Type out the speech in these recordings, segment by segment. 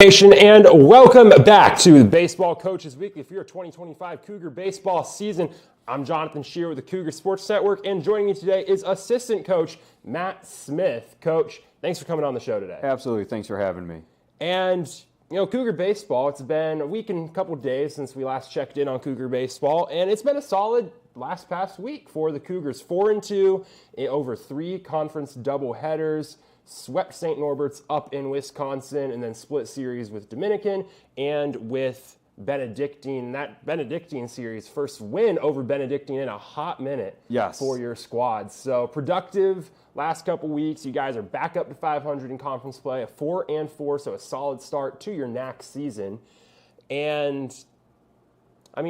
Nation, and welcome back to the Baseball Coaches Weekly for your 2025 Cougar baseball season. I'm Jonathan Shear with the Cougar Sports Network, and joining me today is assistant coach Matt Smith. Coach, thanks for coming on the show today. Absolutely. Thanks for having me. And, Cougar baseball, it's been a week and a couple days since we last checked in on Cougar baseball, and it's been a solid past week for the Cougars. 4-2 over 3 conference doubleheaders. Swept St. Norbert's up in Wisconsin, and then split series with Dominican and with Benedictine. That Benedictine series, first win over Benedictine in a hot minute for your squad. So productive last couple weeks. You guys are back up to 500 in conference play, a 4-4, so a solid start to your next season. And,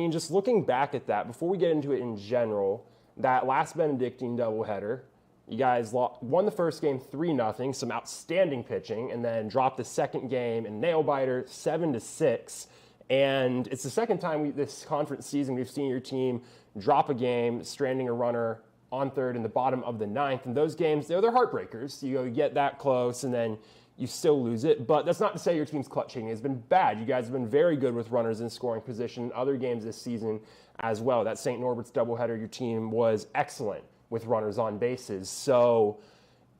just looking back at that, before we get into it in general, that last Benedictine doubleheader, you guys won the first game 3-0, some outstanding pitching, and then dropped the second game in nail-biter 7-6. And it's the second time this conference season we've seen your team drop a game, stranding a runner on third in the bottom of the ninth. And those games, they're heartbreakers. You get that close, and then you still lose it. But that's not to say your team's clutch hitting has been bad. You guys have been very good with runners in scoring position in other games this season as well. That St. Norbert's doubleheader, your team was excellent with runners on bases. So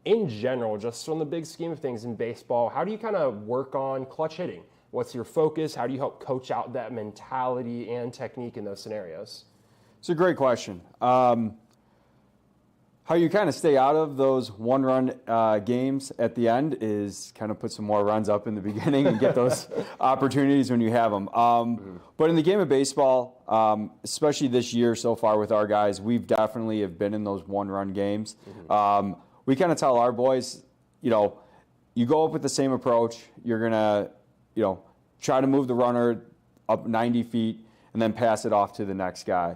in general, just from the big scheme of things in baseball, how do you kind of work on clutch hitting? What's your focus? How do you help coach out that mentality and technique in those scenarios? It's a great question. How you kind of stay out of those one-run games at the end is kind of put some more runs up in the beginning and get those opportunities when you have them. But in the game of baseball, especially this year so far with our guys, we've definitely have been in those one-run games. We kind of tell our boys, you go up with the same approach. You're going to, try to move the runner up 90 feet and then pass it off to the next guy.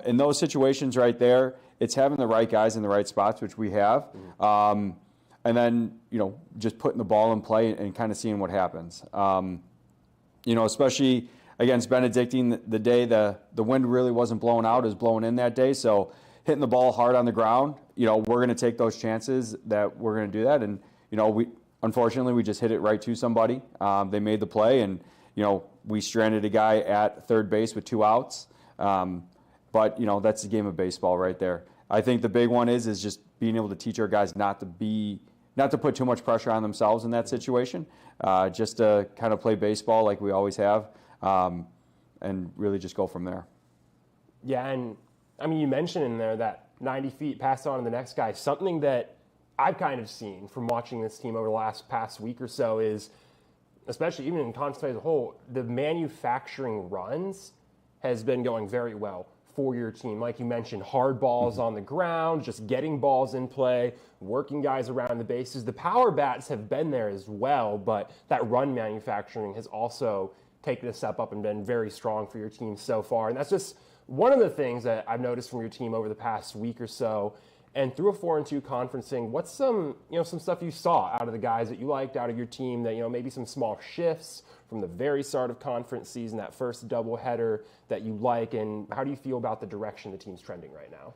In those situations right there, it's having the right guys in the right spots, which we have, and then, just putting the ball in play and kind of seeing what happens. Especially against Benedictine, the day the wind really wasn't blowing out, it was blowing in that day. So hitting the ball hard on the ground, we're going to take those chances that we're going to do that. And, unfortunately, we just hit it right to somebody. They made the play, and, we stranded a guy at third base with 2 outs. But, that's the game of baseball right there. I think the big one is just being able to teach our guys not to put too much pressure on themselves in that situation, just to kind of play baseball like we always have, and really just go from there. Yeah, and, you mentioned in there that 90 feet pass on to the next guy. Something that I've kind of seen from watching this team over the past week or so is, especially even in conference play as a whole, the manufacturing runs has been going very well for your team. Like you mentioned, hard balls on the ground, just getting balls in play, working guys around the bases. The power bats have been there as well, but that run manufacturing has also taken a step up and been very strong for your team so far. And that's just one of the things that I've noticed from your team over the past week or so. And through a 4-2 conferencing, what's some stuff you saw out of the guys that you liked, out of your team, that, maybe some small shifts from the very start of conference season, that first doubleheader that you like, and how do you feel about the direction the team's trending right now?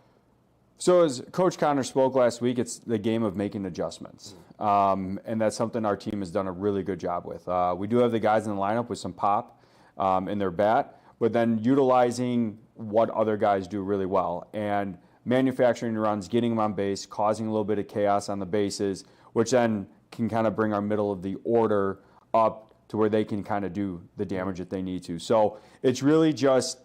So as Coach Connor spoke last week, it's the game of making adjustments. And that's something our team has done a really good job with. We do have the guys in the lineup with some pop in their bat, but then utilizing what other guys do really well. And manufacturing runs, getting them on base, causing a little bit of chaos on the bases, which then can kind of bring our middle of the order up to where they can kind of do the damage that they need to. So it's really just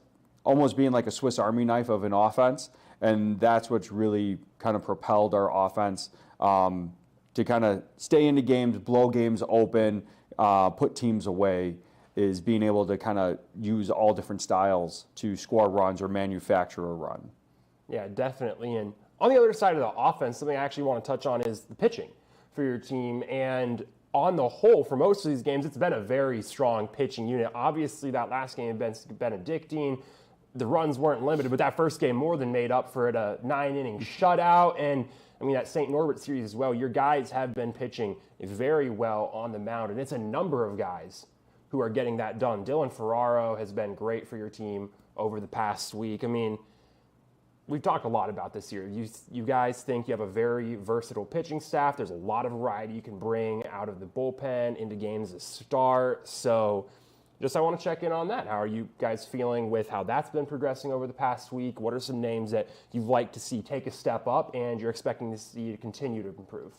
almost being like a Swiss Army knife of an offense, and that's what's really kind of propelled our offense to kind of stay into games, blow games open, put teams away, is being able to kind of use all different styles to score runs or manufacture a run. Yeah, definitely. And on the other side of the offense, something I actually want to touch on is the pitching for your team. And on the whole, for most of these games, it's been a very strong pitching unit. Obviously, that last game against Benedictine, the runs weren't limited, but that first game more than made up for it, a 9-inning shutout. And, that St. Norbert series as well, your guys have been pitching very well on the mound. And it's a number of guys who are getting that done. Dylan Ferraro has been great for your team over the past week. we've talked a lot about this year. You guys think you have a very versatile pitching staff. There's a lot of variety you can bring out of the bullpen into games to start. So I want to check in on that. How are you guys feeling with how that's been progressing over the past week? What are some names that you'd like to see take a step up and you're expecting to see to continue to improve?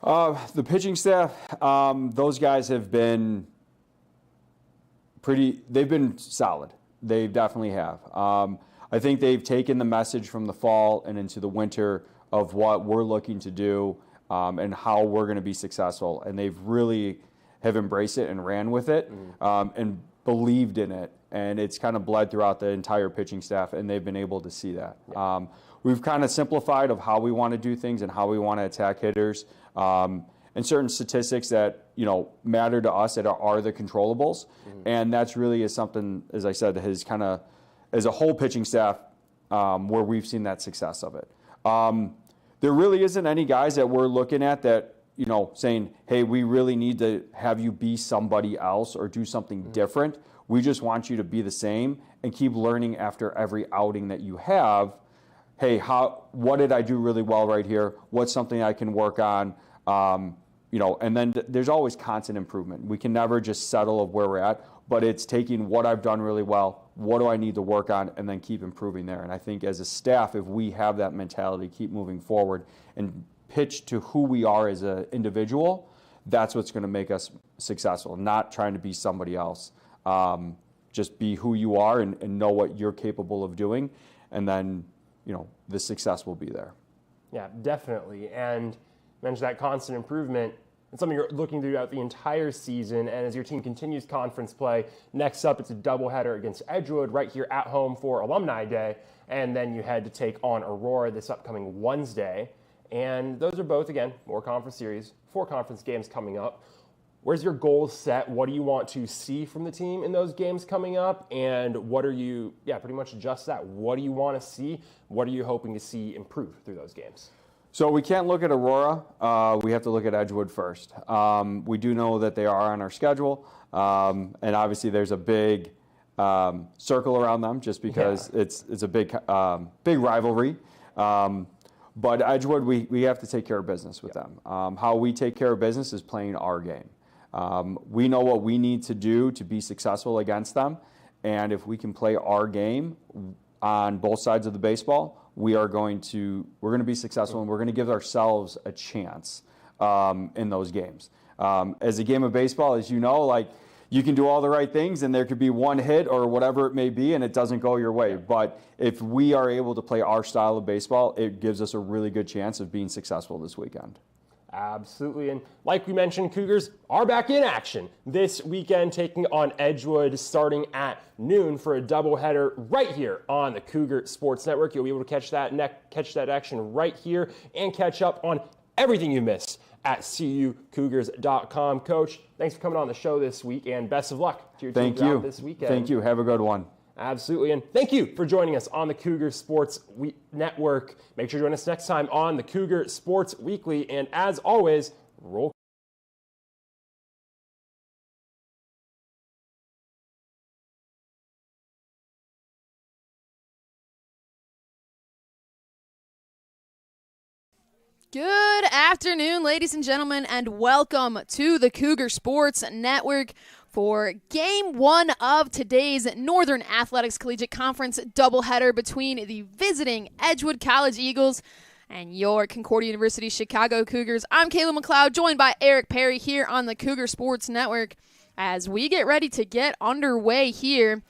The pitching staff, those guys have been they've been solid. They definitely have. I think they've taken the message from the fall and into the winter of what we're looking to do and how we're going to be successful. And they've really have embraced it and ran with it and believed in it. And it's kind of bled throughout the entire pitching staff, and they've been able to see that. Yeah. We've kind of simplified of how we want to do things and how we want to attack hitters. And certain statistics that matter to us that are the controllables, and that's really is something, as I said, has kind of as a whole pitching staff where we've seen that success of it. There really isn't any guys that we're looking at that saying, hey, we really need to have you be somebody else or do something different. We just want you to be the same and keep learning after every outing that you have. Hey, what did I do really well right here? What's something I can work on? And then there's always constant improvement. We can never just settle of where we're at, but it's taking what I've done really well, what do I need to work on, and then keep improving there. And I think as a staff, if we have that mentality, keep moving forward and pitch to who we are as an individual, that's what's going to make us successful, not trying to be somebody else. Just be who you are and know what you're capable of doing, and then, the success will be there. Yeah, definitely. And mentioned that constant improvement. It's something you're looking throughout the entire season, and as your team continues conference play, next up it's a doubleheader against Edgewood right here at home for Alumni Day, and then you head to take on Aurora this upcoming Wednesday. And those are both, again, more conference series, 4 conference games coming up. Where's your goals set? What do you want to see from the team in those games coming up? And what are you, pretty much just that. What do you want to see? What are you hoping to see improve through those games? So we can't look at Aurora. We have to look at Edgewood first. We do know that they are on our schedule. And obviously there's a big circle around them just because it's a big rivalry. But Edgewood, we have to take care of business with them. How we take care of business is playing our game. We know what we need to do to be successful against them. And if we can play our game on both sides of the baseball, we're going to be successful, and we're going to give ourselves a chance in those games. As a game of baseball, as you know, you can do all the right things, and there could be one hit or whatever it may be, and it doesn't go your way. But if we are able to play our style of baseball, it gives us a really good chance of being successful this weekend. Absolutely. And like we mentioned, Cougars are back in action this weekend, taking on Edgewood starting at noon for a doubleheader right here on the Cougar Sports Network. You'll be able to catch that action right here and catch up on everything you missed at CUCougars.com. Coach, thanks for coming on the show this week, and best of luck to your team throughout this weekend. Thank you. Have a good one. Absolutely. And thank you for joining us on the Cougar Sports Network. Make sure to join us next time on the Cougar Sports Weekly. And as always, roll. Good afternoon, ladies and gentlemen, and welcome to the Cougar Sports Network for Game 1 of today's Northern Athletics Collegiate Conference doubleheader between the visiting Edgewood College Eagles and your Concordia University Chicago Cougars. I'm Kayla McLeod, joined by Eric Perry here on the Cougar Sports Network as we get ready to get underway here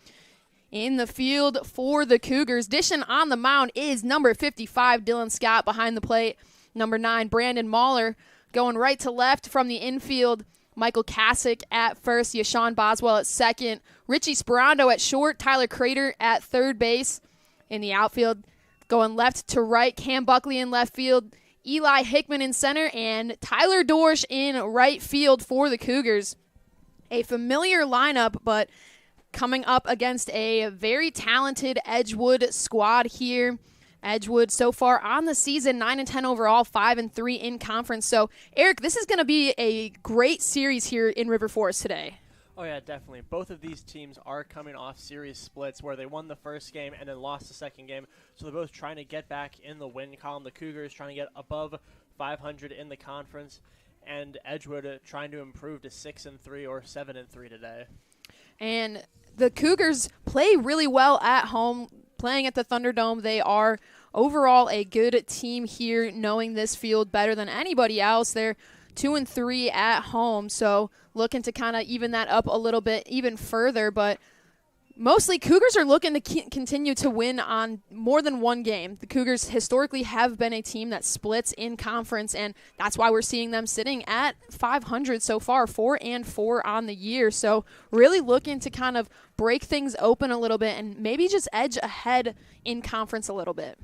in the field for the Cougars. Dishing on the mound is number 55, Dylan Scott, behind the plate. Number 9, Brandon Mahler, going right to left from the infield. Michael Kasich at first, Yashawn Boswell at second, Richie Sperando at short, Tyler Crater at third base. In the outfield, going left to right, Cam Buckley in left field, Eli Hickman in center, and Tyler Dorsch in right field for the Cougars. A familiar lineup, but coming up against a very talented Edgewood squad here. Edgewood so far on the season, 9-10 overall, 5-3 in conference. So, Eric, this is going to be a great series here in River Forest today. Oh, yeah, definitely. Both of these teams are coming off series splits where they won the first game and then lost the second game. So they're both trying to get back in the win column. The Cougars trying to get above 500 in the conference, and Edgewood trying to improve to 6-3 or 7-3 today. And the Cougars play really well at home, playing at the Thunderdome. They are overall a good team here, knowing this field better than anybody else. They're 2-3 at home, so looking to kind of even that up a little bit even further. But mostly Cougars are looking to continue to win on more than one game. The Cougars historically have been a team that splits in conference, and that's why we're seeing them sitting at 500 so far, 4-4 on the year. So really looking to kind of break things open a little bit and maybe just edge ahead in conference a little bit.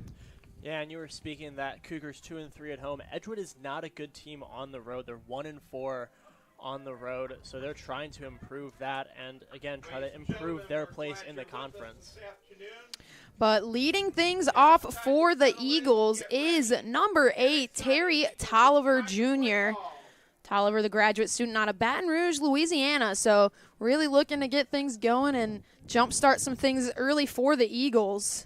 Yeah, and you were speaking that Cougars 2-3 at home. Edgewood is not a good team on the road. They're 1-4 on the road, so they're trying to improve that and, again, try to improve their place in the conference. But leading things off for the Eagles is number 8, Terry Tolliver Jr. Tolliver, the graduate student out of Baton Rouge, Louisiana. So really looking to get things going and jumpstart some things early for the Eagles.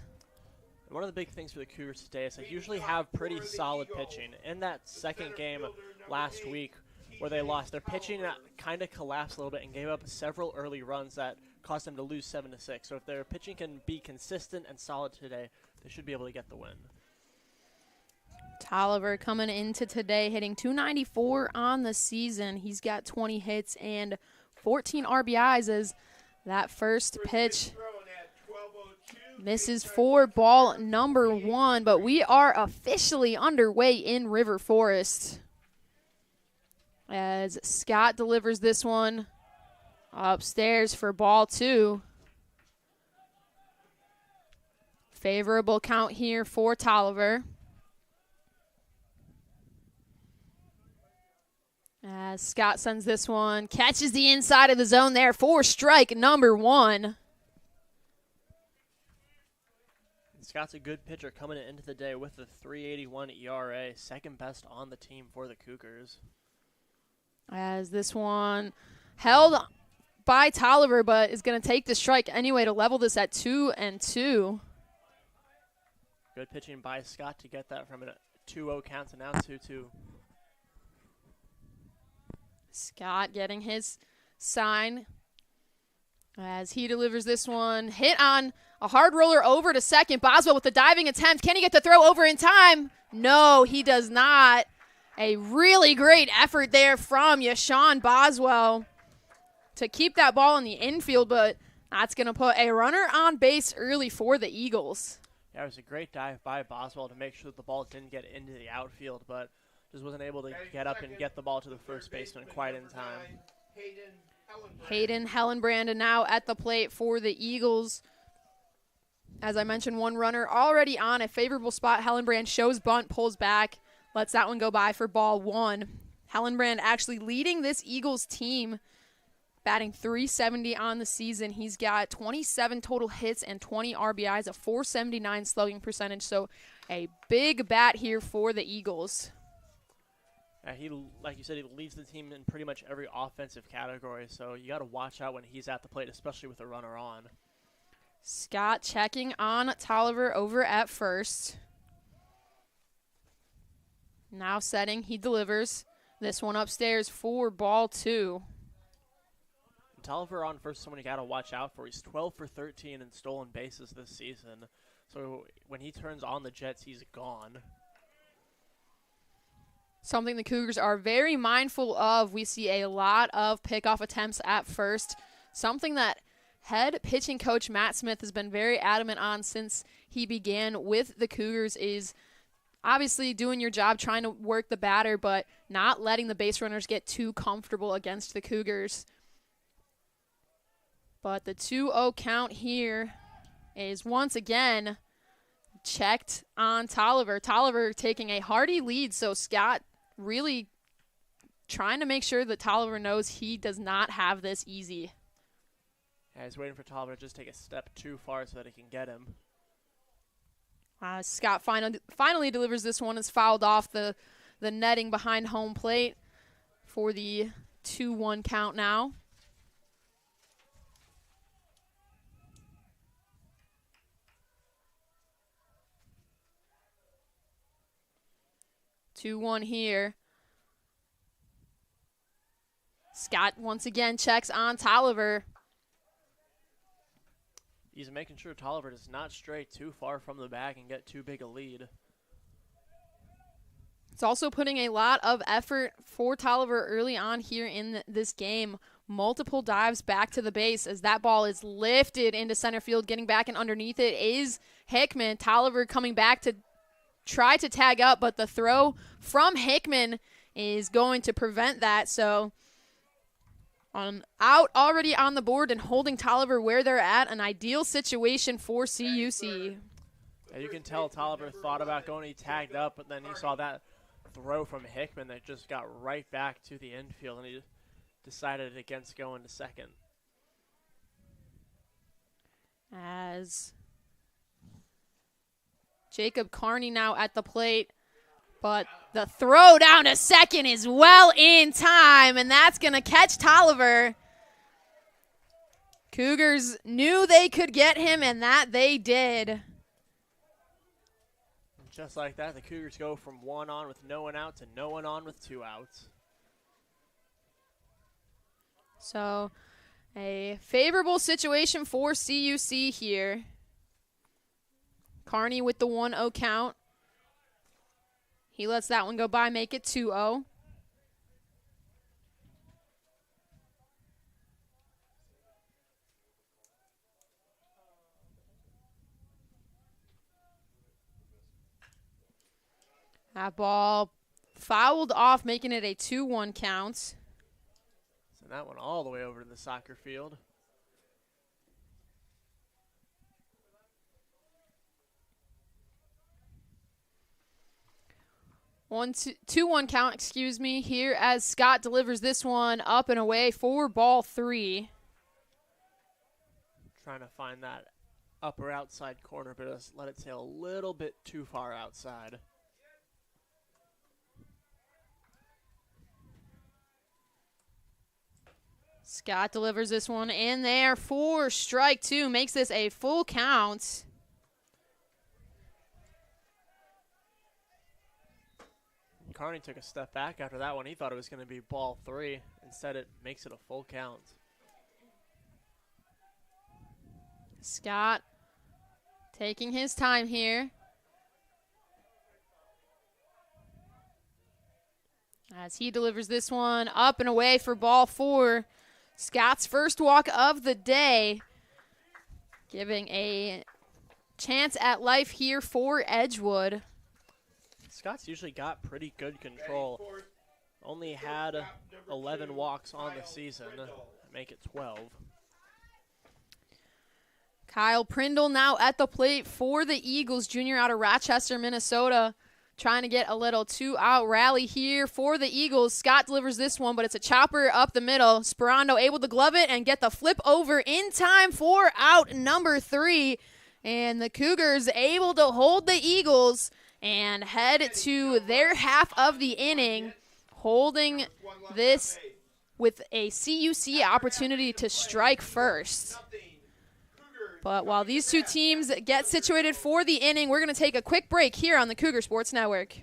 One of the big things for the Cougars today is they usually have pretty solid pitching. In that second game last week where they lost, their pitching kind of collapsed a little bit and gave up several early runs that caused them to lose 7-6. So if their pitching can be consistent and solid today, they should be able to get the win. Tolliver coming into today hitting .294 on the season. He's got 20 hits and 14 RBIs as that first pitch misses for ball number 1, but we are officially underway in River Forest as Scott delivers this one upstairs for ball 2. Favorable count here for Tolliver. As Scott sends this one, catches the inside of the zone there for strike number 1. Scott's a good pitcher coming into the day with a .381 ERA, second best on the team for the Cougars. As this one held by Tolliver, but is going to take the strike anyway to level this at 2-2. Good pitching by Scott to get that from a 2-0 count to now 2-2. Scott getting his sign as he delivers this one. Hit on a hard roller over to second. Boswell with the diving attempt. Can he get the throw over in time? No, he does not. A really great effort there from Yashawn Boswell to keep that ball in the infield, but that's going to put a runner on base early for the Eagles. Yeah, it was a great dive by Boswell to make sure that the ball didn't get into the outfield, but just wasn't able to get up and get the ball to the first baseman quite in time. Hayden Hellenbrand now at the plate for the Eagles. As I mentioned, one runner already on a favorable spot. Hellenbrand shows bunt, pulls back, lets that one go by for ball 1. Hellenbrand actually leading this Eagles team, batting .370 on the season. He's got 27 total hits and 20 RBIs, a .479 slugging percentage. So a big bat here for the Eagles. He, like you said, he leads the team in pretty much every offensive category, so you got to watch out when he's at the plate, especially with a runner on. Scott checking on Tolliver over at first. Now setting, he delivers this one upstairs for ball 2. Tolliver on first, someone you got to watch out for. He's 12 for 13 in stolen bases this season, so when he turns on the Jets, he's gone. Something the Cougars are very mindful of. We see a lot of pickoff attempts at first. Something that head pitching coach Matt Smith has been very adamant on since he began with the Cougars is obviously doing your job, trying to work the batter, but not letting the base runners get too comfortable against the Cougars. But the 2-0 count here is once again checked on Tolliver. Tolliver taking a hearty lead, so Scott really trying to make sure that Tolliver knows he does not have this easy. Yeah, he's waiting for Tolliver to just take a step too far so that he can get him. Scott finally delivers this one. Is fouled off the netting behind home plate for the 2-1 count now. 2-1 here. Scott once again checks on Tolliver. He's making sure Tolliver does not stray too far from the bag and get too big a lead. It's also putting a lot of effort for Tolliver early on here in this game. Multiple dives back to the base as that ball is lifted into center field. Getting back and underneath it is Hickman. Tolliver coming back to try to tag up, but the throw from Hickman is going to prevent that. So out already on the board and holding Tolliver where they're at, an ideal situation for CUC. Yeah, you can tell Tolliver thought about going, he tagged up, but then he saw that throw from Hickman that just got right back to the infield, and he decided against going to second. As Jacob Carney now at the plate, but the throw down to second is well in time, and that's going to catch Tolliver. Cougars knew they could get him, and that they did. Just like that, the Cougars go from 1 on with no one out to no one on with 2 outs. So a favorable situation for CUC here. Carney with the 1-0 count. He lets that one go by, make it 2-0. That ball fouled off, making it a 2-1 count. Send that one all the way over to the soccer field. 2-1 count, excuse me, here as Scott delivers this one up and away for ball 3. Trying to find that upper outside corner, but just let it sail a little bit too far outside. Scott delivers this one in there for strike 2, makes this a full count. Carney took a step back after that one. He thought it was going to be ball 3. Instead, it makes it a full count. Scott taking his time here. As he delivers this one up and away for ball 4. Scott's first walk of the day, giving a chance at life here for Edgewood. Scott's usually got pretty good control. Only had 11 walks on the season, make it 12. Kyle Prindle now at the plate for the Eagles, junior out of Rochester, Minnesota. Trying to get a little 2-out rally here for the Eagles. Scott delivers this one, but it's a chopper up the middle. Sperando able to glove it and get the flip over in time for out number 3. And the Cougars able to hold the Eagles and head to their half of the inning, holding this with a CUC opportunity to strike first. But while these two teams get situated for the inning, we're going to take a quick break here on the Cougar Sports Network.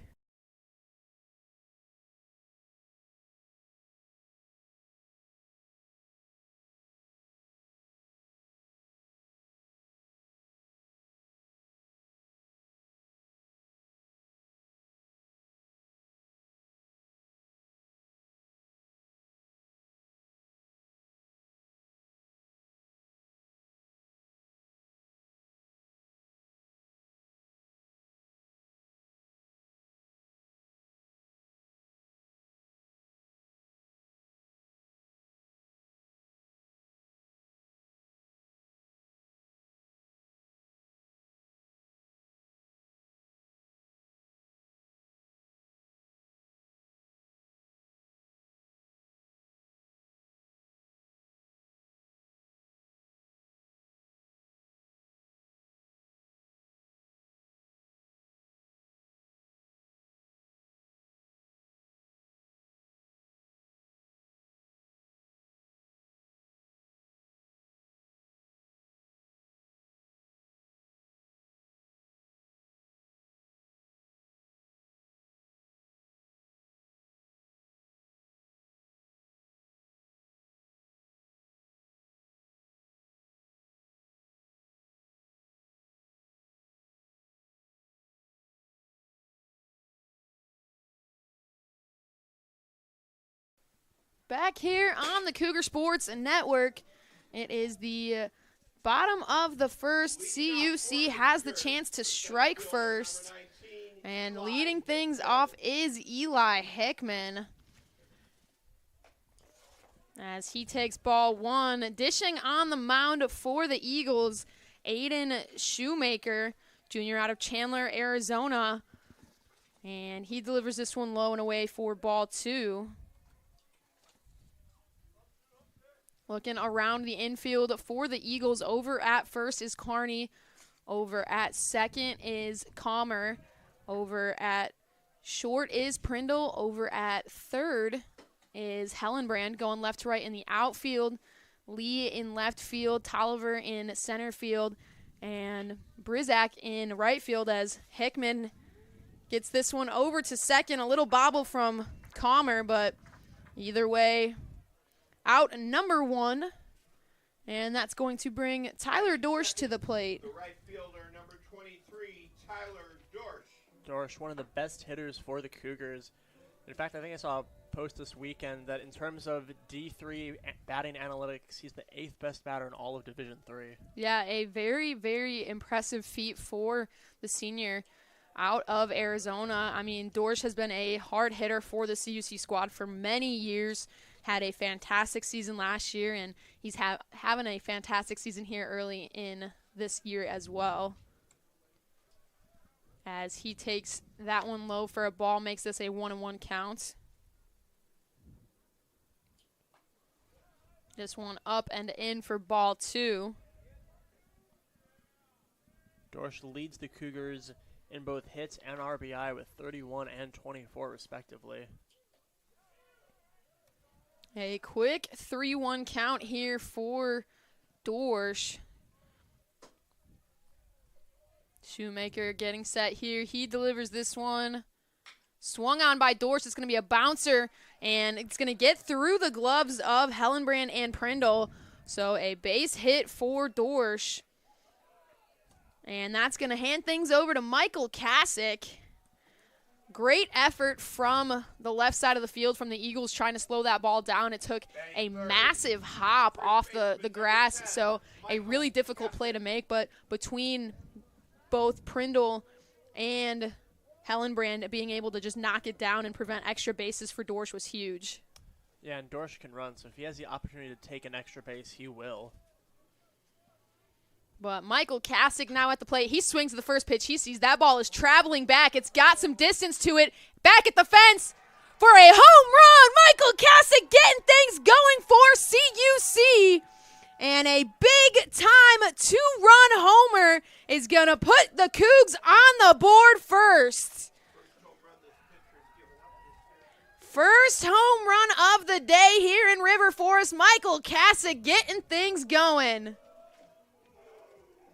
back here on the Cougar Sports Network. It is the bottom of the first. CUC has the chance to strike first. And leading things off is Eli Hickman, as he takes ball one. Dishing on the mound for the Eagles, Aiden Shoemaker, junior out of Chandler, Arizona. And he delivers this one low and away for ball two. Looking around the infield for the Eagles, over at first is Carney. Over at second is Calmer. Over at short is Prindle. Over at third is Hellenbrand, going left to right in the outfield. Lee in left field, Tolliver in center field, and Brizak in right field, as Hickman gets this one over to second. A little bobble from Calmer, but either way, out number one. And that's going to bring Tyler Dorsch to the plate. The right fielder, number 23, Tyler Dorsch. Dorsch, one of the best hitters for the Cougars. In fact, I think I saw a post this weekend that in terms of D3 batting analytics, he's the 8th best batter in all of Division III. Yeah, a very, very impressive feat for the senior out of Arizona. I mean, Dorsch has been a hard hitter for the CUC squad for many years. Had a fantastic season last year, and he's having a fantastic season here early in this year as well. As he takes that one low for a ball, makes this a 1-1 count. This one up and in for ball two. Dorsch leads the Cougars in both hits and RBI with 31 and 24 respectively. A quick 3-1 count here for Dorsch. Shoemaker getting set here. He delivers this one. Swung on by Dorsch. It's going to be a bouncer, and it's going to get through the gloves of Hellenbrand and Prindle. So a base hit for Dorsch. And that's going to hand things over to Michael Kasich. Great effort from the left side of the field from the Eagles trying to slow that ball down. It took a massive hop off the grass, so a really difficult play to make. But between both Prindle and Hellenbrand, being able to just knock it down and prevent extra bases for Dorsch was huge. Yeah, and Dorsch can run, so if he has the opportunity to take an extra base, he will. But Michael Kasich now at the plate. He swings to the first pitch. He sees that ball is traveling back. It's got some distance to it. Back at the fence for a home run. Michael Kasich getting things going for CUC. And a big-time two-run homer is going to put the Cougs on the board first. First home run of the day here in River Forest. Michael Kasich getting things going.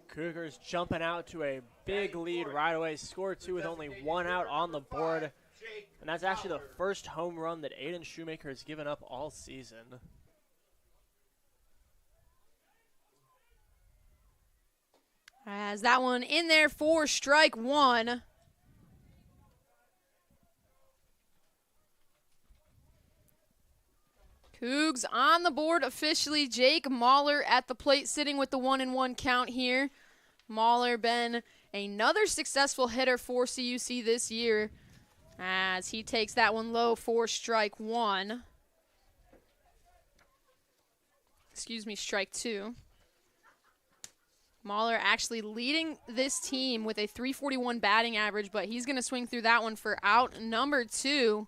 Cougars jumping out to a big lead right away. Score two with only one out on the board. And that's actually the first home run that Aiden Shoemaker has given up all season. As that one in there for strike one. Cougs on the board officially. Jake Mahler at the plate, sitting with the 1-1 count here. Mahler been another successful hitter for CUC this year, as he takes that one low for strike one. Excuse me, strike two. Mahler actually leading this team with a .341 batting average, but he's going to swing through that one for out number two.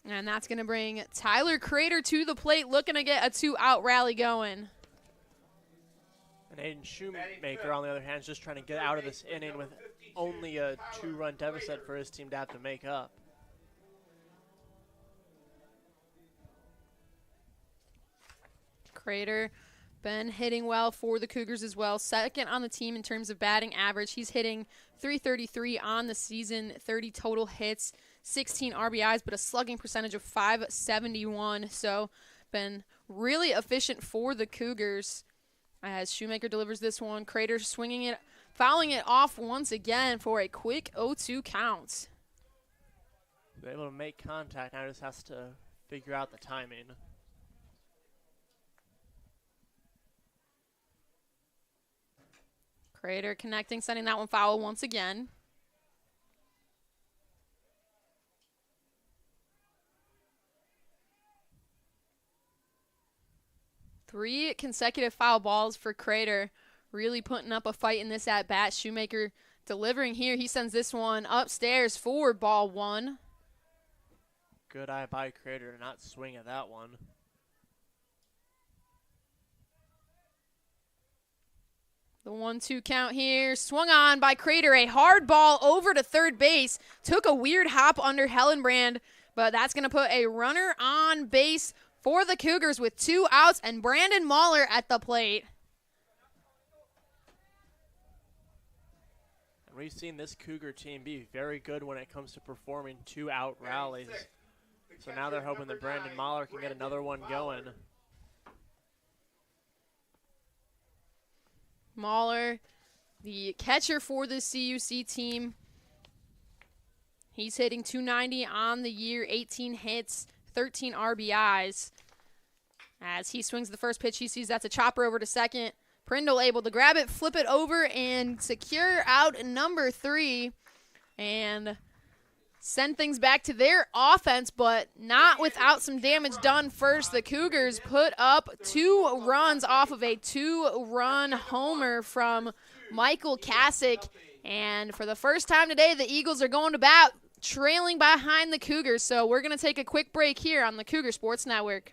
And that's going to bring Tyler Crater to the plate, looking to get a two-out rally going. And Aiden Shoemaker, on the other hand, is just trying to get out of this inning with only a two-run deficit for his team to have to make up. Crater been hitting well for the Cougars as well. Second on the team in terms of batting average. He's hitting .333 on the season, 30 total hits, 16 RBIs, but a slugging percentage of .571. So been really efficient for the Cougars. As Shoemaker delivers this one, Crater swinging it, fouling it off once again for a quick 0-2 count. They're able to make contact. Now just has to figure out the timing. Crater connecting, sending that one foul once again. Three consecutive foul balls for Crater. Really putting up a fight in this at-bat. Shoemaker delivering here. He sends this one upstairs for ball one. Good eye by Crater to not swing at that one. The 1-2 count here. Swung on by Crater. A hard ball over to third base. Took a weird hop under Hellenbrand, but that's going to put a runner on base for the Cougars with 2 outs and Brandon Mahler at the plate. And we've seen this Cougar team be very good when it comes to performing 2-out rallies. So now they're hoping that Brandon Mahler can get another one going. Mahler, the catcher for the CUC team. He's hitting .290 on the year, 18 hits, 13 RBIs. As he swings the first pitch, he sees that's a chopper over to second. Prindle able to grab it, flip it over, and secure out number 3. And send things back to their offense, but not without some damage done first. The Cougars put up 2 runs off of a 2-run homer from Michael Kasich. And for the first time today, the Eagles are going to bat trailing behind the Cougars. So we're going to take a quick break here on the Cougar Sports Network.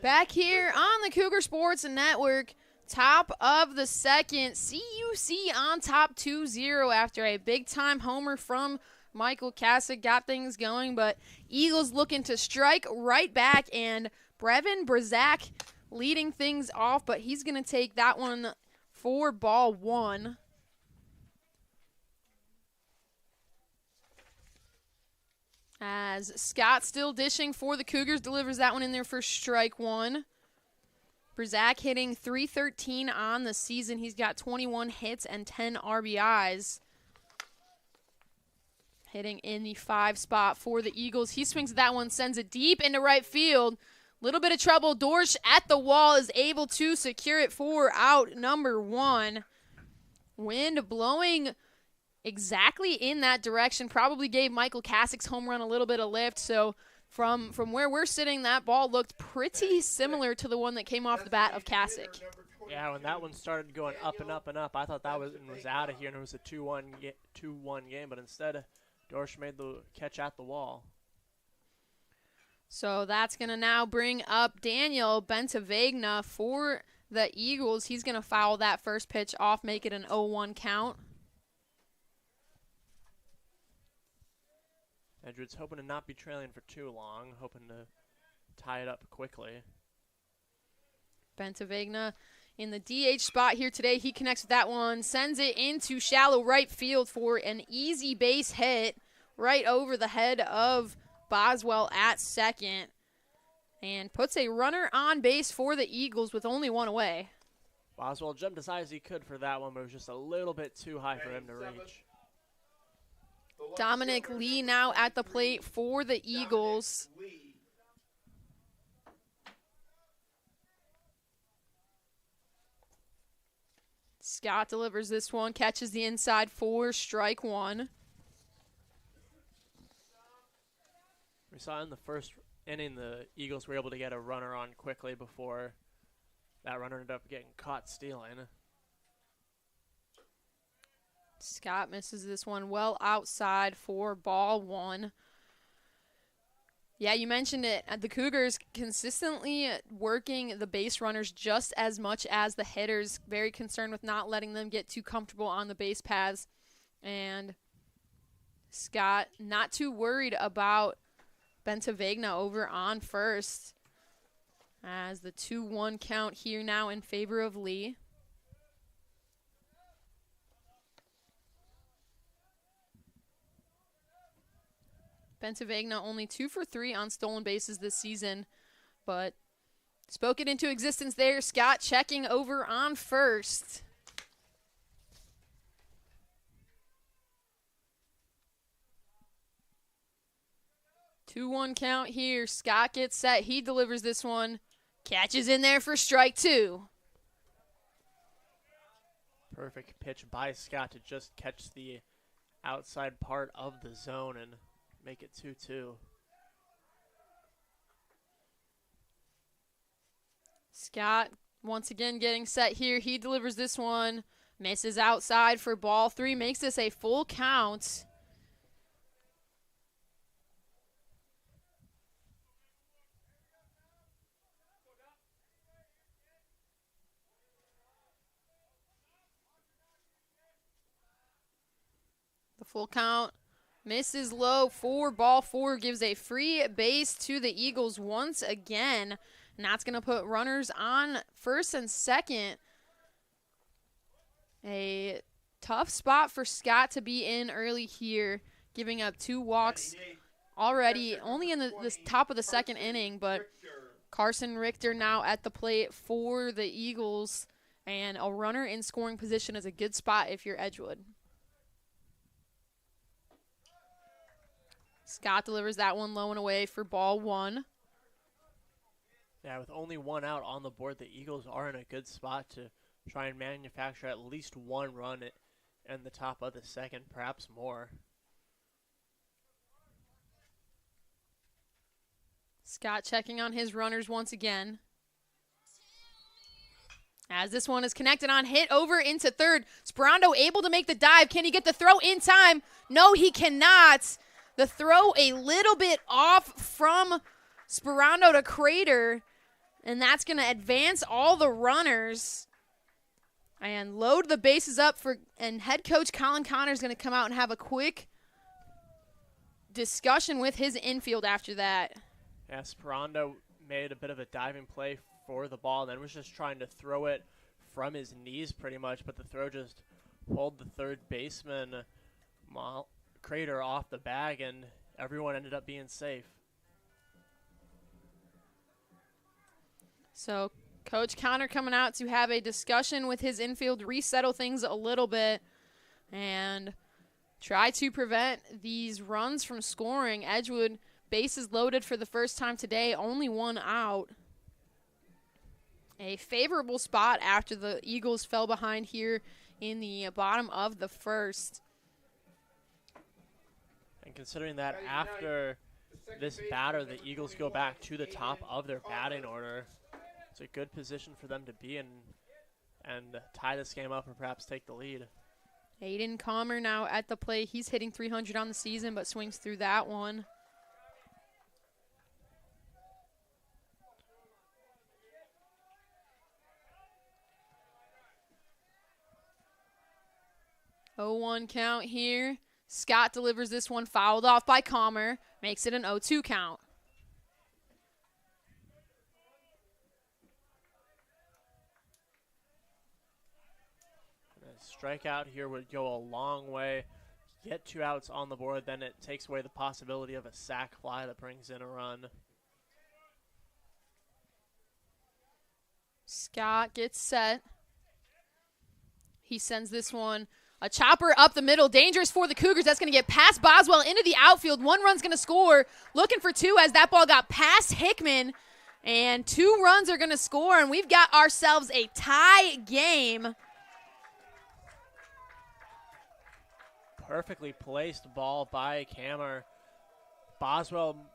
Back here on the Cougar Sports Network, top of the second, CUC on top 2-0 after a big-time homer from Michael Kasich got things going, but Eagles looking to strike right back, and Brevin Brzak leading things off, but he's going to take that one for ball one. As Scott still dishing for the Cougars, delivers that one in there for strike one. Brzak hitting .313 on the season. He's got 21 hits and 10 RBIs. Hitting in the 5 spot for the Eagles. He swings that one, sends it deep into right field. Little bit of trouble. Dorsch at the wall is able to secure it for out number 1. Wind blowing exactly in that direction. Probably gave Michael Kasich's home run a little bit of lift. So from where we're sitting, that ball looked pretty similar to the one that came off the bat of Kasich. Yeah, when that one started going up and up and up, I thought that was out of here and it was a 2-1 game, but instead Dorsch made the catch at the wall. So that's going to now bring up Daniel Bentavegna for the Eagles. He's going to foul that first pitch off, make it an 0-1 count. Edgewood's hoping to not be trailing for too long, hoping to tie it up quickly. Bentavegna in the DH spot here today. He connects with that one, sends it into shallow right field for an easy base hit right over the head of Boswell at second, and puts a runner on base for the Eagles with only one away. Boswell jumped as high as he could for that one, but it was just a little bit too high for him to reach. Dominic Lee now at the plate for the Eagles. Scott delivers this one, catches the inside for strike one. We saw in the first inning the Eagles were able to get a runner on quickly before that runner ended up getting caught stealing. Scott misses this one well outside for ball one. Yeah, you mentioned it. The Cougars consistently working the base runners just as much as the hitters. Very concerned with not letting them get too comfortable on the base paths. And Scott not too worried about Bentavegna over on first. As the 2-1 count here now in favor of Lee. Bentavegna only 2 for 3 on stolen bases this season, but spoke it into existence there. Scott checking over on first. Two-one count here. Scott gets set. He delivers this one. Catches in there for strike two. Perfect pitch by Scott to just catch the outside part of the zone and make it 2-2. Scott once again getting set here. He delivers this one. Misses outside for ball three. Makes this a full count. The full count. Misses low for ball four. Gives a free base to the Eagles once again. And that's going to put runners on first and second. A tough spot for Scott to be in early here. Giving up 2 walks already, only in the top of the second inning. But Carson Richter now at the plate for the Eagles. And a runner in scoring position is a good spot if you're Edgewood. Scott delivers that one low and away for ball one. Yeah, with only 1 out on the board, the Eagles are in a good spot to try and manufacture at least 1 run in the top of the second, perhaps more. Scott checking on his runners once again. As this one is connected on, hit over into third. Sperando able to make the dive. Can he get the throw in time? No, he cannot. The throw a little bit off from Sperando to Crater, and that's going to advance all the runners and load the bases up and head coach Colin Connor is going to come out and have a quick discussion with his infield after that. Yeah, Sperando made a bit of a diving play for the ball, then was just trying to throw it from his knees pretty much, but the throw just pulled the third baseman Crater off the bag, and everyone ended up being safe. So Coach Connor coming out to have a discussion with his infield, resettle things a little bit, and try to prevent these runs from scoring. Edgewood, bases loaded for the first time today, only 1 out. A favorable spot after the Eagles fell behind here in the bottom of the first. And considering that after this batter, the Eagles go back to the top of their batting order, it's a good position for them to be in and tie this game up or perhaps take the lead. Aiden Comer now at the plate. He's hitting 300 on the season, but swings through that one. Oh, 1 count here. Scott delivers this one, fouled off by Comer, makes it an 0-2 count. A strikeout here would go a long way. Get 2 outs on the board, then it takes away the possibility of a sac fly that brings in a run. Scott gets set. He sends this one, a chopper up the middle, dangerous for the Cougars. That's going to get past Boswell into the outfield. 1 run's going to score, looking for 2 as that ball got past Hickman, and 2 runs are going to score, and we've got ourselves a tie game. Perfectly placed ball by Kammer. Boswell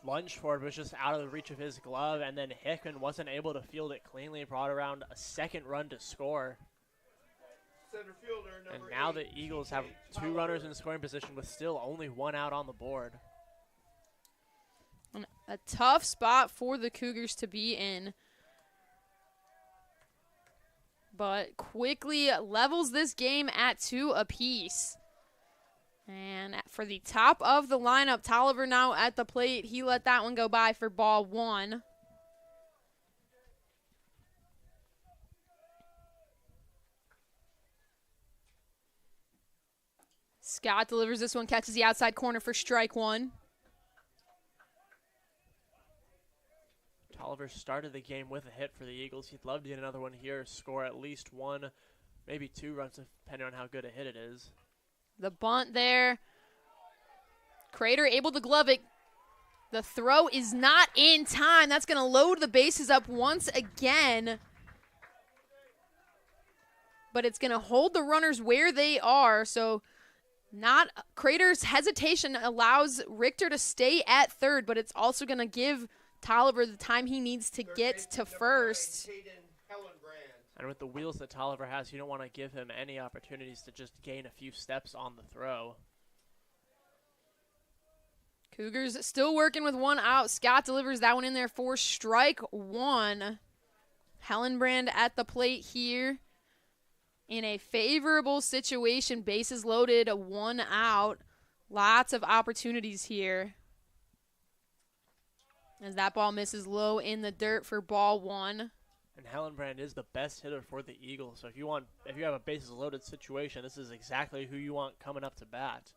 lunged for it, but was just out of the reach of his glove, and then Hickman wasn't able to field it cleanly, brought around a 2nd run to score. Center fielder, And number now the 8, Eagles have 2 runners in scoring position with still only 1 out on the board. A tough spot for the Cougars to be in, but quickly levels this game at 2 apiece. And for the top of the lineup, Tolliver now at the plate. He let that one go by for ball 1. Scott delivers this one, catches the outside corner for strike 1. Tolliver started the game with a hit for the Eagles. He'd love to get another one here, score at least 1, maybe 2 runs, depending on how good a hit it is. The bunt there. Crater able to glove it. The throw is not in time. That's going to load the bases up once again. But it's going to hold the runners where they are. So not Crater's hesitation allows Richter to stay at third, but it's also going to give Tolliver the time he needs to get to first. And with the wheels that Tolliver has, you don't want to give him any opportunities to just gain a few steps on the throw. Cougars still working with 1 out. Scott delivers that one in there for strike 1. Hellenbrand at the plate here in a favorable situation. Bases loaded, 1 out. Lots of opportunities here. As that ball misses low in the dirt for ball 1. And Hellenbrand is the best hitter for the Eagles. So if you have a bases loaded situation, this is exactly who you want coming up to bat.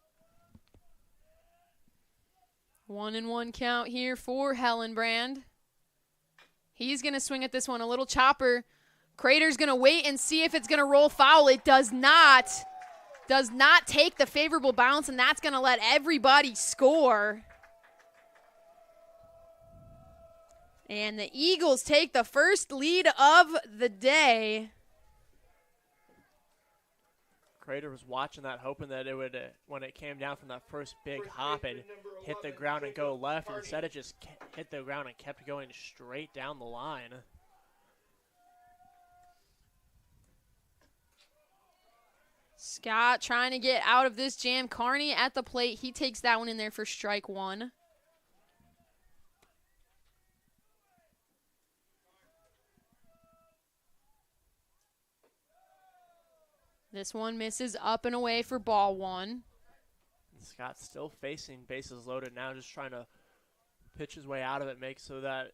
1-1 count here for Hellenbrand. He's going to swing at this one. A little chopper. Crater's going to wait and see if it's going to roll foul. It does not. Does not take the favorable bounce, and that's going to let everybody score. And the Eagles take the first lead of the day. Crater was watching that, hoping that it would, when it came down from that first big hop, it hit the ground and go left. And instead, it just hit the ground and kept going straight down the line. Scott trying to get out of this jam. Carney at the plate. He takes that one in there for strike 1. This one misses up and away for ball 1. And Scott's still facing bases loaded now, just trying to pitch his way out of it, make so that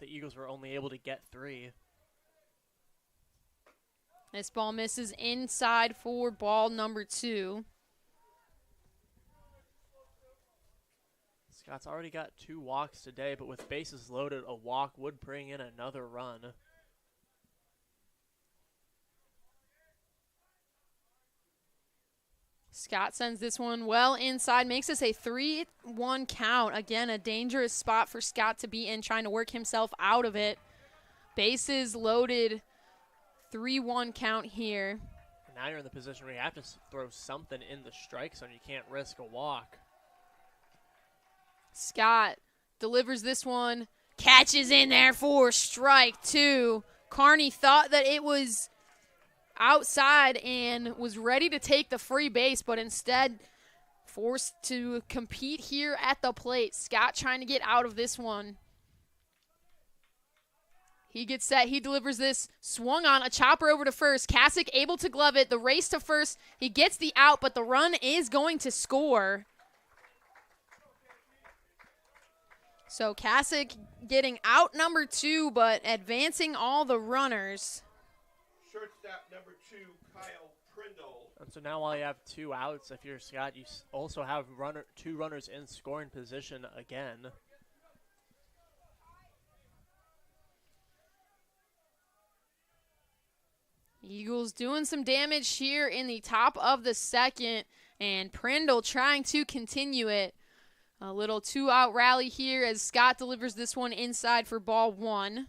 the Eagles were only able to get 3. This ball misses inside for ball number 2. Scott's already got 2 walks today, but with bases loaded, a walk would bring in another run. Scott sends this one well inside, makes this a 3-1 count. Again, a dangerous spot for Scott to be in, trying to work himself out of it. Bases loaded, 3-1 count here. And now you're in the position where you have to throw something in the strike zone. You can't risk a walk. Scott delivers this one, catches in there for strike 2. Carney thought that it was outside and was ready to take the free base, but instead forced to compete here at the plate. Scott trying to get out of this one. He gets set. He delivers this. Swung on. A chopper over to first. Kasich able to glove it. The race to first. He gets the out, but the run is going to score. So Kasich getting out number 2, but advancing all the runners. Shortstop number 2, Kyle Prindle. And so now while you have 2 outs, if you're Scott, you also have 2 runners in scoring position again. Eagles doing some damage here in the top of the second, and Prindle trying to continue it. A little 2-out rally here as Scott delivers this one inside for ball 1.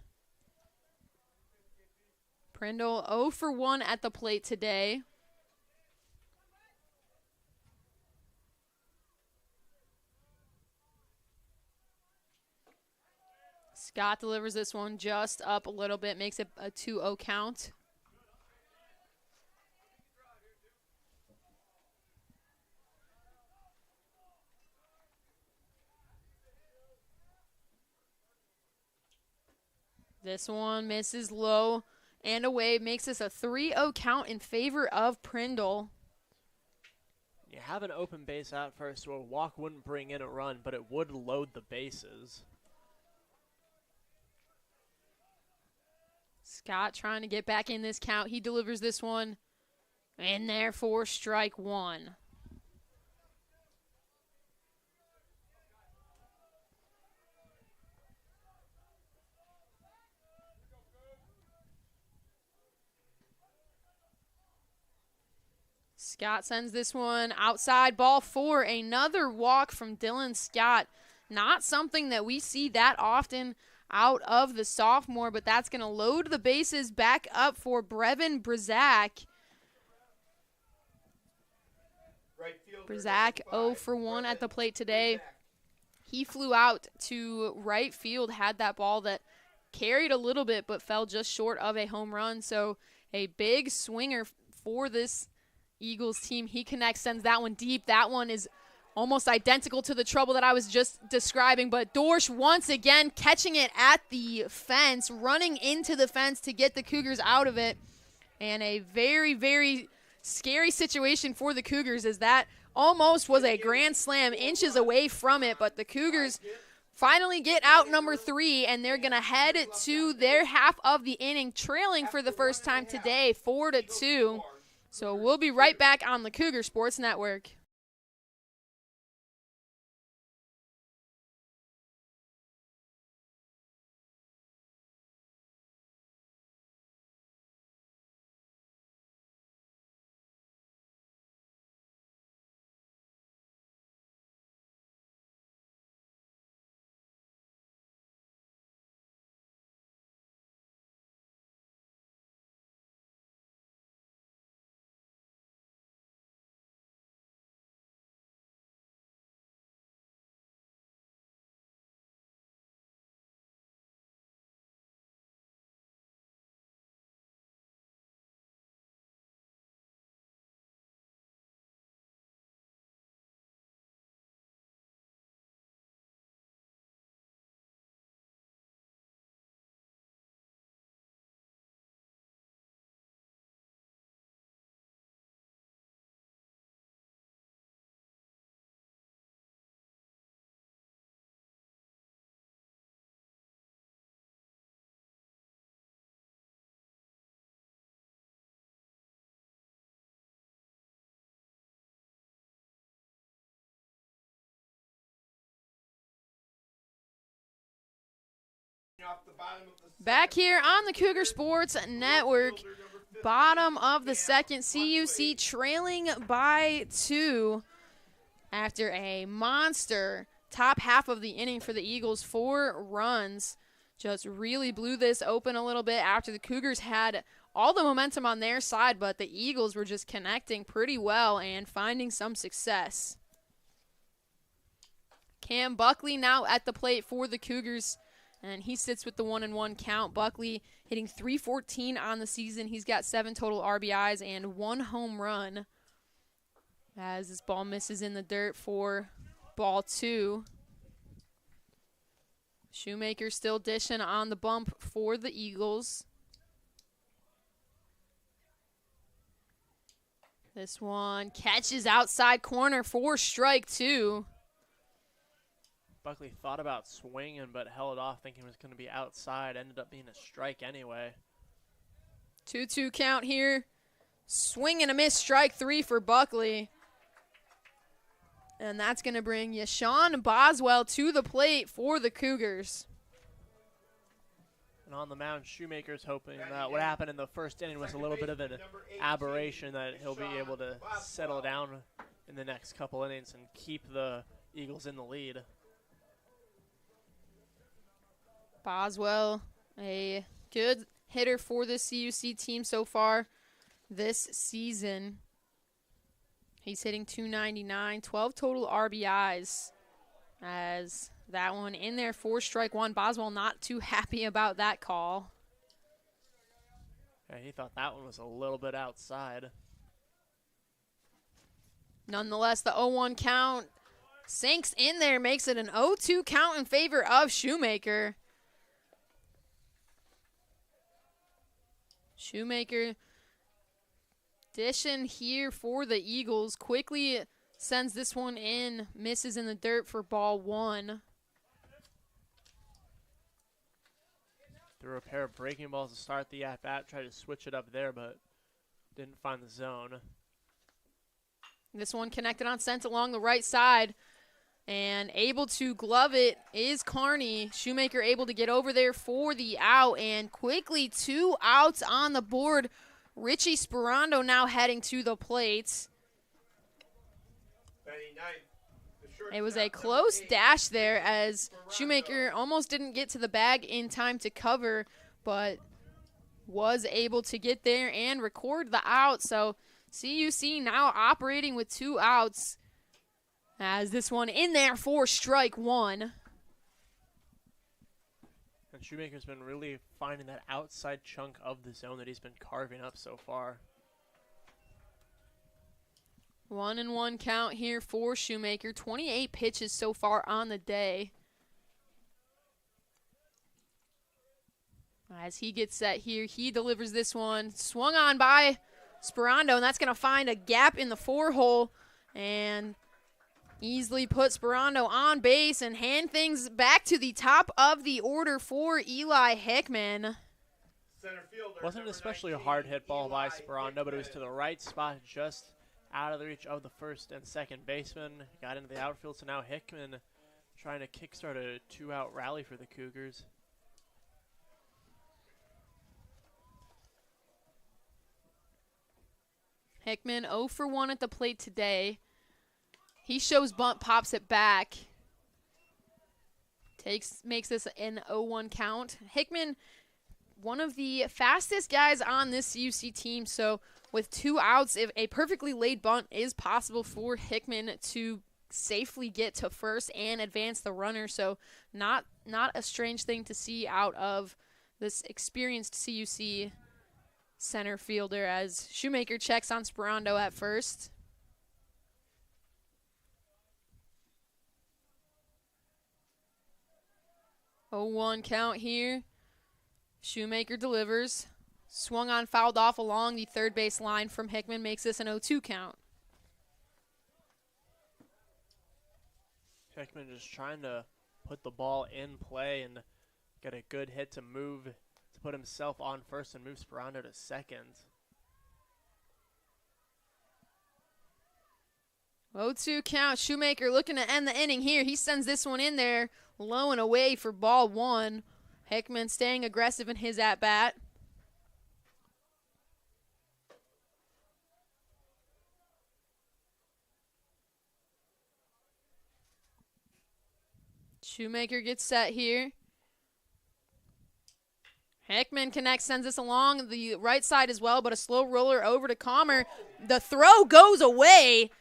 Prindle 0 for 1 at the plate today. Scott delivers this one just up a little bit, makes it a 2-0 count. This one misses low and away, makes this a 3-0 count in favor of Prindle. You have an open base out first, so a walk wouldn't bring in a run, but it would load the bases. Scott trying to get back in this count. He delivers this one in there for strike 1. Scott sends this one outside, ball 4. Another walk from Dylan Scott. Not something that we see that often out of the sophomore, but that's going to load the bases back up for Brevin Brzak. Brzak 0 for 1 at the plate today. He flew out to right field, had that ball that carried a little bit but fell just short of a home run. So a big swinger for this Eagles team. He connects, sends that one deep. That one is almost identical to the trouble that I was just describing, but Dorsch once again catching it at the fence, running into the fence to get the Cougars out of it. And a very, very scary situation for the Cougars, as that almost was a grand slam, inches away from it, but the Cougars finally get out number 3, and they're going to head to their half of the inning, trailing for the first time today, 4-2. So we'll be right back on the Cougar Sports Network. Back here on the Cougar Sports Network, bottom of the second, CUC trailing by 2 after a monster top half of the inning for the Eagles. 4 runs, just really blew this open a little bit after the Cougars had all the momentum on their side, but the Eagles were just connecting pretty well and finding some success. Cam Buckley now at the plate for the Cougars, and he sits with the 1-1 count. Buckley hitting .314 on the season. He's got 7 total RBIs and 1 home run, as this ball misses in the dirt for ball 2. Shoemaker still dishing on the bump for the Eagles. This one catches outside corner for strike 2. Buckley thought about swinging but held off thinking it was going to be outside. Ended up being a strike anyway. 2-2 count here. Swing and a miss, strike 3 for Buckley. And that's going to bring Yashawn Boswell to the plate for the Cougars. And on the mound, Shoemaker's hoping that what happened in the first inning was a little bit of an aberration, that he'll be able to settle down in the next couple innings and keep the Eagles in the lead. Boswell, a good hitter for the CUC team so far this season. He's hitting .299, 12 total RBIs. As that one in there for strike 1. Boswell not too happy about that call. Yeah, he thought that one was a little bit outside. Nonetheless, the 0-1 count sinks in there, makes it an 0-2 count in favor of Shoemaker. Shoemaker dishing here for the Eagles. Quickly sends this one in, misses in the dirt for ball 1. Threw a pair of breaking balls to start the at-bat, tried to switch it up there, but didn't find the zone. This one connected on scent along the right side, and able to glove it is Carney. Shoemaker able to get over there for the out, and quickly 2 outs on the board. Richie Sperando now heading to the plate. It was a close dash there as Shoemaker almost didn't get to the bag in time to cover, but was able to get there and record the out. So CUC now operating with 2 outs as this one in there for strike 1. And Shoemaker's been really finding that outside chunk of the zone that he's been carving up so far. 1-1 count here for Shoemaker. 28 pitches so far on the day. As he gets set here, he delivers this one. Swung on by Sperando, and that's going to find a gap in the 4-hole and easily put Sperando on base and hand things back to the top of the order for Eli Hickman. Wasn't an especially hard hit ball by Sperando, but it was to the right spot, just out of the reach of the first and second baseman. Got into the outfield, so now Hickman trying to kickstart a 2-out rally for the Cougars. Hickman 0 for 1 at the plate today. He shows bunt, pops it back. Makes this an 0-1 count. Hickman, one of the fastest guys on this CUC team, so with 2 outs, if a perfectly laid bunt is possible for Hickman to safely get to first and advance the runner. So not a strange thing to see out of this experienced CUC center fielder as Shoemaker checks on Sperando at first. Oh, 1 count here. Shoemaker delivers. Swung on, fouled off along the third base line from Hickman, makes this an 0-2 count. Hickman just trying to put the ball in play and get a good hit to move, to put himself on first and move Sperando to second. 0-2 count. Shoemaker looking to end the inning here. He sends this one in there, low and away for ball 1. Hickman staying aggressive in his at-bat. Shoemaker gets set here. Hickman connects, sends this along the right side as well, but a slow roller over to Comer. The throw goes away.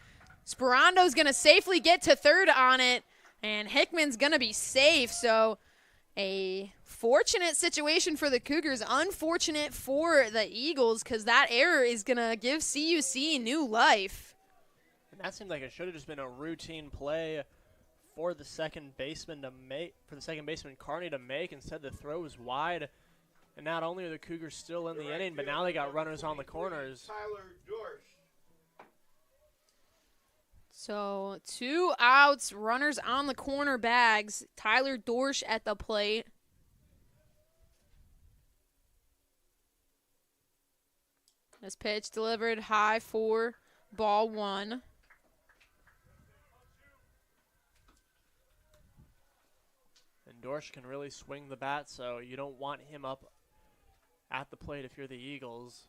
Sperando's going to safely get to third on it, and Hickman's going to be safe. So a fortunate situation for the Cougars, unfortunate for the Eagles, because that error is going to give CUC new life. And that seemed like it should have just been a routine play for the second baseman Carney to make. Instead, the throw was wide. And not only are the Cougars still in the inning, but now they got runners on the corners. Tyler Dorsch. So 2 outs, runners on the corner bags. Tyler Dorsch at the plate. This pitch delivered high for ball 1. And Dorsch can really swing the bat, so you don't want him up at the plate if you're the Eagles.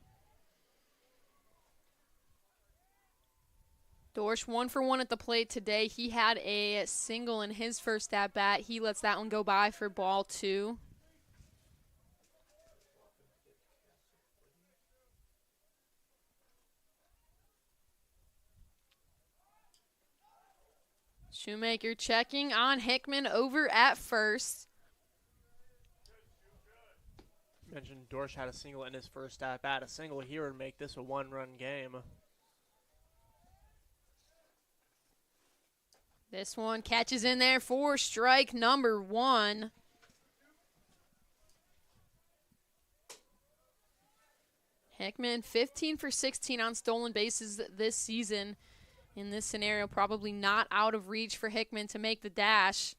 Dorsch 1 for 1 at the plate today. He had a single in his first at-bat. He lets that one go by for ball 2. Shoemaker checking on Hickman over at first. Mentioned Dorsch had a single in his first at-bat. A single here would make this a 1-run game. This one catches in there for strike number 1. Hickman 15 for 16 on stolen bases this season. In this scenario, probably not out of reach for Hickman to make the dash.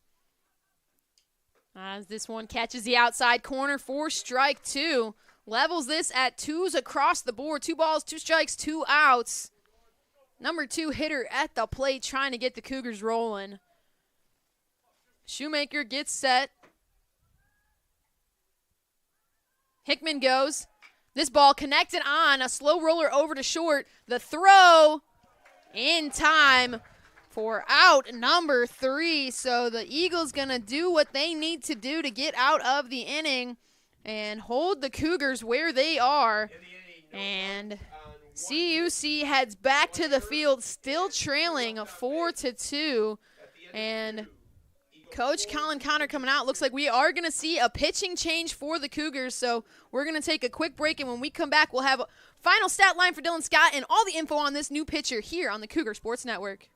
As this one catches the outside corner for strike 2. Levels this at 2s across the board. 2 balls, 2 strikes, 2 outs. Number 2 hitter at the plate trying to get the Cougars rolling. Shoemaker gets set. Hickman goes. This ball connected on. A slow roller over to short. The throw in time for out number 3. So the Eagles going to do what they need to do to get out of the inning and hold the Cougars where they are. And CUC heads back to the field, still trailing 4-2. And Coach Colin Connor coming out. Looks like we are going to see a pitching change for the Cougars. So we're going to take a quick break, and when we come back, we'll have a final stat line for Dylan Scott and all the info on this new pitcher here on the Cougar Sports Network.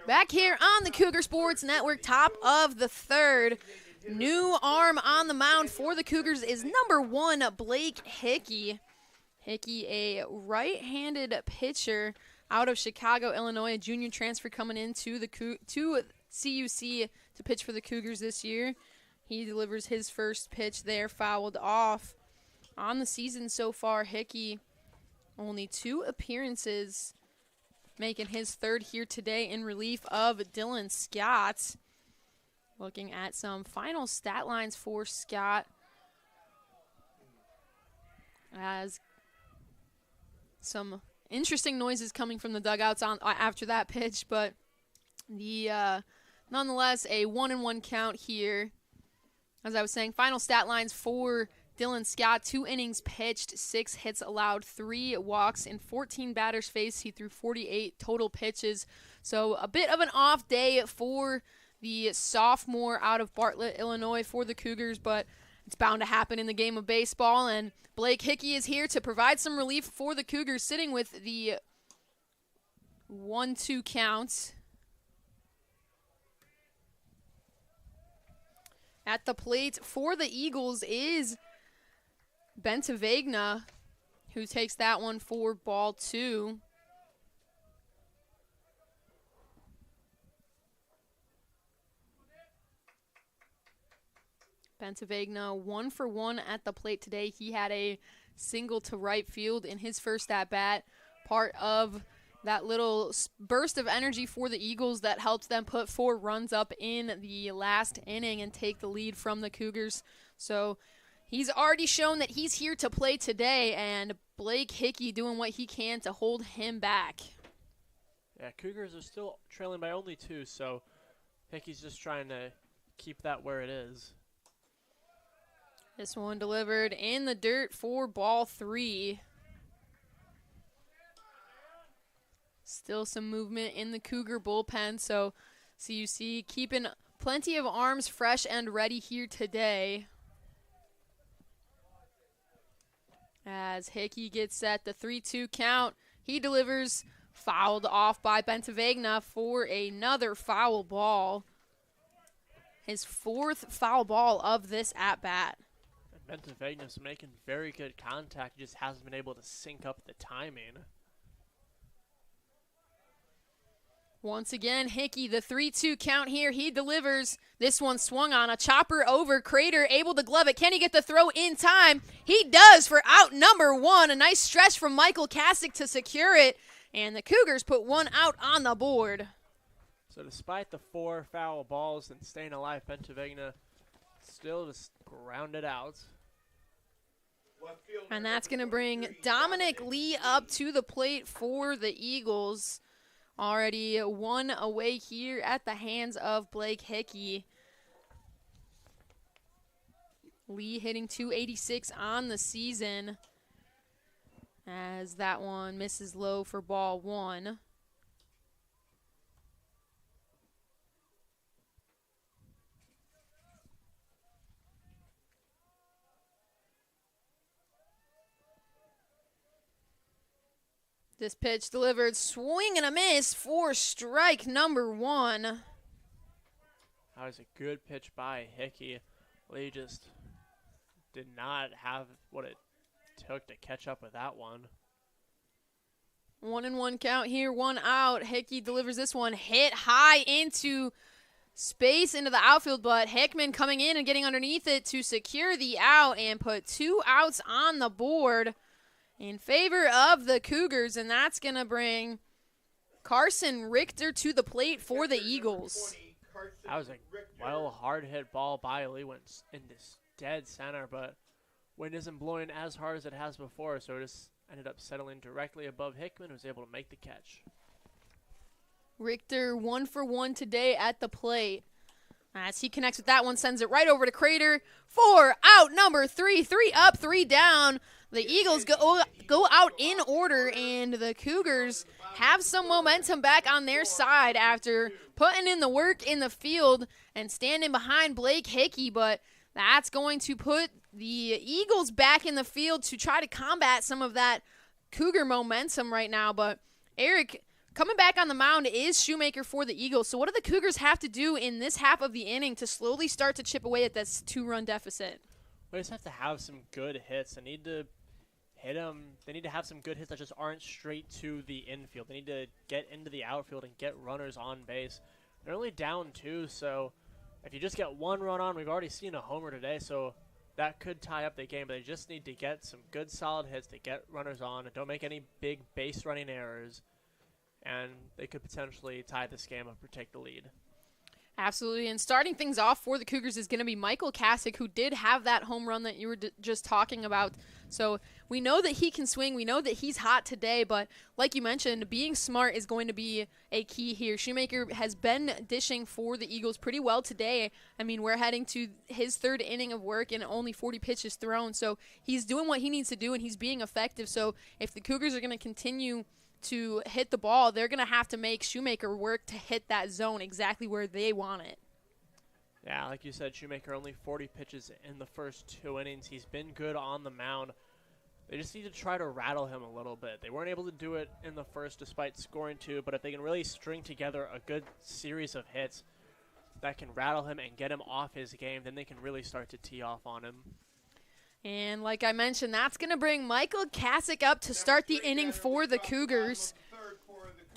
Back here on the Cougar Sports Network, top of the third. New arm on the mound for the Cougars is number 1, Blake Hickey. Hickey, a right-handed pitcher out of Chicago, Illinois, a junior transfer coming into the to CUC to pitch for the Cougars this year. He delivers his first pitch there, fouled off. On the season so far, Hickey, only 2 appearances, making his third here today in relief of Dylan Scott. Looking at some final stat lines for Scott, as some interesting noises coming from the dugouts after that pitch, but nonetheless, a 1-1 count here. As I was saying, final stat lines for Dylan Scott: 2 innings pitched, 6 hits allowed, 3 walks, and 14 batters faced. He threw 48 total pitches. So a bit of an off day for the sophomore out of Bartlett, Illinois for the Cougars, but it's bound to happen in the game of baseball, and Blake Hickey is here to provide some relief for the Cougars, sitting with the 1-2 count. At the plate for the Eagles is Bentavegna, who takes that one for ball 2. Bentavegna 1 for 1 at the plate today. He had a single to right field in his first at-bat, part of that little burst of energy for the Eagles that helped them put 4 runs up in the last inning and take the lead from the Cougars. So he's already shown that he's here to play today, and Blake Hickey doing what he can to hold him back. Yeah, Cougars are still trailing by only 2, so Hickey's just trying to keep that where it is. This one delivered in the dirt for ball 3. Still some movement in the Cougar bullpen, so CUC keeping plenty of arms fresh and ready here today. As Hickey gets set, the 3-2 count, he delivers, fouled off by Bentavegna for another foul ball. His 4th foul ball of this at-bat. Bentavegna's making very good contact. He just hasn't been able to sync up the timing. Once again, Hickey, the 3-2 count here. He delivers. This one swung on. A chopper over. Crater able to glove it. Can he get the throw in time? He does for out number 1. A nice stretch from Michael Kasich to secure it. And the Cougars put 1 out on the board. So despite the 4 foul balls and staying alive, Bentavegna still just grounded out. And that's going to bring Dominic Lee up to the plate for the Eagles. Already 1 away here at the hands of Blake Hickey. Lee hitting .286 on the season, as that one misses low for ball 1. This pitch delivered, swing and a miss for strike number 1. That was a good pitch by Hickey. Lee just did not have what it took to catch up with that one. 1-1 count here, 1 out. Hickey delivers this one, hit high into space into the outfield, but Hickman coming in and getting underneath it to secure the out and put 2 outs on the board in favor of the Cougars, and that's going to bring Carson Richter to the plate for the Eagles. That was a hard-hit ball by Lee, went into dead center, but wind isn't blowing as hard as it has before, so it just ended up settling directly above Hickman, who was able to make the catch. Richter 1 for 1 today at the plate. As he connects with that one, sends it right over to Crater for out number 3. 3 up, 3 down. The Eagles go out in order, and the Cougars have some momentum back on their side after putting in the work in the field and standing behind Blake Hickey, but that's going to put the Eagles back in the field to try to combat some of that Cougar momentum right now. But Eric, coming back on the mound is Shoemaker for the Eagles. So what do the Cougars have to do in this half of the inning to slowly start to chip away at this 2-run deficit? We just have to have some good hits. They need to hit them. They need to have some good hits that just aren't straight to the infield. They need to get into the outfield and get runners on base. They're only down 2, so if you just get 1 run on, we've already seen a homer today, so that could tie up the game. But they just need to get some good solid hits to get runners on and don't make any big base running errors, and they could potentially tie this game up or take the lead. Absolutely, and starting things off for the Cougars is going to be Michael Kasich, who did have that home run that you were just talking about So we know that he can swing. We know that he's hot today, but like you mentioned, being smart is going to be a key here. Shoemaker has been dishing for the Eagles pretty well today. I mean, we're heading to his third inning of work and only 40 pitches thrown. So he's doing what he needs to do, and he's being effective. So if the Cougars are going to continue to hit the ball, they're going to have to make Shoemaker work to hit that zone exactly where they want it. Yeah, like you said, Shoemaker only 40 pitches in the first 2 innings. He's been good on the mound. They just need to try to rattle him a little bit. They weren't able to do it in the first despite scoring 2, but if they can really string together a good series of hits that can rattle him and get him off his game, then they can really start to tee off on him. And like I mentioned, that's going to bring Michael Kasich up to start the inning for the Cougars.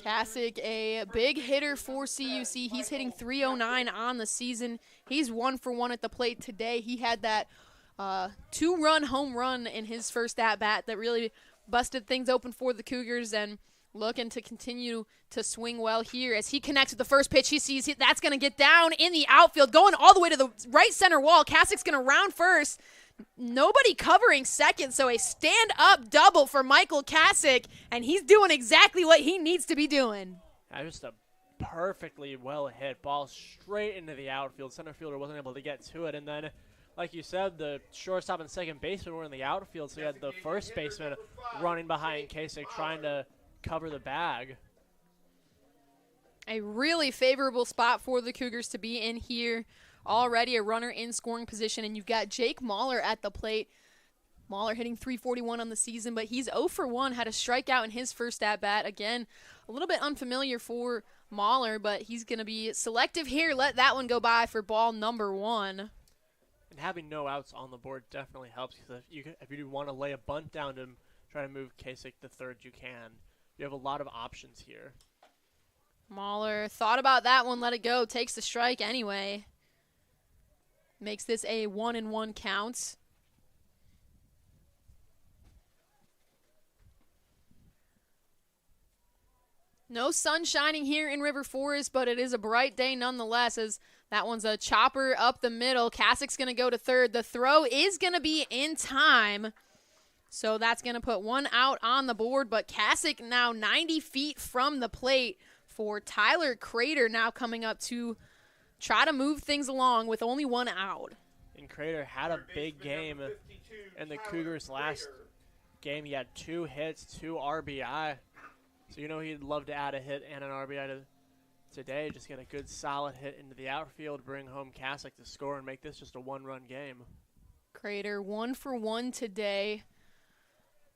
Kasich, a big hitter for CUC. He's hitting .309 on the season. He's 1 for 1 at the plate today. He had that 2-run home run in his first at-bat that really busted things open for the Cougars, and looking to continue to swing well here as he connects with the first pitch. He sees that's going to get down in the outfield, going all the way to the right center wall. Kasich's going to round first. Nobody covering second, so a stand-up double for Michael Kasich, and he's doing exactly what he needs to be doing. Just a perfectly well hit ball straight into the outfield. Center fielder wasn't able to get to it, and then, like you said, the shortstop and second baseman were in the outfield, so you had the first baseman running behind Kasich trying to cover the bag. A really favorable spot for the Cougars to be in here. Already a runner in scoring position, and you've got Jake Mahler at the plate. Mahler hitting .341 on the season, but he's 0 for 1, had a strikeout in his first at-bat. Again, a little bit unfamiliar for Mahler, but he's going to be selective here. Let that one go by for ball number 1. And having no outs on the board definitely helps, because if you do want to lay a bunt down to try to move Kasich to third, you can. You have a lot of options here. Mahler thought about that one, let it go, takes the strike anyway. Makes this a 1-1 count. No sun shining here in River Forest, but it is a bright day nonetheless, as that one's a chopper up the middle. Kasich's going to go to third. The throw is going to be in time, so that's going to put 1 out on the board, but Kasich now 90 feet from the plate for Tyler Crater, now coming up to try to move things along with only 1 out. And Crater had a big game in the Cougars' last game. He had 2 hits, 2 RBI. So you know he'd love to add a hit and an RBI to today. Just get a good solid hit into the outfield, bring home Kasich to score, and make this just a 1-run game. Crater 1 for 1 today,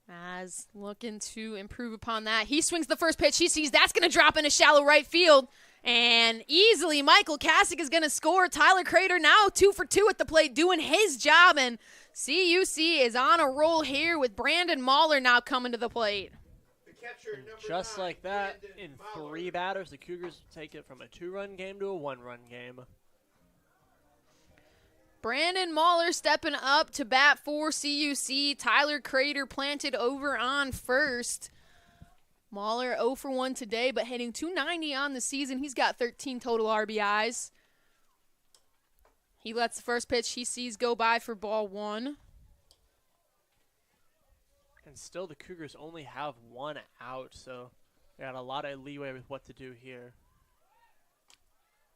as looking to improve upon that. He swings the first pitch. He sees that's going to drop into shallow right field. And easily Michael Kasich is going to score. Tyler Crater now 2 for 2 at the plate, doing his job. And CUC is on a roll here with Brandon Mahler now coming to the plate. Just like that, in 3 batters, the Cougars take it from a 2-run game to a 1-run game. Brandon Mahler stepping up to bat for CUC. Tyler Crater planted over on first. Mahler 0 for 1 today, but hitting .290 on the season. He's got 13 total RBIs. He lets the first pitch he sees go by for ball 1. And still the Cougars only have 1 out, so they got a lot of leeway with what to do here.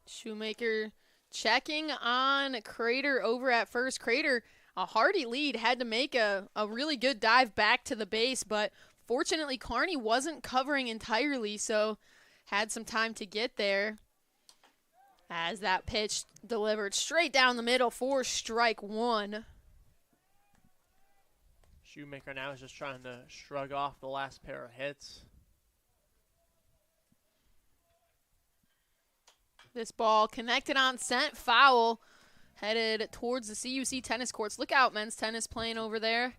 Shoemaker checking on Crater over at first. Crater, a hearty lead, had to make a really good dive back to the base, but fortunately, Carney wasn't covering entirely, so had some time to get there. As that pitch delivered straight down the middle for strike 1. Shoemaker now is just trying to shrug off the last pair of hits. This ball connected on scent, foul, headed towards the CUC tennis courts. Look out, men's tennis playing over there.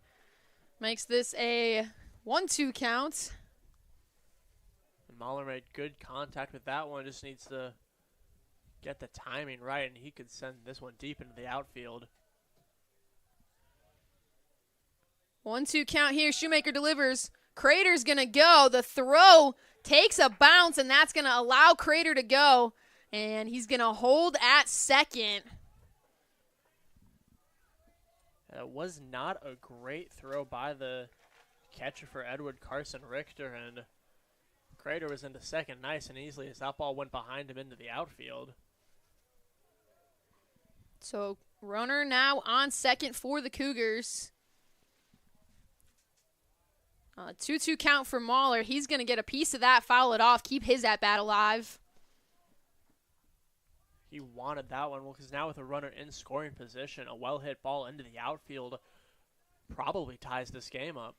Makes this a 1-2 count. And Mahler made good contact with that one. Just needs to get the timing right, and he could send this one deep into the outfield. 1-2 count here. Shoemaker delivers. Crater's going to go. The throw takes a bounce, and that's going to allow Crater to go. And he's going to hold at second. It was not a great throw by the catcher for Edgewood, Carson Richter, and Crater was into second nice and easily as that ball went behind him into the outfield. So runner now on second for the Cougars. 2-2 count for Mahler. He's going to get a piece of that, foul it off, keep his at-bat alive. He wanted that one because now with a runner in scoring position, a well-hit ball into the outfield probably ties this game up.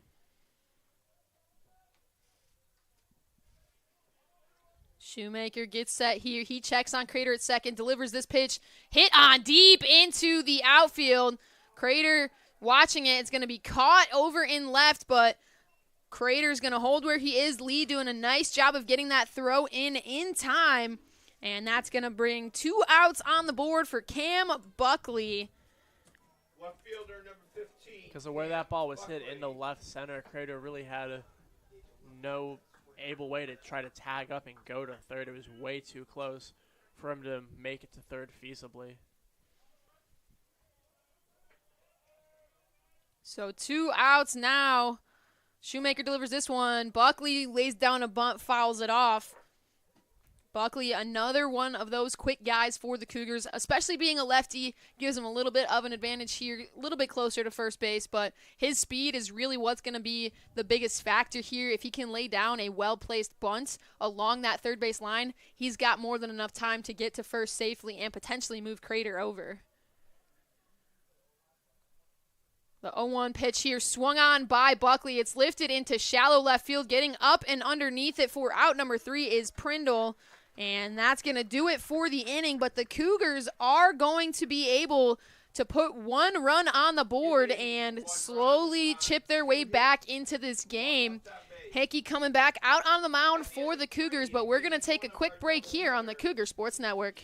Shoemaker gets set here. He checks on Crater at second, delivers this pitch, hit on deep into the outfield. Crater watching it. It's going to be caught over in left, but Crater's going to hold where he is. Lee doing a nice job of getting that throw in time, and that's going to bring 2 outs on the board for Cam Buckley. Left fielder number 15. Because of where that ball was hit in the left center, Crater really had no able way to try to tag up and go to third. It was way too close for him to make it to third feasibly. So 2 outs now. Shoemaker delivers this one. Buckley lays down a bunt, fouls it off. Buckley, another one of those quick guys for the Cougars, especially being a lefty, gives him a little bit of an advantage here, a little bit closer to first base, but his speed is really what's going to be the biggest factor here. If he can lay down a well-placed bunt along that third base line, he's got more than enough time to get to first safely and potentially move Crater over. The 0-1 pitch here swung on by Buckley. It's lifted into shallow left field. Getting up and underneath it for out number 3 is Prindle. And that's going to do it for the inning. But the Cougars are going to be able to put 1 run on the board and slowly chip their way back into this game. Hickey coming back out on the mound for the Cougars. But we're going to take a quick break here on the Cougar Sports Network.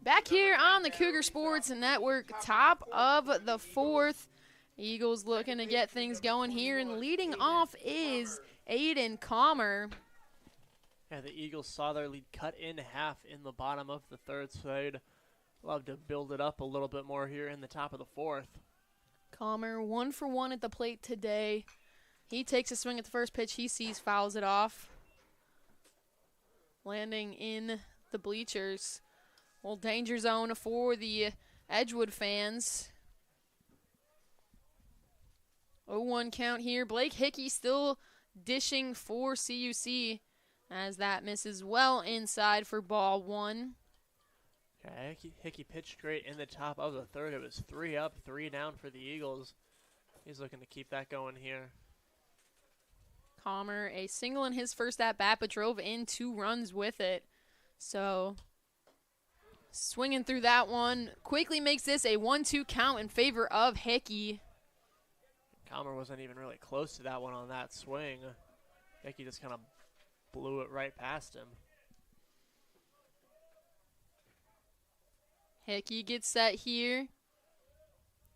Back here on the Cougar Sports Network, top of the 4th. Eagles looking to get things going here, and leading off is Aiden Calmer. Yeah, the Eagles saw their lead cut in half in the bottom of the 3rd, so they'd love to build it up a little bit more here in the top of the 4th. Calmer 1 for 1 at the plate today. He takes a swing at the first pitch he sees, fouls it off. Landing in the bleachers. Well, danger zone for the Edgewood fans. 0-1 count here. Blake Hickey still dishing for CUC as that misses well inside for ball 1. Yeah, Hickey pitched great in the top of the 3rd. It was 3 up, 3 down for the Eagles. He's looking to keep that going here. Calmer, a single in his first at-bat, but drove in 2 runs with it. So swinging through that one, quickly makes this a 1-2 count in favor of Hickey. Calmer wasn't even really close to that one on that swing. Hickey just kind of blew it right past him. Hickey gets set here.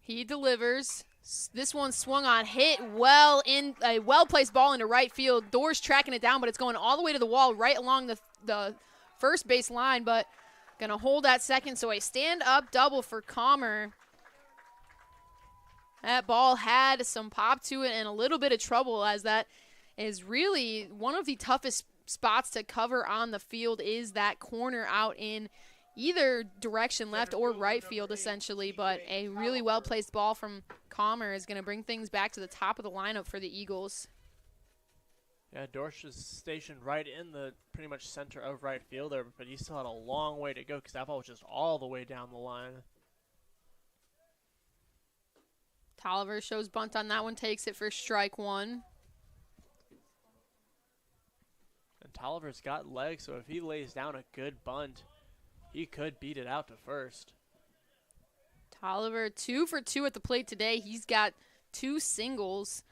He delivers. This one swung on, hit well in a well-placed ball into right field. Dorsch tracking it down, but it's going all the way to the wall right along the first base line, but going to hold that second, so a stand-up double for Comer. That ball had some pop to it and a little bit of trouble, as that is really one of the toughest spots to cover on the field is that corner out in either direction, left or right field, essentially. But a really well-placed ball from Comer is going to bring things back to the top of the lineup for the Eagles. Yeah, Dorsch is stationed right in the pretty much center of right field there, but he still had a long way to go because that ball was just all the way down the line. Tolliver shows bunt on that one, takes it for strike one. And Tolliver's got legs, so if he lays down a good bunt, he could beat it out to first. Tolliver 2 for 2 at the plate today. He's got 2 singles.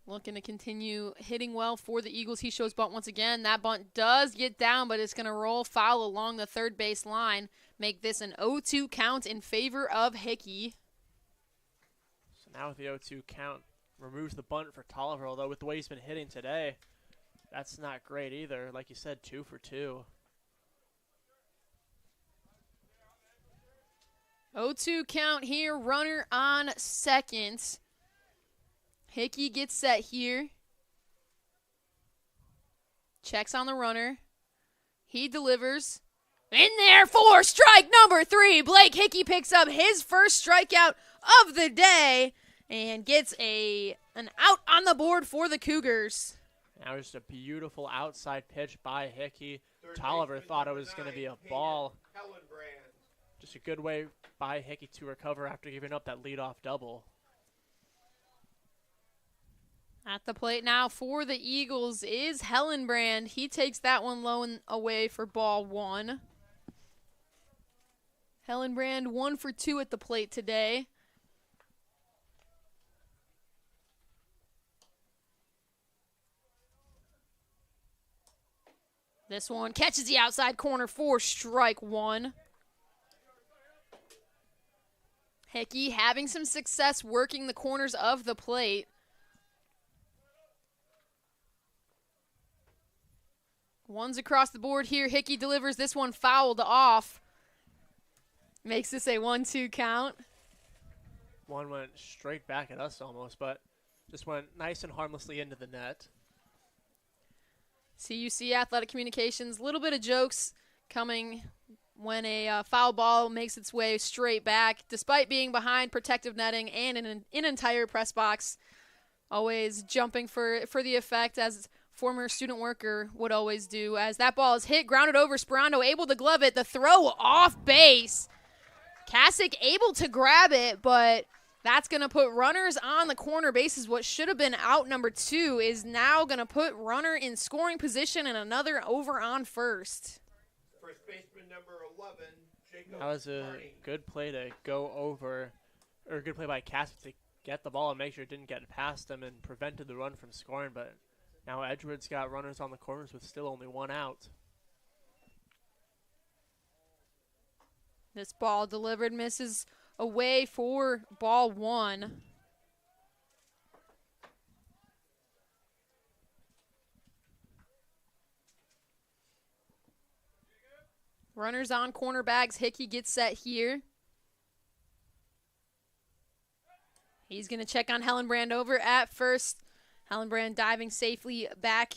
Looking to continue hitting well for the Eagles. He shows bunt once again. That bunt does get down, but it's going to roll foul along the third base line. Make this an 0-2 count in favor of Hickey. So now with the 0-2 count, removes the bunt for Tolliver, although with the way he's been hitting today, that's not great either. Like you said, 2 for 2. 0-2 count here, runner on second. Hickey gets set here. Checks on the runner. He delivers. In there for strike number 3. Blake Hickey picks up his first strikeout of the day and gets an out on the board for the Cougars. Now just a beautiful outside pitch by Hickey. Tolliver thought it was going to be a ball. Just a good way by Hickey to recover after giving up that leadoff double. At the plate now for the Eagles is Hellenbrand. He takes that one low and away for ball 1. Hellenbrand 1 for 2 at the plate today. This one catches the outside corner for strike 1. Hickey having some success working the corners of the plate. One's across the board here. Hickey delivers this one fouled off. Makes this a 1-2 count. One went straight back at us almost, but just went nice and harmlessly into the net. CUC Athletic Communications, a little bit of jokes coming when a foul ball makes its way straight back, despite being behind protective netting and in an entire press box. Always jumping for the effect, as former student worker would always do, as that ball is hit, grounded over. Sperando able to glove it. The throw off base. Kasich able to grab it, but that's going to put runners on the corner bases. What should have been out number 2 is now going to put runner in scoring position and another over on first. First baseman number 11, Jacob. That was a good play to go over, or a good play by Kasich to get the ball and make sure it didn't get past him and prevented the run from scoring, but now Edgewood's got runners on the corners with still only 1 out. This ball delivered, misses away for ball 1. Runners on corner bags. Hickey gets set here. He's going to check on Hellenbrand over at first. Hellenbrand diving safely back.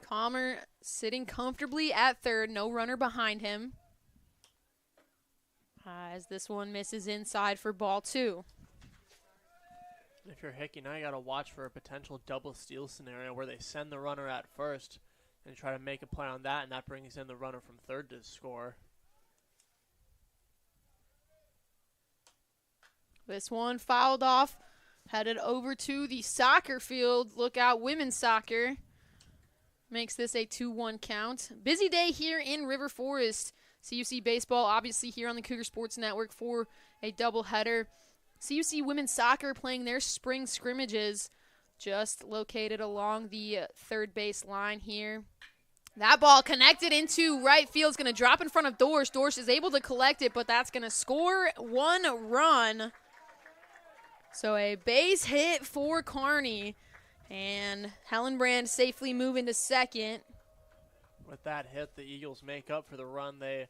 Comer sitting comfortably at third. No runner behind him. As this one misses inside for ball 2. If you're Hickey, now you got to watch for a potential double steal scenario where they send the runner at first and try to make a play on that, and that brings in the runner from third to score. This one fouled off, headed over to the soccer field. Look out, women's soccer. Makes this a 2-1 count. Busy day here in River Forest. CUC baseball, obviously here on the Cougar Sports Network for a doubleheader. CUC women's soccer playing their spring scrimmages just located along the third base line here. That ball connected into right field is going to drop in front of Dorsch. Dorsch is able to collect it, but that's going to score 1 run. So a base hit for Kearney, and Hellenbrand safely moving to second. With that hit, the Eagles make up for the run they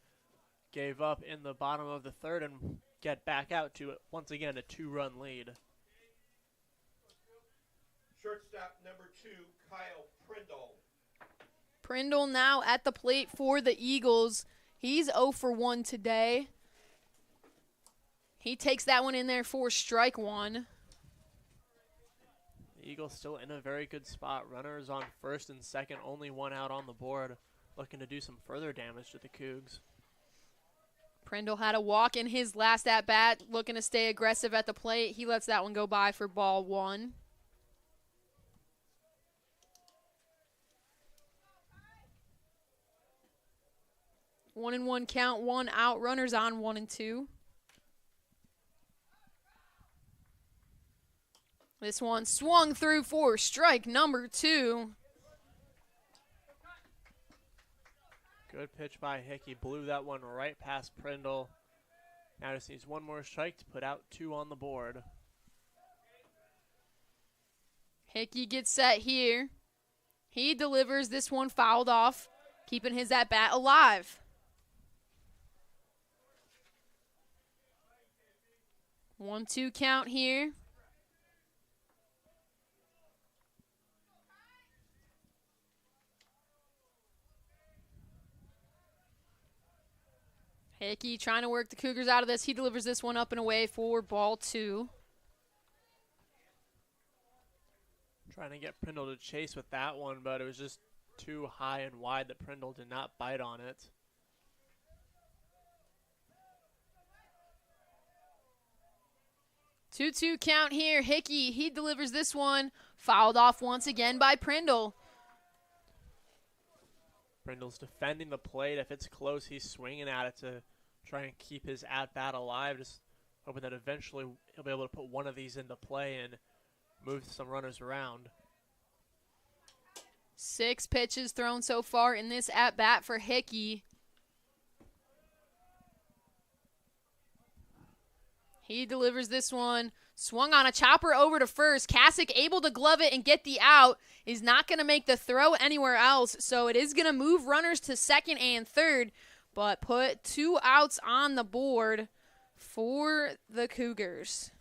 gave up in the bottom of the third and get back out to, once again, a 2-run lead. Shortstop number 2, Kyle Prindle. Prindle now at the plate for the Eagles. He's 0 for 1 today. He takes that one in there for strike 1. The Eagles still in a very good spot. Runners on first and second, only 1 out on the board, looking to do some further damage to the Cougs. Prindle had a walk in his last at-bat, looking to stay aggressive at the plate. He lets that one go by for ball 1. One and one count, 1 out. Runners on 1 and 2. This one swung through for strike number 2. Good pitch by Hickey. Blew that one right past Prindle. Now just needs 1 more strike to put out 2 on the board. Hickey gets set here. He delivers this one fouled off, keeping his at-bat alive. 1-2 count here. Hickey trying to work the Cougars out of this. He delivers this one up and away for ball 2. Trying to get Prindle to chase with that one, but it was just too high and wide that Prindle did not bite on it. Two count here. Hickey, he delivers this one. Fouled off once again by Prindle. Prindle's defending the plate. If it's close, he's swinging at it to try and keep his at-bat alive, just hoping that eventually he'll be able to put one of these into play and move some runners around. 6 pitches thrown so far in this at-bat for Hickey. He delivers this one. Swung on a chopper over to first. Kasich able to glove it and get the out. Is not going to make the throw anywhere else, so it is going to move runners to second and third, but put 2 outs on the board for the Cougars.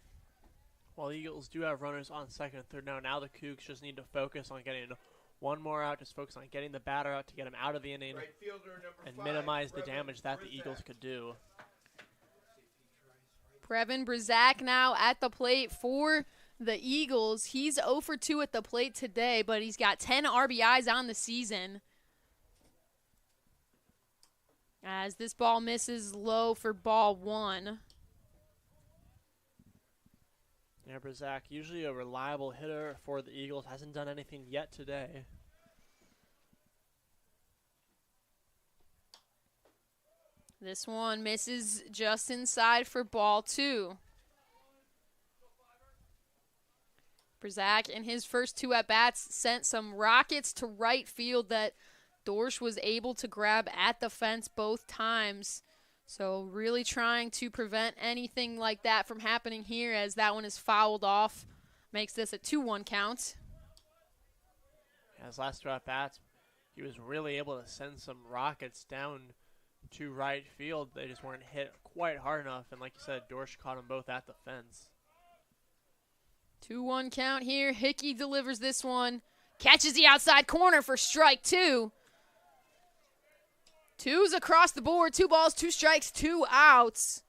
Well, the Eagles do have runners on second and third now. Now the Cougs just need to focus on getting 1 more out, just focus on getting the batter out to get him out of the inning Right fielder number and 5, minimize the Brevin damage that the Brizak. Eagles could do. Brevin Brizak now at the plate for the Eagles. He's 0 for 2 at the plate today, but he's got 10 RBIs on the season. As this ball misses low for ball 1. Yeah, Brizak, usually a reliable hitter for the Eagles, hasn't done anything yet today. This one misses just inside for ball 2. Brizak in his first 2 at-bats sent some rockets to right field that Dorsch was able to grab at the fence both times. So really trying to prevent anything like that from happening here, as that one is fouled off. Makes this a 2-1 count. Yeah, his last 2 at-bats, he was really able to send some rockets down to right field. They just weren't hit quite hard enough, and like you said, Dorsch caught them both at the fence. 2-1 count here. Hickey delivers this one. Catches the outside corner for strike 2. 2's across the board. 2 balls, 2 strikes, 2 outs.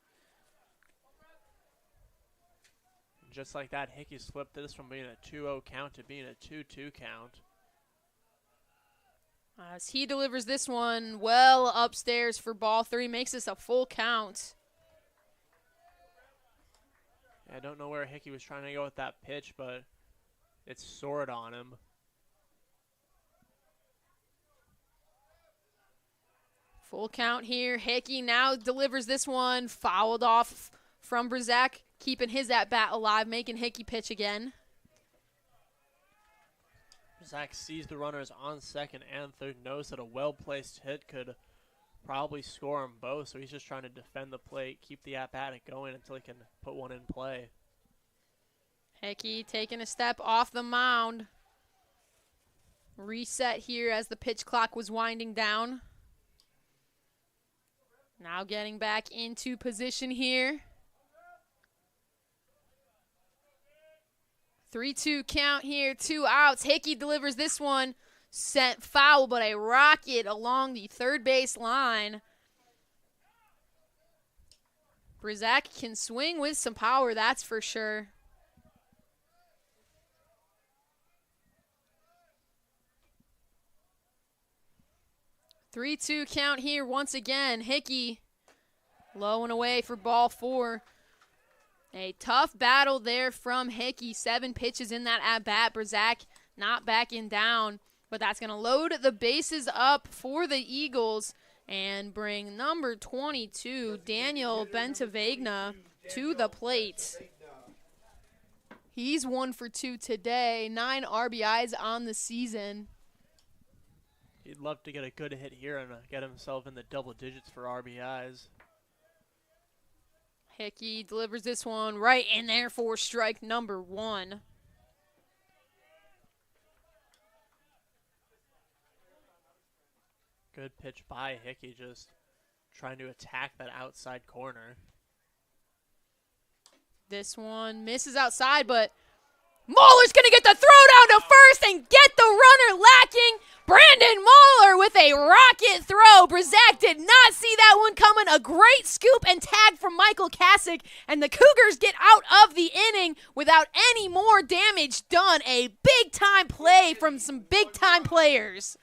Just like that, Hickey's flipped this from being a 2-0 count to being a 2-2 count. As he delivers this one well upstairs for ball 3, makes this a full count. I don't know where Hickey was trying to go with that pitch, but it soared on him. Full count here. Hickey now delivers this one. Fouled off from Brizak, keeping his at-bat alive, making Hickey pitch again. Zach sees the runners on second and third, knows that a well-placed hit could probably score them both, so he's just trying to defend the plate, keep the at-bat going until he can put one in play. Hickey taking a step off the mound. Reset here as the pitch clock was winding down. Now getting back into position here. 3-2 count here, 2 outs. Hickey delivers this one. Sent foul, but a rocket along the third base line. Brzak can swing with some power, that's for sure. Three-two count here once again. Hickey low and away for ball 4. A tough battle there from Hickey. 7 pitches in that at-bat. Brzak not backing down. But that's going to load the bases up for the Eagles and bring number 22, Daniel Bentavegna, to the plate. He's 1 for 2 today, 9 RBIs on the season. He'd love to get a good hit here and get himself in the double digits for RBIs. Hickey delivers this one right in there for strike number 1. Good pitch by Hickey, just trying to attack that outside corner. This one misses outside, but Mahler's going to get the throw down to first and get the runner lacking. Brandon Mahler with a rocket throw. Brzak did not see that one coming. A great scoop and tag from Michael Kasich, and the Cougars get out of the inning without any more damage done. A big-time play from some big-time players.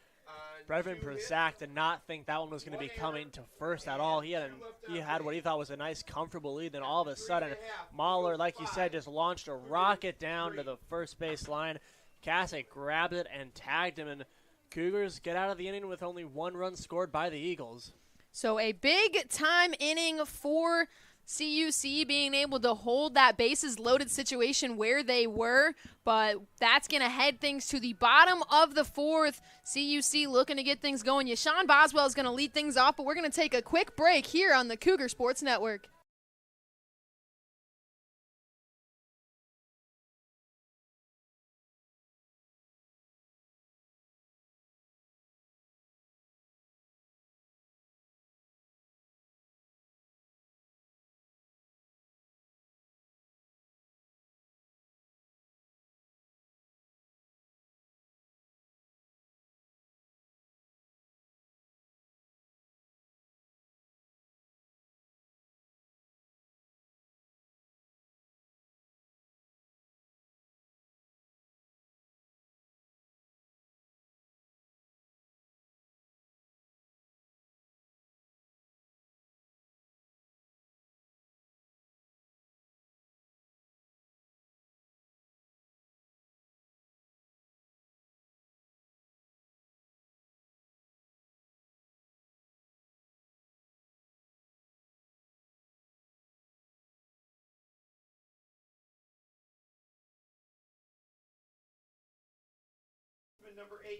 Brevin Brzak did not think that one was going to be coming to first at all. He had what he thought was a nice, comfortable lead. Then all of a sudden, Mahler, like you said, just launched a rocket down to the first base line. Kasich grabbed it and tagged him, and Cougars get out of the inning with only 1 run scored by the Eagles. So a big-time inning for CUC, being able to hold that bases loaded situation where they were, but that's going to head things to the bottom of the 4th. CUC looking to get things going. Yashawn Boswell is going to lead things off, but we're going to take a quick break here on the Cougar Sports Network.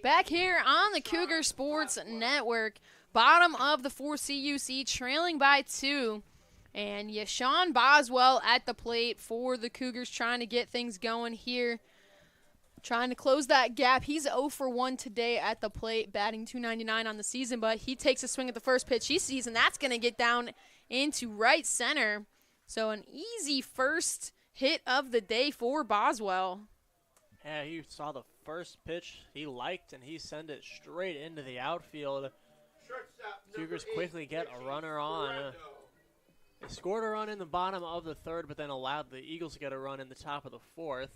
Back here on the Cougar Sports Network, bottom of the 4, CUC trailing by 2. And Yashawn Boswell at the plate for the Cougars, trying to get things going here. Trying to close that gap. He's 0 for 1 today at the plate, batting .299 on the season, but he takes a swing at the first pitch he sees, and that's going to get down into right center. So an easy first hit of the day for Boswell. Yeah, he saw the first pitch he liked, and he sent it straight into the outfield. Cougars quickly get a runner on. They scored a run in the bottom of the 3rd, but then allowed the Eagles to get a run in the top of the 4th.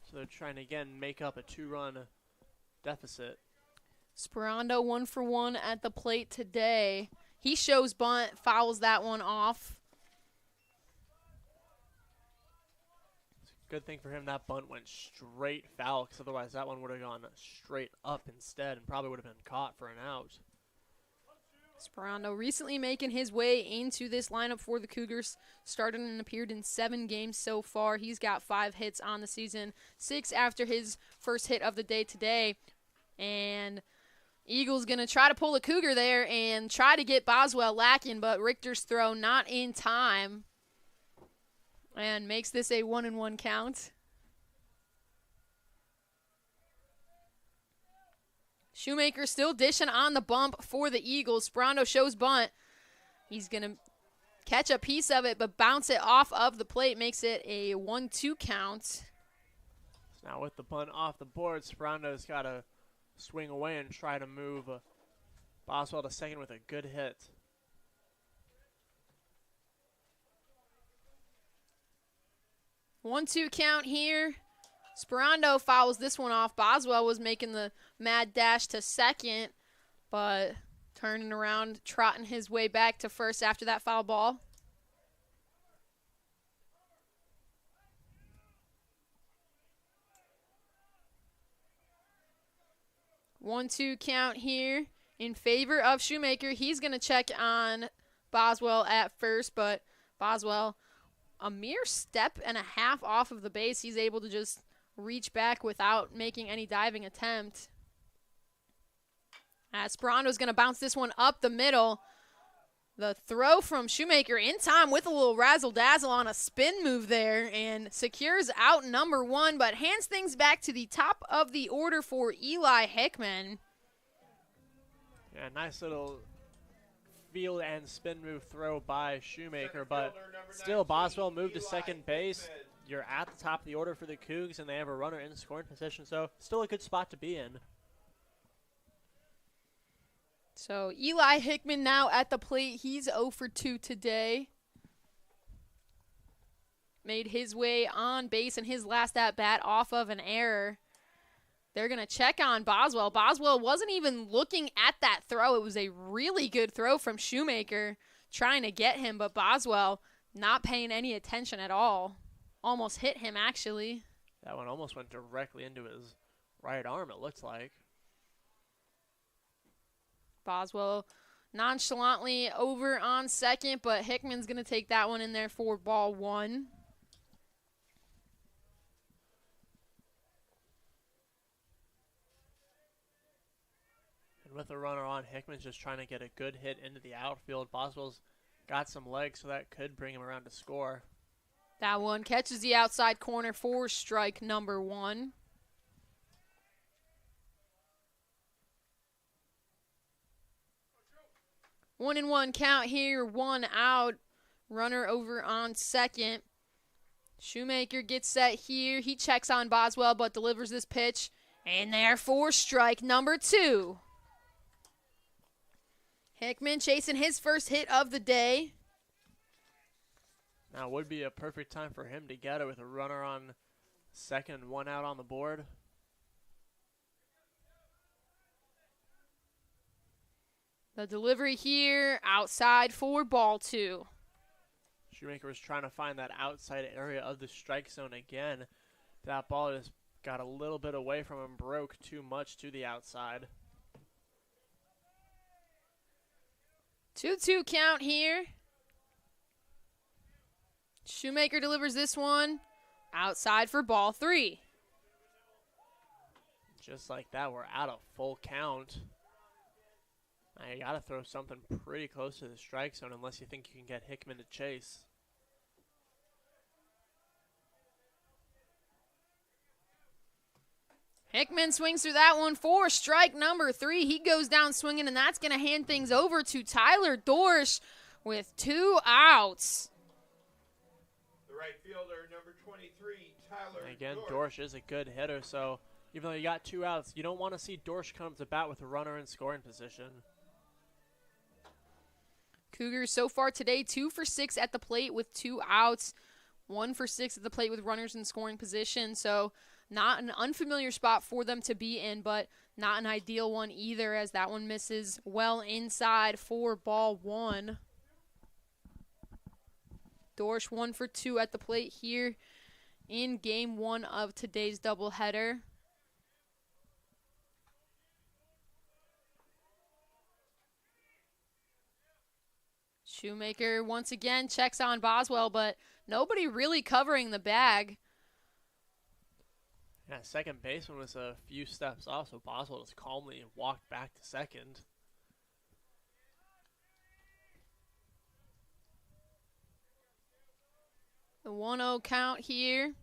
So they're trying to, again, make up a 2-run deficit. Sperando 1 for 1 at the plate today. He shows bunt, fouls that one off. Good thing for him that bunt went straight foul, because otherwise that one would have gone straight up instead and probably would have been caught for an out. Sperando recently making his way into this lineup for the Cougars, started and appeared in 7 games so far. He's got 5 hits on the season, 6 after his first hit of the day today. And Eagles going to try to pull the Cougar there and try to get Boswell lacking, but Richter's throw not in time and makes this a 1-1 count. Shoemaker still dishing on the bump for the Eagles. Sperando shows bunt. He's going to catch a piece of it, but bounce it off of the plate, makes it a 1-2 count. Now with the bunt off the board, Sperando's got to swing away and try to move Boswell to second with a good hit. 1-2 count here. Sperando fouls this one off. Boswell was making the mad dash to second, but turning around, trotting his way back to first after that foul ball. One-two count here in favor of Shoemaker. He's going to check on Boswell at first, but Boswell, a mere step and a half off of the base, he's able to just reach back without making any diving attempt. Sperando's going to bounce this one up the middle. The throw from Shoemaker in time with a little razzle-dazzle on a spin move there and secures out number 1, but hands things back to the top of the order for Eli Hickman. Yeah, nice little field and spin move throw by Shoemaker, but still Boswell moved to second base. You're at the top of the order for the Cougs, and they have a runner in scoring position, so still a good spot to be in. So Eli Hickman now at the plate. He's 0 for 2 today. Made his way on base in his last at-bat off of an error. They're going to check on Boswell. Boswell wasn't even looking at that throw. It was a really good throw from Shoemaker trying to get him, but Boswell not paying any attention at all. Almost hit him, actually. That one almost went directly into his right arm, it looks like. Boswell nonchalantly over on second, but Hickman's going to take that one in there for ball 1. And with a runner on, Hickman's just trying to get a good hit into the outfield. Boswell's got some legs, so that could bring him around to score. That one catches the outside corner for strike number 1. One and one count here, 1 out. Runner over on second. Shoemaker gets set here. He checks on Boswell, but delivers this pitch. And there for strike number 2. Hickman chasing his first hit of the day. Now would be a perfect time for him to get it with a runner on second, 1 out on the board. The delivery here, outside for ball 2. Shoemaker was trying to find that outside area of the strike zone again. That ball just got a little bit away from him, broke too much to the outside. 2-2 count here. Shoemaker delivers this one outside for ball 3. Just like that, we're at a full count. Now you got to throw something pretty close to the strike zone unless you think you can get Hickman to chase. Hickman swings through that one for strike number 3. He goes down swinging, and that's going to hand things over to Tyler Dorsch with 2 outs. The right fielder, number 23, Tyler And again, Dorsch. Dorsch is a good hitter, so even though you got 2 outs, you don't want to see Dorsch come to bat with a runner in scoring position. Cougars so far today 2 for 6 at the plate with 2 outs, 1 for 6 at the plate with runners in scoring position. So not an unfamiliar spot for them to be in, but not an ideal one either, as that one misses well inside for ball 1. Dorsch 1 for 2 at the plate here in game 1 of today's doubleheader. Shoemaker once again checks on Boswell, but nobody really covering the bag. Yeah, second baseman was a few steps off, so Boswell just calmly walked back to second. The 1-0 count here.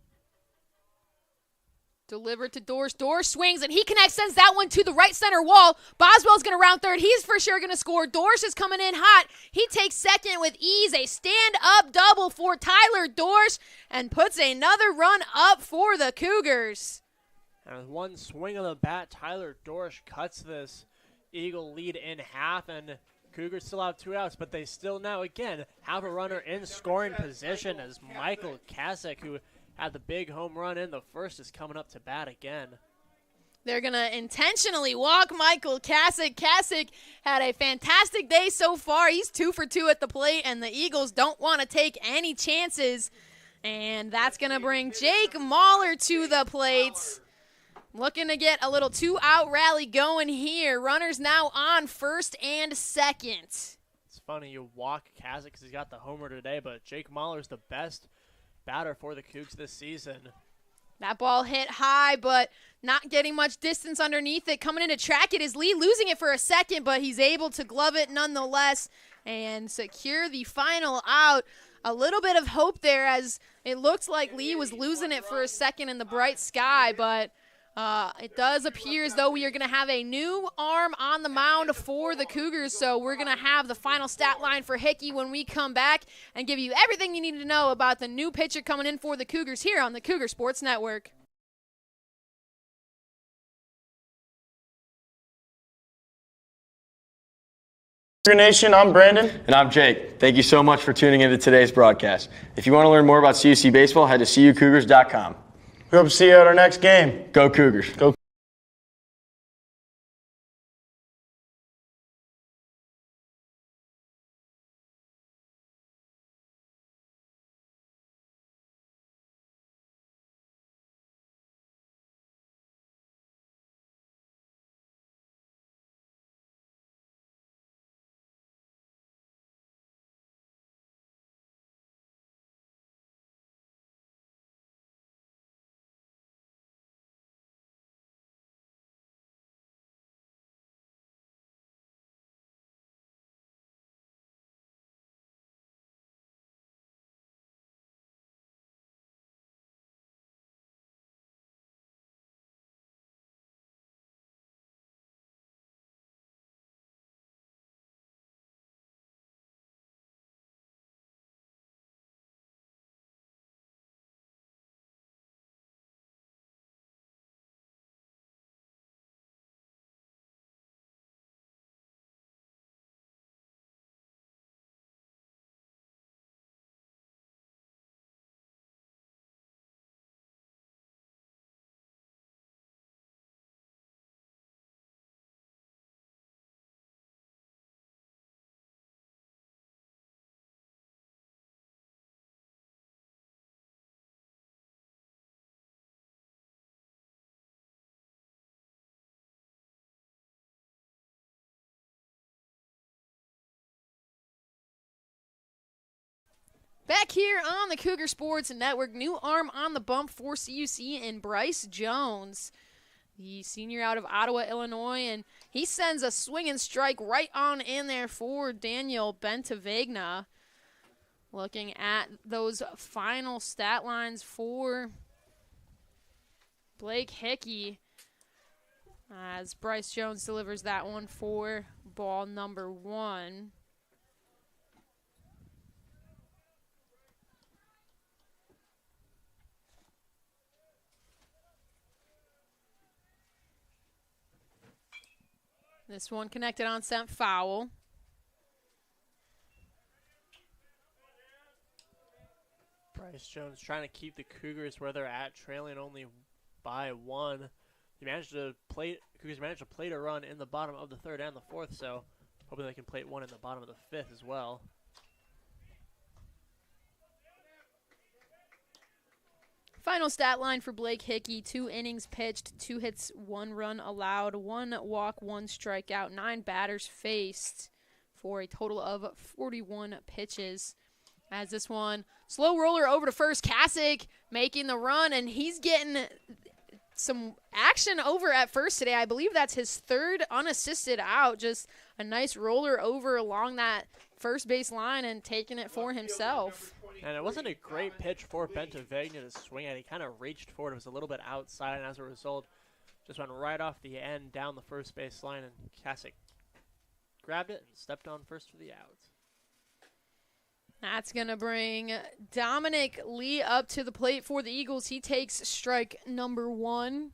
Delivered to Dorsch. Dorsch swings, and he connects, sends that one to the right center wall. Boswell's going to round third. He's for sure going to score. Dorsch is coming in hot. He takes second with ease. A stand-up double for Tyler Dorsch and puts another run up for the Cougars. And with one swing of the bat, Tyler Dorsch cuts this Eagle lead in half, and Cougars still have 2 outs, but they still now, again, have a runner in scoring position as Michael Kasich, who had the big home run in the first, is coming up to bat again. They're going to intentionally walk Michael Kasich. Kasich had a fantastic day so far. He's 2 for 2 at the plate, and the Eagles don't want to take any chances. And that's going to bring Jake Mahler to the plate. Looking to get a little 2-out rally going here. Runners now on first and second. It's funny, you walk Kasich because he's got the homer today, but Jake Mahler's the best batter for the Cougs this season. That ball hit high, but not getting much distance underneath it. Coming in to track it is Lee, losing it for a second, but he's able to glove it nonetheless and secure the final out. A little bit of hope there, as it looks like Lee was losing it for a second in the bright sky, but it does appear as though we are going to have a new arm on the mound for the Cougars, so we're going to have the final stat line for Hickey when we come back and give you everything you need to know about the new pitcher coming in for the Cougars here on the Cougar Sports Network. Cougar Nation, I'm Brandon. And I'm Jake. Thank you so much for tuning into today's broadcast. If you want to learn more about CUC baseball, head to cucougars.com. We hope to see you at our next game. Go Cougars. Go. Back here on the Cougar Sports Network, new arm on the bump for CUC and Bryce Jones, the senior out of Ottawa, Illinois, and he sends a swing and strike right on in there for Daniel Bentavegna. Looking at those final stat lines for Blake Hickey, as Bryce Jones delivers that one for ball number 1. This one connected on sent foul. Bryce Jones trying to keep the Cougars where they're at, trailing only by 1. Cougars managed to plate a run in the bottom of the 3rd and the 4th, so hopefully they can plate one in the bottom of the 5th as well. Final stat line for Blake Hickey: 2 innings pitched, 2 hits, 1 run allowed, 1 walk, 1 strikeout, 9 batters faced for a total of 41 pitches. As this one, slow roller over to first. Kasich making the run, and he's getting some action over at first today. I believe that's his third unassisted out. Just a nice roller over along that first base line and taking it for himself. And it wasn't a great pitch for Bentavegna to swing at. He kind of reached forward. It was a little bit outside, and as a result, just went right off the end down the first base line, and Kasich grabbed it and stepped on first for the out. That's going to bring Dominic Lee up to the plate for the Eagles. He takes strike number 1.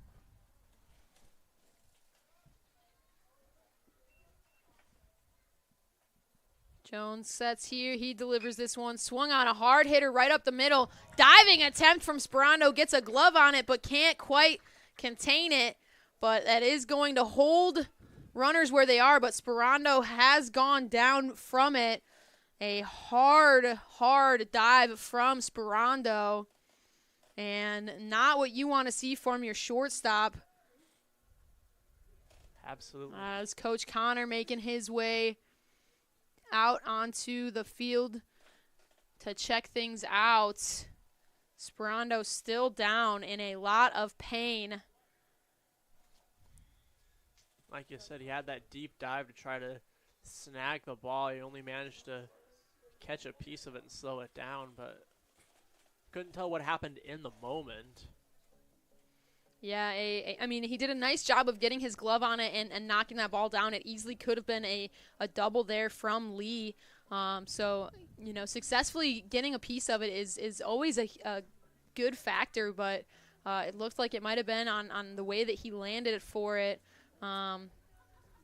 Jones sets here. He delivers this one. Swung on a hard hitter right up the middle. Diving attempt from Sperando. Gets a glove on it, but can't quite contain it. But that is going to hold runners where they are. But Sperando has gone down from it. A hard dive from Sperando. And not what you want to see from your shortstop. Absolutely. As Coach Connor making his way out onto the field to check things out. Sperando still down in a lot of pain. Like you said, he had that deep dive to try to snag the ball. He only managed to catch a piece of it and slow it down, but couldn't tell what happened in the moment. Yeah, I mean, he did a nice job of getting his glove on it and knocking that ball down. It easily could have been a double there from Lee. So, you know, successfully getting a piece of it is always a good factor, but it looked like it might have been on the way that he landed it for it.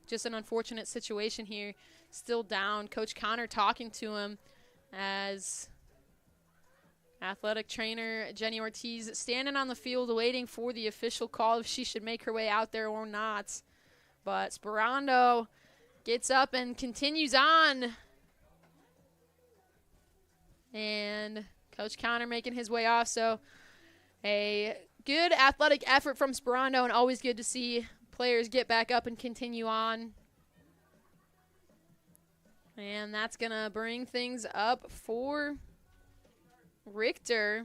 Just an unfortunate situation here. Still down. Coach Connor talking to him as athletic trainer Jenny Ortiz standing on the field waiting for the official call if she should make her way out there or not. But Sperando gets up and continues on. And Coach Connor making his way off. So a good athletic effort from Sperando, and always good to see players get back up and continue on. And that's going to bring things up for Richter.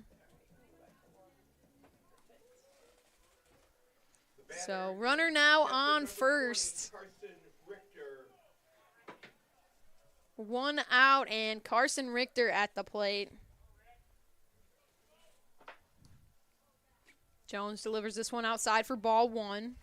So runner now on first. 1 out, and Carson Richter at the plate. Jones delivers this one outside for ball 1.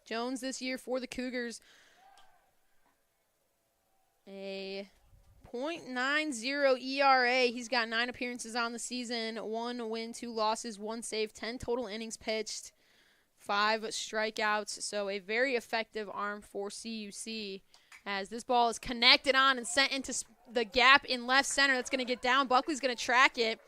Jones this year for the Cougars, a .90 ERA. He's got 9 appearances on the season, 1 win, 2 losses, 1 save, 10 total innings pitched, 5 strikeouts. So a very effective arm for CUC as this ball is connected on and sent into the gap in left center. That's going to get down. Buckley's going to track it,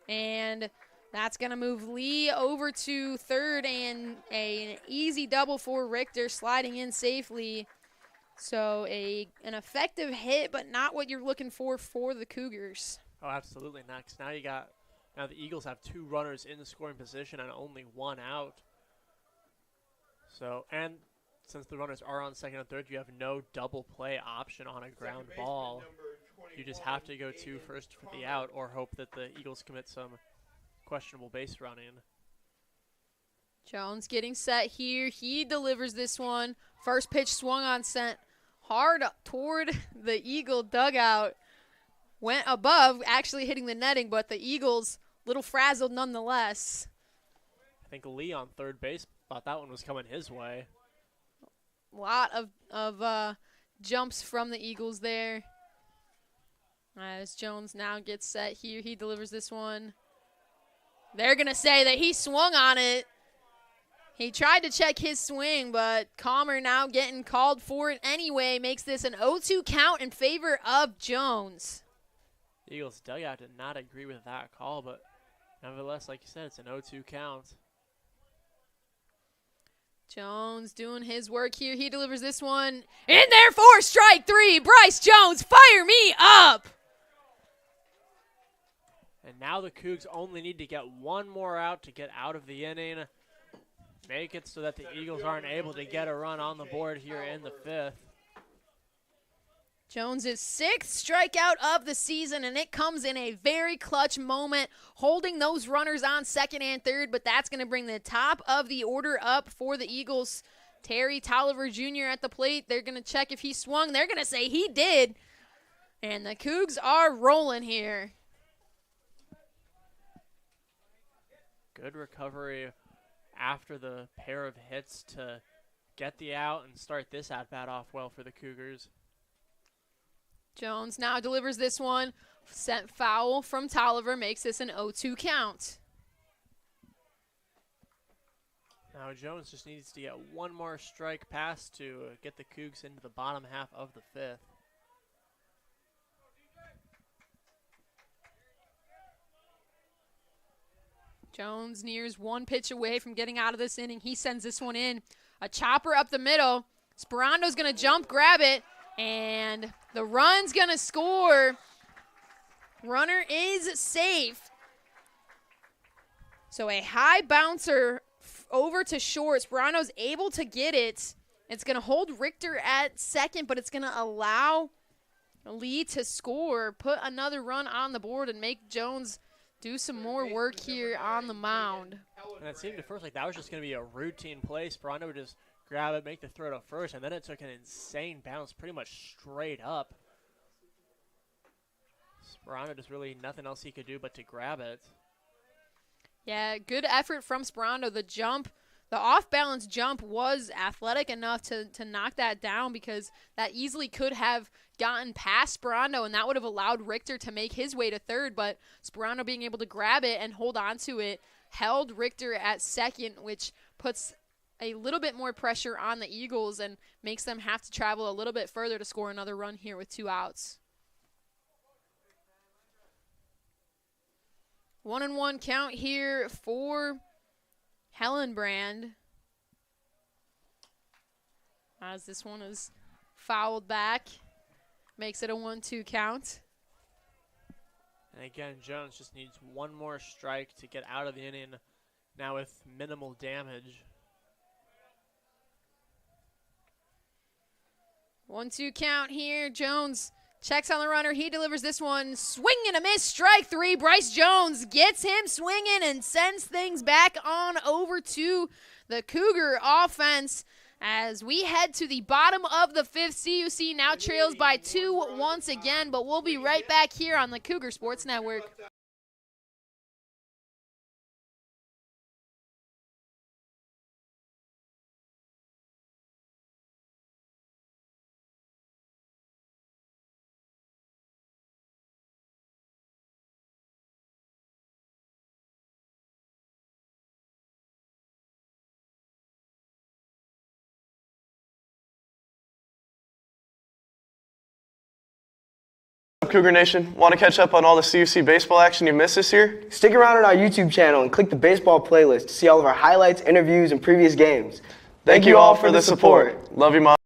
and that's going to move Lee over to third, and an easy double for Richter sliding in safely. So an effective hit, but not what you're looking for the Cougars. Oh, absolutely. Next, now the Eagles have 2 runners in the scoring position and only 1 out. So, and since the runners are on second and third, you have no double play option on a ground ball. You just have to go 2 first for the out, or hope that the Eagles commit some questionable base running. Jones getting set here. He delivers this one. First pitch swung on, sent hard toward the Eagle dugout. Went above, actually hitting the netting, but the Eagles little frazzled nonetheless. I think Lee on third base thought that one was coming his way. A lot of jumps from the Eagles there. As Jones now gets set here. He delivers this one. They're going to say that he swung on it. He tried to check his swing, but Calmer now getting called for it anyway. Makes this an 0-2 count in favor of Jones. The Eagles dugout did not agree with that call, but nevertheless, like you said, it's an 0-2 count. Jones doing his work here. He delivers this one in there for strike 3. Bryce Jones, fire me up. And now the Cougs only need to get one more out to get out of the inning. Make it so that the Eagles aren't able to get a run on the board here in the 5th. Jones' 6th strikeout of the season, and it comes in a very clutch moment, holding those runners on 2nd and 3rd, but that's going to bring the top of the order up for the Eagles. Terry Tolliver Jr. at the plate. They're going to check if he swung. They're going to say he did. And the Cougs are rolling here. Good recovery after the pair of hits to get the out and start this at-bat off well for the Cougars. Jones now delivers this one. Sent foul from Tolliver, makes this an 0-2 count. Now Jones just needs to get one more strike pass to get the Cougs into the bottom half of the 5th. Jones nears one pitch away from getting out of this inning. He sends this one in. A chopper up the middle. Sperando's going to jump, grab it, and the run's going to score. Runner is safe. So a high bouncer over to short. Sperando's able to get it. It's going to hold Richter at 2nd, but it's going to allow Lee to score, put another run on the board, and make Jones do some more work here on the mound. And it seemed at first like that was just going to be a routine play. Sperando would just grab it, make the throw to first, and then it took an insane bounce pretty much straight up. Sperando just really nothing else he could do but to grab it. Yeah, good effort from Sperando. The jump, the off-balance jump was athletic enough to knock that down, because that easily could have gotten past Sperando, and that would have allowed Richter to make his way to 3rd, but Sperando being able to grab it and hold on to it held Richter at 2nd, which puts a little bit more pressure on the Eagles and makes them have to travel a little bit further to score another run here with 2 outs. 1-1 count here for Hellenbrand, as this one is fouled back. Makes it a 1-2 count. And again, Jones just needs one more strike to get out of the inning now with minimal damage. 1-2 count here. Jones checks on the runner. He delivers this one. Swing and a miss. Strike 3. Bryce Jones gets him swinging and sends things back on over to the Cougar offense. As we head to the bottom of the 5th, CUC now trails by 2 once again, but we'll be right back here on the Cougar Sports Network. Cougar Nation, want to catch up on all the CUC baseball action you missed this year? Stick around on our YouTube channel and click the baseball playlist to see all of our highlights, interviews, and previous games. Thank you all for the support. Love you, Mom.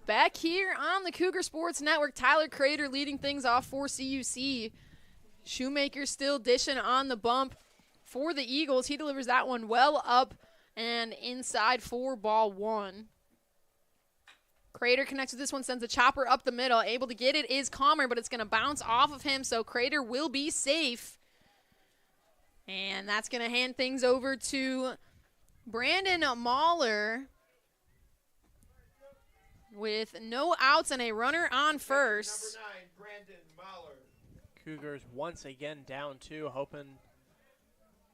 Back here on the Cougar Sports Network, Tyler Crater leading things off for CUC. Shoemaker still dishing on the bump for the Eagles. He delivers that one well up and inside for ball 1. Crater connects with this one, sends a chopper up the middle. Able to get it is Calmer, but it's going to bounce off of him, so Crater will be safe. And that's going to hand things over to Brandon Mahler with no outs and a runner on first. Number 9, Brandon Mahler. Cougars once again down 2, hoping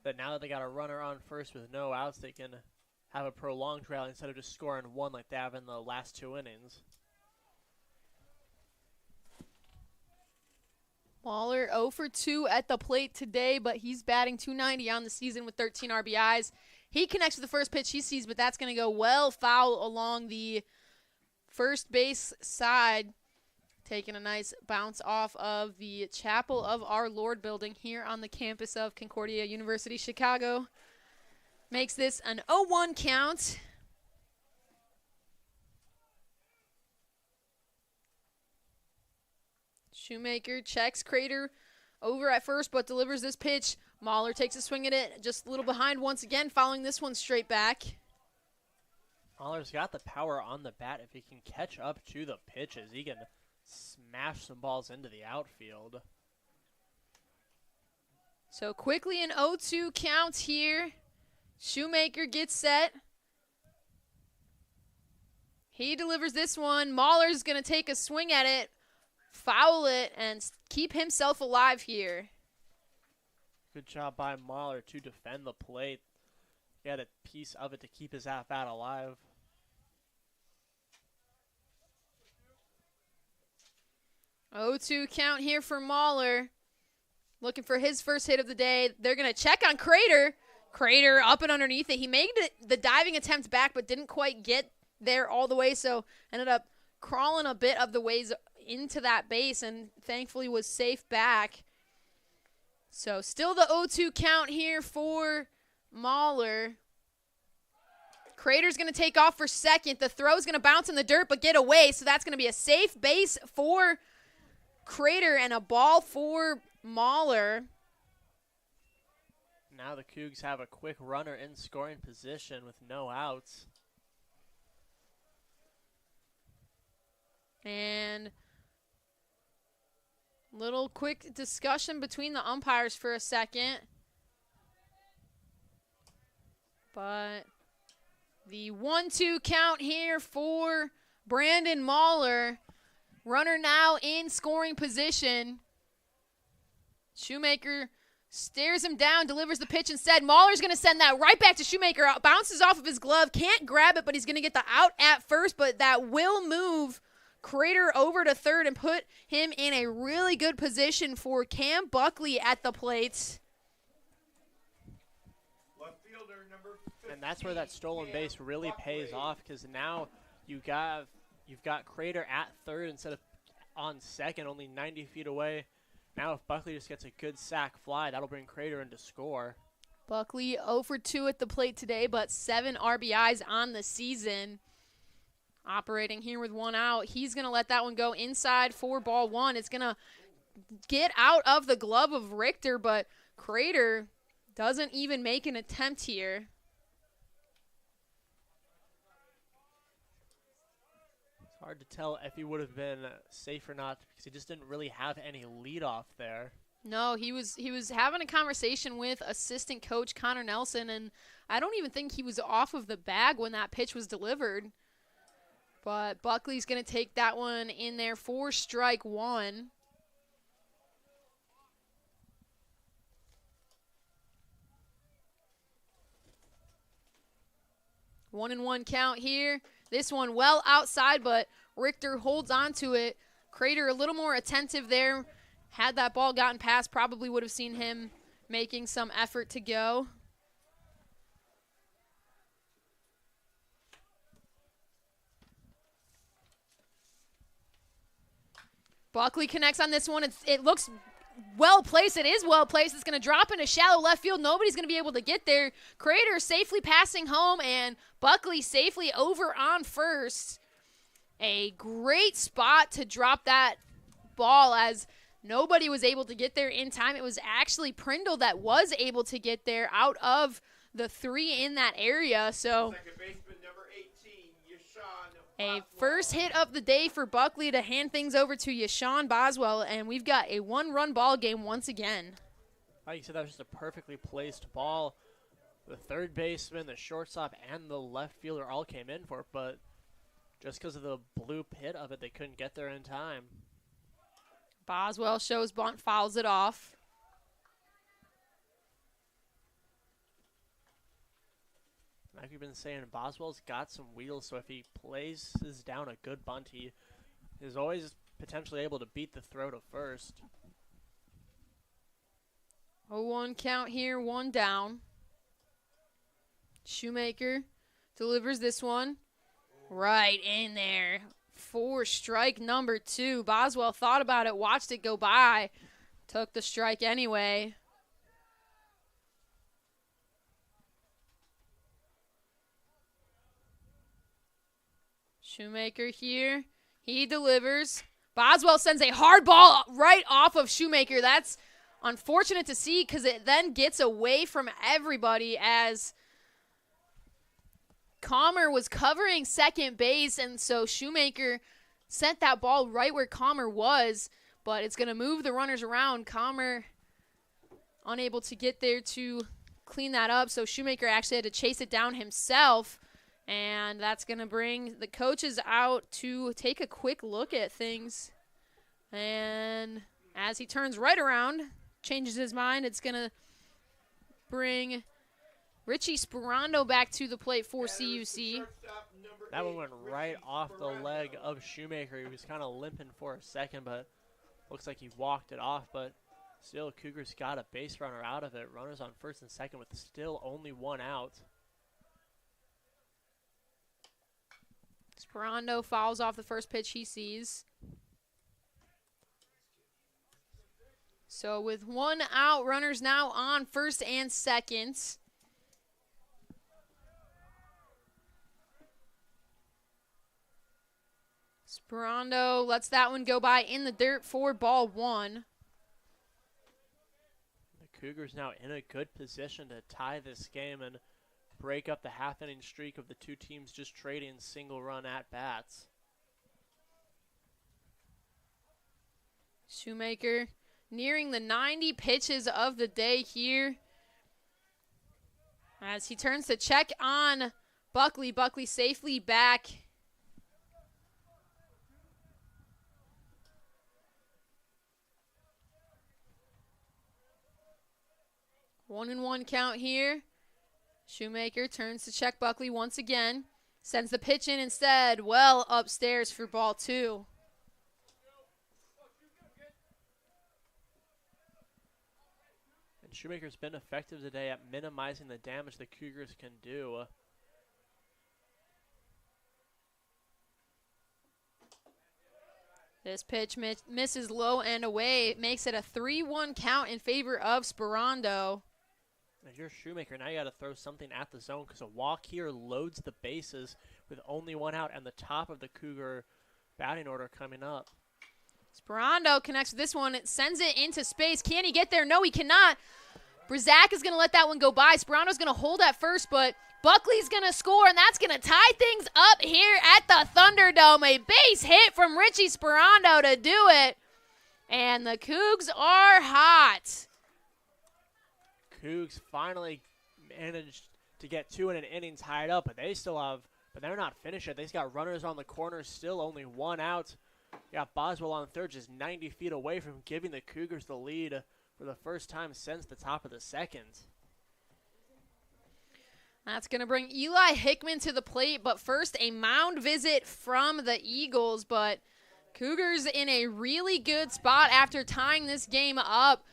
that now that they got a runner on first with no outs, they can have a prolonged rally instead of just scoring 1 like they have in the last 2 innings. Mahler 0 for 2 at the plate today, but he's batting .290 on the season with 13 RBIs. He connects with the first pitch he sees, but that's going to go well foul along the first base side, taking a nice bounce off of the Chapel of Our Lord building here on the campus of Concordia University, Chicago. Makes this an 0-1 count. Shoemaker checks Crater over at first, but delivers this pitch. Mahler takes a swing at it, just a little behind once again, following this one straight back. Mahler's got the power on the bat. If he can catch up to the pitches, he can smash some balls into the outfield. So quickly an 0-2 count here. Shoemaker gets set. He delivers this one. Mahler's going to take a swing at it, foul it, and keep himself alive here. Good job by Mahler to defend the plate. He had a piece of it to keep his at-bat alive. Oh, 2 count here for Mahler. Looking for his first hit of the day. They're going to check on Crater. Crater up and underneath it. He made the diving attempt back, but didn't quite get there all the way, so ended up crawling a bit of the ways into that base and thankfully was safe back. So still the 0-2 count here for Mahler. Crater's going to take off for second. The throw's going to bounce in the dirt but get away, so that's going to be a safe base for Crater and a ball for Mahler. Now the Cougs have a quick runner in scoring position with no outs. And little quick discussion between the umpires for a second. But the 1-2 count here for Brandon Mahler. Runner now in scoring position. Shoemaker stares him down, delivers the pitch instead. Mahler's going to send that right back to Shoemaker. Bounces off of his glove. Can't grab it, but he's going to get the out at first. But that will move Crater over to third and put him in a really good position for Cam Buckley at the plate. Left fielder number 15, And that's where that stolen base really pays off, because now you've got Crater at third instead of on second, only 90 feet away. Now if Buckley just gets a good sac fly, that'll bring Crater into score. Buckley 0 for 2 at the plate today, but 7 RBIs on the season. Operating here with 1 out. He's going to let that one go inside for ball 1. It's going to get out of the glove of Richter, but Crater doesn't even make an attempt here. It's hard to tell if he would have been safe or not, because he just didn't really have any leadoff there. No, he was having a conversation with assistant coach Connor Nelson, and I don't even think he was off of the bag when that pitch was delivered. But Buckley's going to take that one in there for strike 1. One and 1 count here. This one well outside, but Richter holds on to it. Crater a little more attentive there. Had that ball gotten past, probably would have seen him making some effort to go. Buckley connects on this one. It looks well placed. It is well placed. It's going to drop into shallow left field. Nobody's going to be able to get there. Crater safely passing home, and Buckley safely over on first. A great spot to drop that ball, as nobody was able to get there in time. It was actually Prindle that was able to get there out of the 3 in that area. So second baseman number 18, Yashawn a Boswell. first hit of the day for Buckley to hand things over to Yashawn Boswell, and we've got a 1-run ball game once again. Like you said, that was just a perfectly placed ball. The third baseman, the shortstop, and the left fielder all came in for it, but just because of the blue pit of it, they couldn't get there in time. Boswell shows bunt, fouls it off. Like we've been saying, Boswell's got some wheels, so if he plays down a good bunt, he is always potentially able to beat the throw to first. 0-1 count here, one down. Shoemaker delivers this one right in there for strike number 2. Boswell thought about it, watched it go by, took the strike anyway. Shoemaker here, he delivers. Boswell sends a hard ball right off of Shoemaker. That's unfortunate to see because it then gets away from everybody as Calmer was covering second base, and so Shoemaker sent that ball right where Calmer was, but it's going to move the runners around. Calmer unable to get there to clean that up, so Shoemaker actually had to chase it down himself, and that's going to bring the coaches out to take a quick look at things. And as he turns right around, changes his mind, it's going to bring Richie Sperando back to the plate for CUC. That one went right off the leg of Shoemaker. He was kind of limping for a second, but looks like he walked it off. But still, Cougars got a base runner out of it. Runners on first and second with still only one out. Sperando fouls off the first pitch he sees. So with one out, runners now on first and second. Sperando lets that one go by in the dirt for ball 1. The Cougars now in a good position to tie this game and break up the half-inning streak of the two teams just trading single-run at-bats. Shoemaker nearing the 90 pitches of the day here. As he turns to check on Buckley. Buckley safely back. One and one count here. Shoemaker turns to check Buckley once again. Sends the pitch in instead. Well upstairs for ball 2. And Shoemaker's been effective today at minimizing the damage the Cougars can do. This pitch misses low and away. It makes it a 3-1 count in favor of Sperando. If you're Shoemaker, now you got to throw something at the zone because a walk here loads the bases with only one out and the top of the Cougar batting order coming up. Sperando connects with this one. It sends it into space. Can he get there? No, he cannot. Brzak is going to let that one go by. Sperando's going to hold at first, but Buckley's going to score, and that's going to tie things up here at the Thunderdome. A base hit from Richie Sperando to do it, and the Cougs are hot. Cougs finally managed to get 2 in an inning tied up, but they're not finished yet. They've got runners on the corner, still only one out. You got Boswell on third, just 90 feet away from giving the Cougars the lead for the first time since the top of the second. That's going to bring Eli Hickman to the plate, but first a mound visit from the Eagles. But Cougars in a really good spot after tying this game up.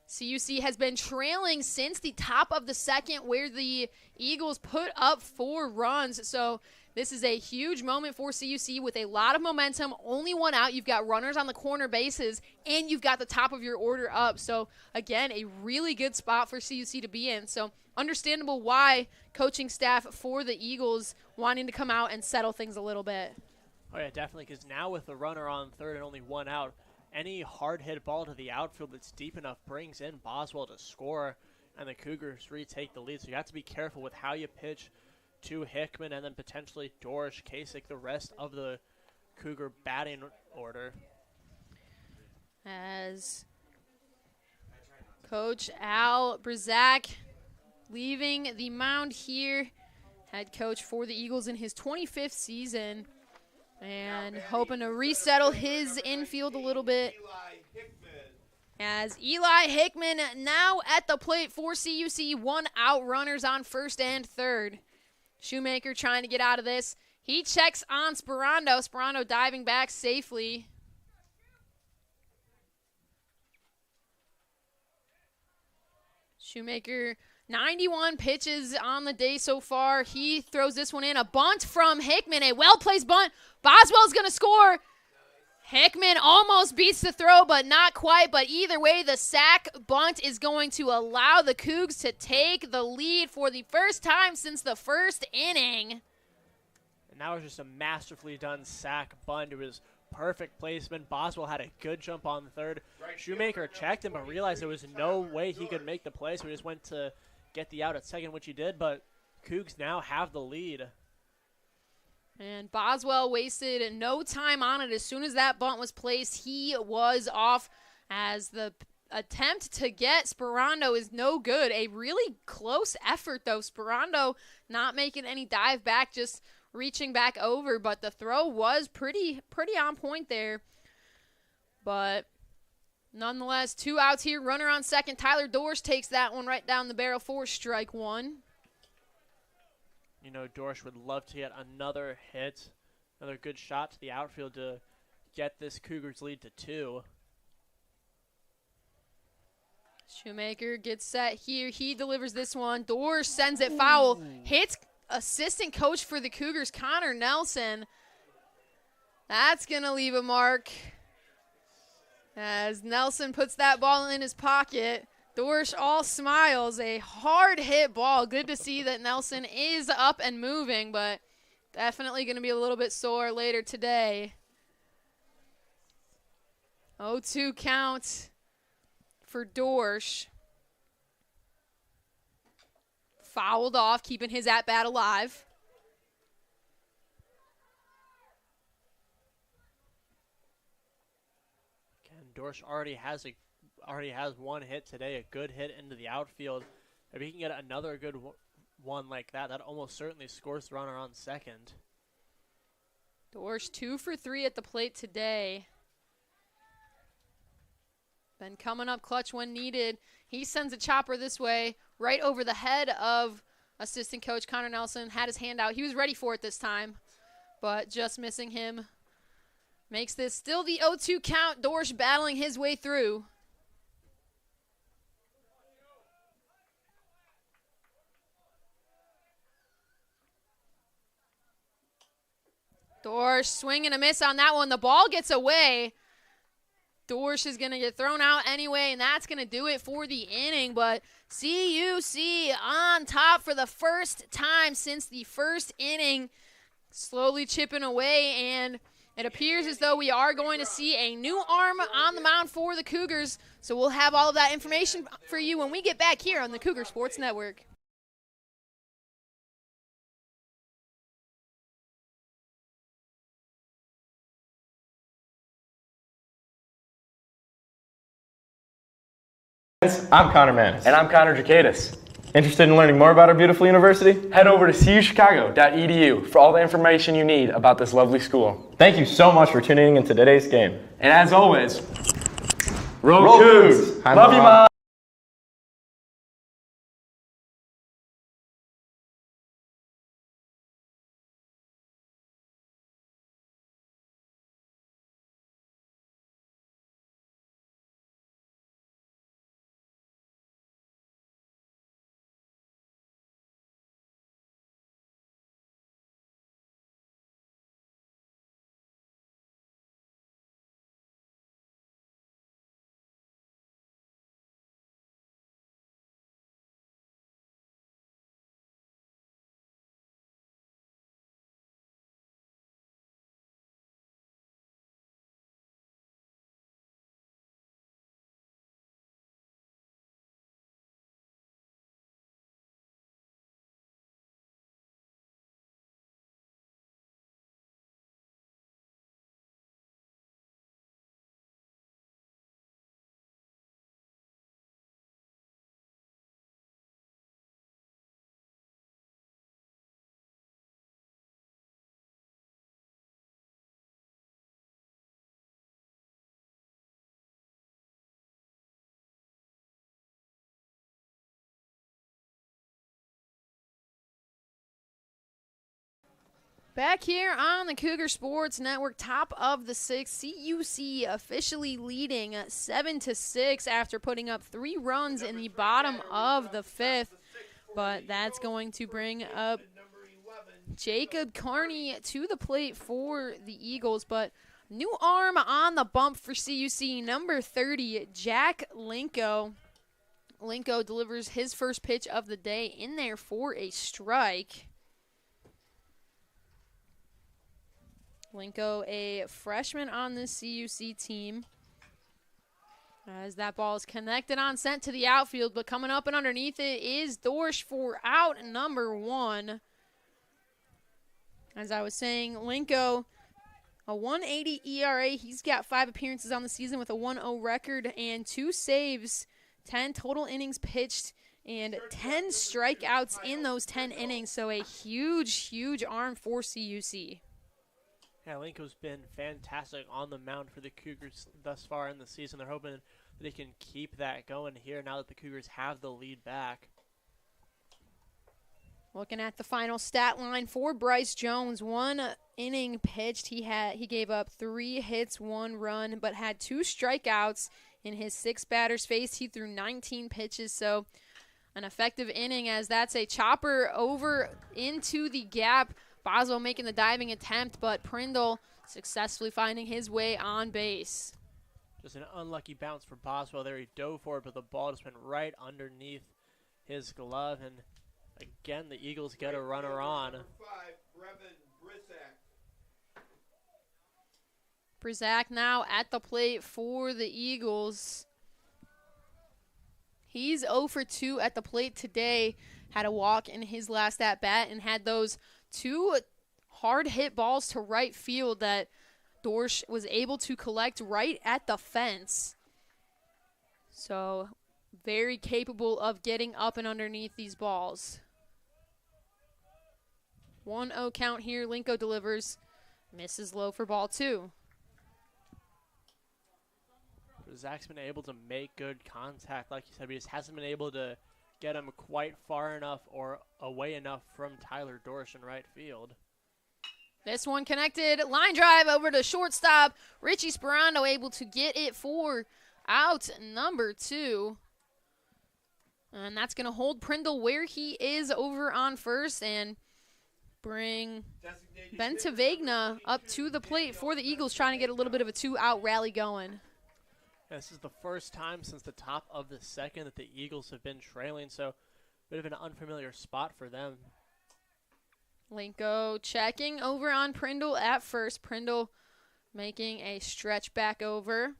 CUC has been trailing since the top of the second where the Eagles put up 4 runs. So this is a huge moment for CUC with a lot of momentum. Only one out. You've got runners on the corner bases, and you've got the top of your order up. So, again, a really good spot for CUC to be in. So understandable why coaching staff for the Eagles wanting to come out and settle things a little bit. Oh, yeah, definitely, because now with the runner on third and only one out, any hard hit ball to the outfield that's deep enough brings in Boswell to score, and the Cougars retake the lead. So you have to be careful with how you pitch to Hickman and then potentially Dorish, Kasich, the rest of the Cougar batting order. As Coach Al Brzak leaving the mound here. Head coach for the Eagles in his 25th season. And hoping to resettle his infield a little bit. As Eli Hickman now at the plate for CUC. 1 out, runners on first and third. Shoemaker trying to get out of this. He checks on Sperando. Sperando diving back safely. Shoemaker, 91 pitches on the day so far. He throws this one in. A bunt from Hickman. A well-placed bunt. Boswell's going to score. Hickman almost beats the throw, but not quite. But either way, the sac bunt is going to allow the Cougs to take the lead for the first time since the first inning. And that was just a masterfully done sac bunt. It was perfect placement. Boswell had a good jump on the third. Shoemaker checked him, but realized there was no way he could make the play, so he just went to get the out at second, which he did. But Cougs now have the lead. And Boswell wasted no time on it. As soon as that bunt was placed, he was off, as the attempt to get Sperando is no good. A really close effort, though. Sperando not making any dive back, just reaching back over, but the throw was pretty on point there. But nonetheless, 2 outs here. Runner on second. Tyler Dorsch takes that one right down the barrel for strike 1. You know, Dorsch would love to get another hit, another good shot to the outfield to get this Cougars lead to 2. Shoemaker gets set here. He delivers this one. Dorsch sends it foul. Hits assistant coach for the Cougars, Connor Nelson. That's going to leave a mark as Nelson puts that ball in his pocket. Dorsch all smiles. A hard hit ball. Good to see that Nelson is up and moving, but definitely going to be a little bit sore later today. 0-2 count for Dorsch. Fouled off, keeping his at-bat alive. Again, Dorsch already has 1 hit today, a good hit into the outfield. If he can get another good one like that, that almost certainly scores the runner on second. Dorsch 2 for 3 at the plate today. Been coming up clutch when needed. He sends a chopper this way, right over the head of assistant coach Connor Nelson. Had his hand out. He was ready for it this time, but just missing him. Makes this still the 0-2 count. Dorsch battling his way through. Dorsch swing and a miss on that one. The ball gets away. Dorsch is going to get thrown out anyway, and that's going to do it for the inning. But CUC on top for the first time since the first inning, slowly chipping away, and it appears as though we are going to see a new arm on the mound for the Cougars. So we'll have all of that information for you when we get back here on the Cougar Sports Network. I'm Connor Manis. And I'm Connor Jacadis. Interested in learning more about our beautiful university? Head over to cuchicago.edu for all the information you need about this lovely school. Thank you so much for tuning in to today's game. And as always, Roll Cougs! Love you, Mom! Back here on the Cougar Sports Network, top of the sixth, CUC officially leading 7-6 after putting up 3 runs in the bottom of the fifth. But that's going to bring up Jacob Carney to the plate for the Eagles. But new arm on the bump for CUC, number 30, Jack Linko. Linko delivers his first pitch of the day in there for a strike. Linko, a freshman on this CUC team. As that ball is connected on, sent to the outfield, but coming up and underneath it is Dorsch for out number 1. As I was saying, Linko, a 1.80 ERA. He's got 5 appearances on the season with a 1-0 record and 2 saves, 10 total innings pitched, and 10 strikeouts in those 10 innings. So a huge, huge arm for CUC. Yeah, Linko's been fantastic on the mound for the Cougars thus far in the season. They're hoping that they can keep that going here now that the Cougars have the lead back. Looking at the final stat line for Bryce Jones, 1 inning pitched. He gave up 3 hits, 1 run, but had 2 strikeouts in his 6 batters faced. He threw 19 pitches, so an effective inning, as that's a chopper over into the gap. Boswell making the diving attempt, but Prindle successfully finding his way on base. Just an unlucky bounce for Boswell there. He dove for it, but the ball just went right underneath his glove. And again, the Eagles get a runner on. Brizak now at the plate for the Eagles. He's 0 for 2 at the plate today. Had a walk in his last at-bat and had those 2 hard hit balls to right field that Dorsch was able to collect right at the fence. So very capable of getting up and underneath these balls. 1-0 count here. Linko delivers. Misses low for ball 2. Zach's been able to make good contact, like you said, but he just hasn't been able to get him quite far enough or away enough from Tyler Dorsch in right field. This one connected. Line drive over to shortstop. Richie Sperando able to get it for out number 2. And that's going to hold Prindle where he is over on first and bring Ben Tavegna up to the plate for the Eagles, trying to get a little bit of a 2-out rally going. This is the first time since the top of the second that the Eagles have been trailing, so a bit of an unfamiliar spot for them. Linko checking over on Prindle at first. Prindle making a stretch back over.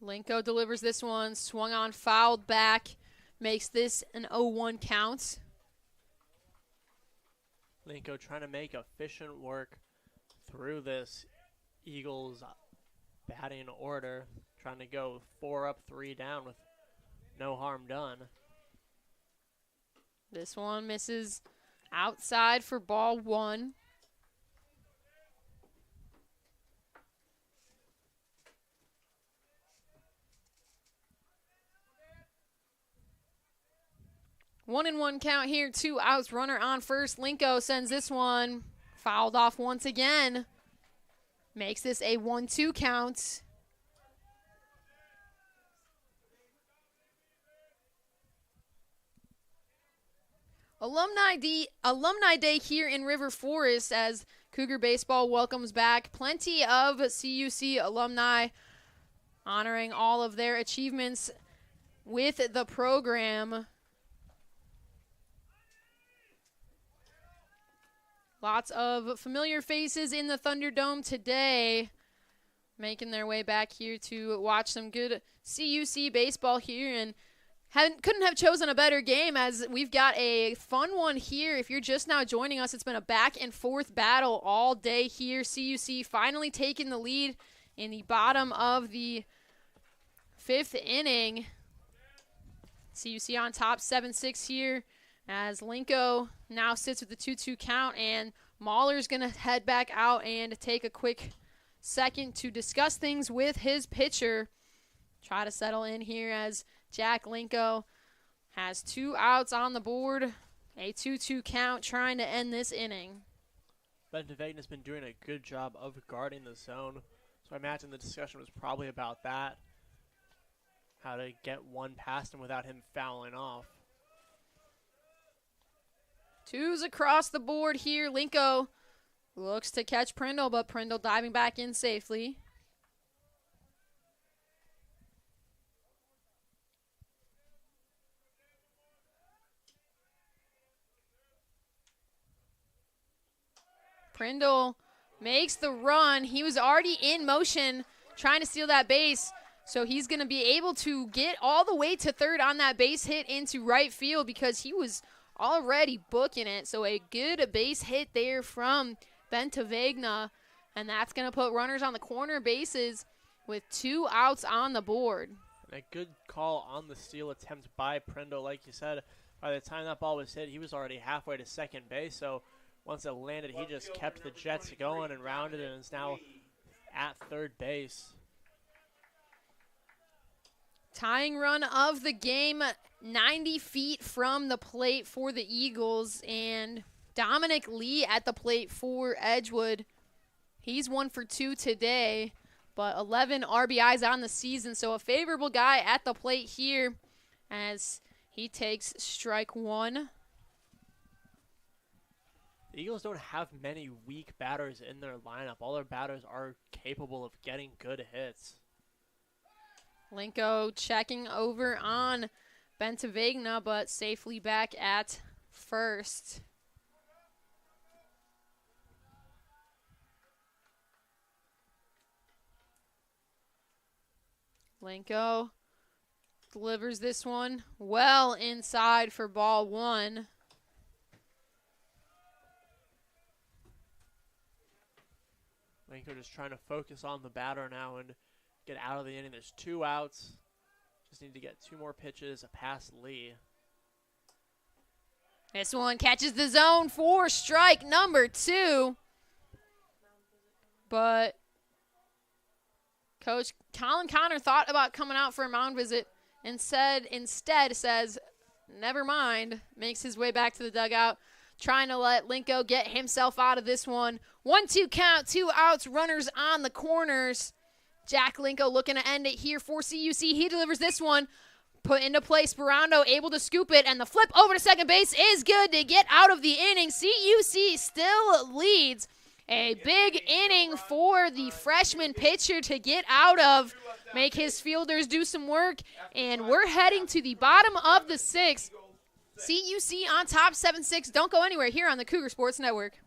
Linko delivers this one, swung on, fouled back, makes this an 0-1 count. Linko trying to make efficient work through this Eagles batting order, trying to go 4 up, 3 down with no harm done. This one misses outside for ball 1. One and 1 count here, 2 outs, runner on first. Linko sends this one fouled off once again. Makes this a 1-2 count. Alumni Day here in River Forest as Cougar Baseball welcomes back plenty of CUC alumni, honoring all of their achievements with the program. Lots of familiar faces in the Thunderdome today, making their way back here to watch some good CUC baseball here, and couldn't have chosen a better game as we've got a fun one here. If you're just now joining us, it's been a back and forth battle all day here. CUC finally taking the lead in the bottom of the 5th inning. CUC on top 7-6 here, as Linko now sits with the 2-2 count, and Mahler's going to head back out and take a quick second to discuss things with his pitcher. try to settle in here as Jack Linko has 2 outs on the board. A 2-2 count, trying to end this inning. Bentavegna has been doing a good job of guarding the zone, so I imagine the discussion was probably about that. How to get one past him without him fouling off. 2s across the board here. Linko looks to catch Prindle, but Prindle diving back in safely. Prindle makes the run. He was already in motion trying to steal that base, so he's going to be able to get all the way to third on that base hit into right field because he was already booking it. So a good base hit there from Bentavegna, and that's going to put runners on the corner bases with 2 outs on the board. And a good call on the steal attempt by Prindle. Like you said, by the time that ball was hit, he was already halfway to second base, so once it landed, he just kept the Jets going and rounded and is now at third base. Tying run of the game, 90 feet from the plate for the Eagles, and Dominic Lee at the plate for Edgewood. He's 1 for 2 today, but 11 RBIs on the season, so a favorable guy at the plate here as he takes strike 1. The Eagles don't have many weak batters in their lineup. All their batters are capable of getting good hits. Linko checking over on Bentavegna, but safely back at first. Linko delivers this one well inside for ball 1. Linko just trying to focus on the batter now and get out of the inning. There's 2 outs. Just need to get 2 more pitches past Lee. This one catches the zone for strike number 2. But Coach Colin Connor thought about coming out for a mound visit and instead says, never mind, makes his way back to the dugout, trying to let Linko get himself out of this one. 1-2 count, 2 outs, runners on the corners. Jack Linko looking to end it here for CUC. He delivers this one, put into play. Sperando able to scoop it, and the flip over to second base is good to get out of the inning. CUC still leads. A big inning for the freshman pitcher to get out of, make his fielders do some work, and we're heading to the bottom of the 6th. CUC on top 7-6. Don't go anywhere here on the Cougar Sports Network.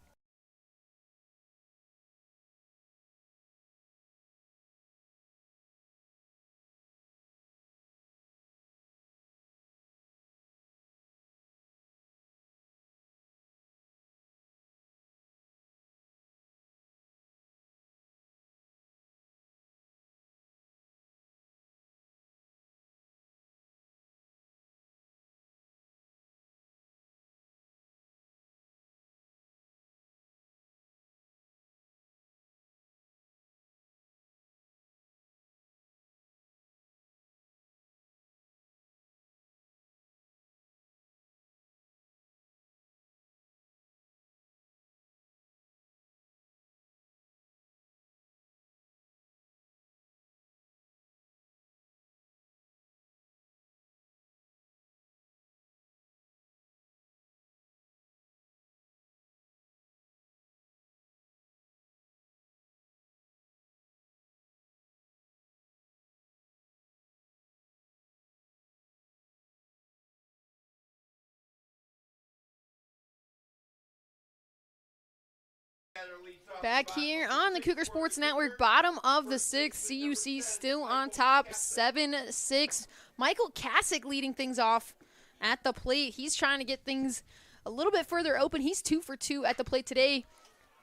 Back here on the Cougar Sports Network, bottom of the 6th, CUC still on top, 7-6. Michael Kasich leading things off at the plate. He's trying to get things a little bit further open. He's 2 for 2 at the plate today,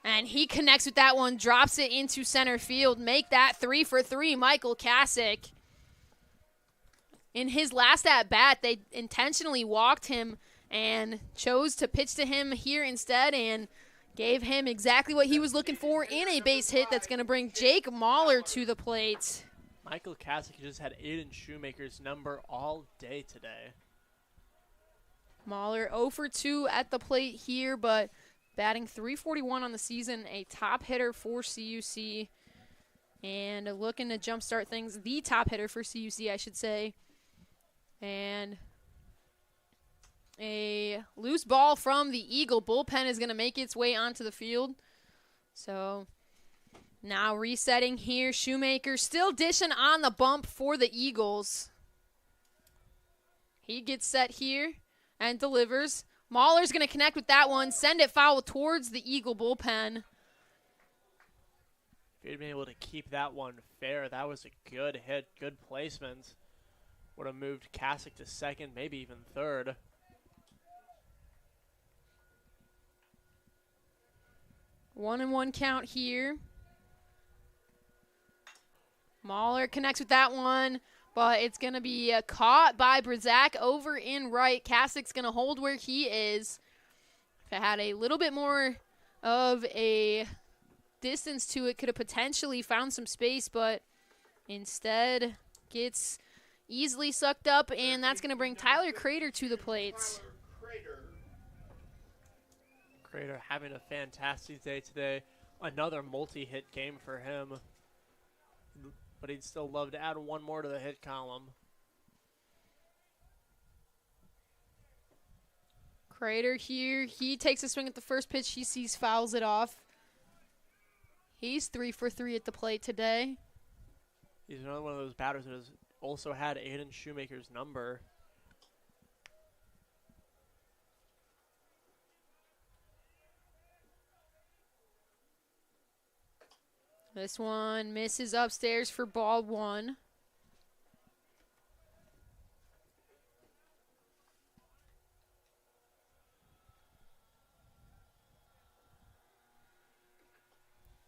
and he connects with that one, drops it into center field. Make that 3 for 3, Michael Kasich. In his last at-bat, they intentionally walked him and chose to pitch to him here instead, and gave him exactly what he was looking for in a base hit that's going to bring Jake Mahler to the plate. Michael Kasich just had Aiden Shoemaker's number all day today. Mahler 0 for 2 at the plate here, but batting .341 on the season, a top hitter for CUC. And looking to jumpstart things, the top hitter for CUC, I should say. And a loose ball from the Eagle bullpen is going to make its way onto the field. So now resetting here, Shoemaker still dishing on the bump for the Eagles. He gets set here and delivers. Mahler's going to connect with that one, send it foul towards the Eagle bullpen. If he'd been able to keep that one fair, that was a good hit, good placement. Would have moved Kasich to second, maybe even third. 1-1 count here. Mahler connects with that one, but it's going to be caught by Brzak over in right. Kasich's going to hold where he is. If it had a little bit more of a distance to it, could have potentially found some space, but instead gets easily sucked up, and that's going to bring Tyler Crater to the plate. Crater having a fantastic day today. Another multi-hit game for him, but he'd still love to add one more to the hit column. Crater here, he takes a swing at the first pitch he sees, fouls it off. He's 3 for 3 at the plate today. He's another one of those batters that has also had Aiden Shoemaker's number. This one misses upstairs for ball 1.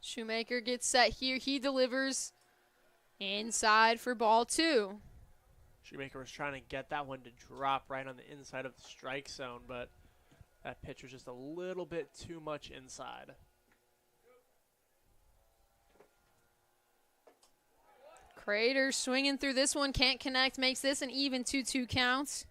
Shoemaker gets set here. He delivers inside for ball 2. Shoemaker was trying to get that one to drop right on the inside of the strike zone, but that pitch was just a little bit too much inside. Crater swinging through this one, can't connect, makes this an even 2-2 count.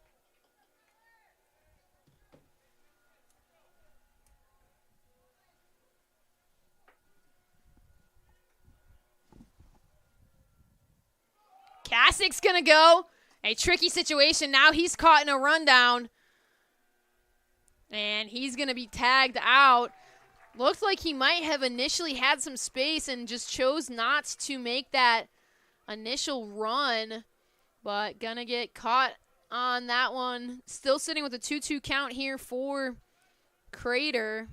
Kasich's going to go. A tricky situation. Now he's caught in a rundown. And he's going to be tagged out. Looked like he might have initially had some space and just chose not to make that initial run. But going to get caught on that one. Still sitting with a 2-2 count here for Crater.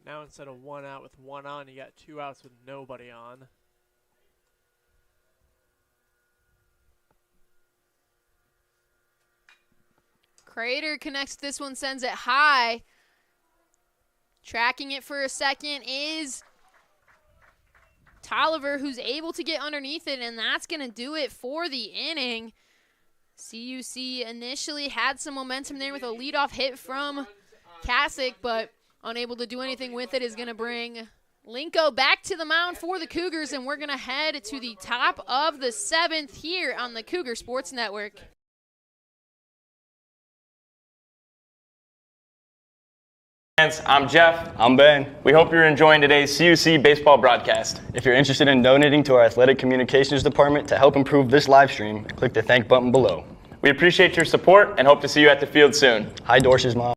Now instead of 1 out with 1 on, you got 2 outs with nobody on. Crater connects this one, sends it high. Tracking it for a second is Tolliver, who's able to get underneath it, and that's going to do it for the inning. CUC initially had some momentum there with a leadoff hit from Kasich, but unable to do anything with it is going to bring Linko back to the mound for the Cougars, and we're going to head to the top of the 7th here on the Cougar Sports Network. I'm Jeff. I'm Ben. We hope you're enjoying today's CUC baseball broadcast. If you're interested in donating to our athletic communications department to help improve this live stream, click the thank button below. We appreciate your support and hope to see you at the field soon. Hi, Dorsh's mom.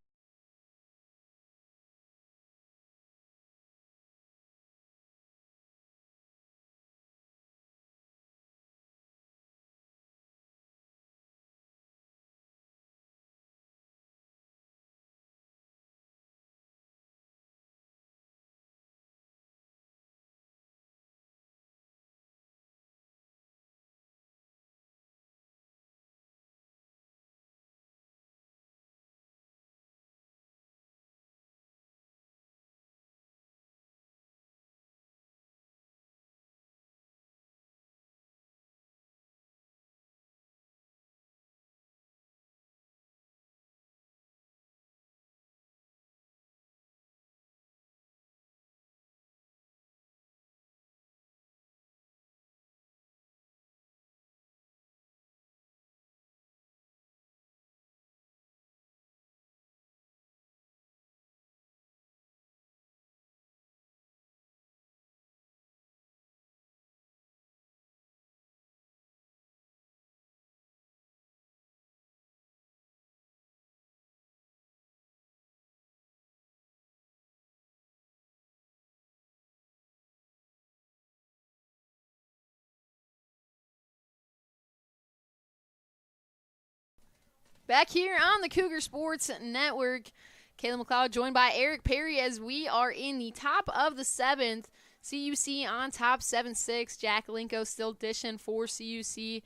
Back here on the Cougar Sports Network, Caleb McLeod joined by Eric Perry as we are in the top of the 7th. CUC on top 7-6. Jack Linko still dishing for CUC.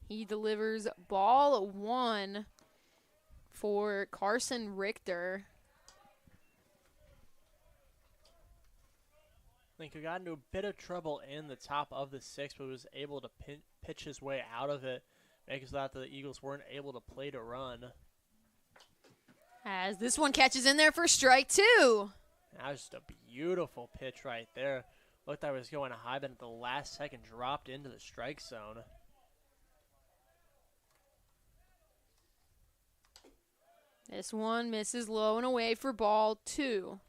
He delivers ball 1 for Carson Richter. Linko got into a bit of trouble in the top of the 6th, but was able to pitch his way out of it, making so that the Eagles weren't able to play to run. As this one catches in there for strike 2. That was just a beautiful pitch right there. Looked like it was going high, but at the last second dropped into the strike zone. This one misses low and away for ball 2.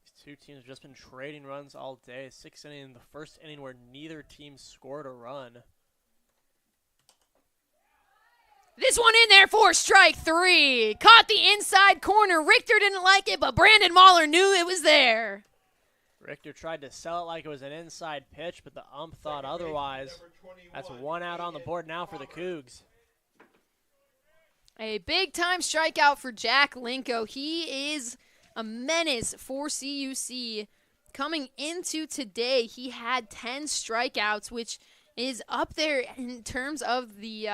These two teams have just been trading runs all day. 6th inning, the first inning where neither team scored a run. This one in there for strike 3. Caught the inside corner. Richter didn't like it, but Brandon Mahler knew it was there. Richter tried to sell it like it was an inside pitch, but the ump thought otherwise. That's 1 out on the board now for the Cougs. A big-time strikeout for Jack Linko. He is a menace for CUC. Coming into today, he had 10 strikeouts, which is up there in terms of the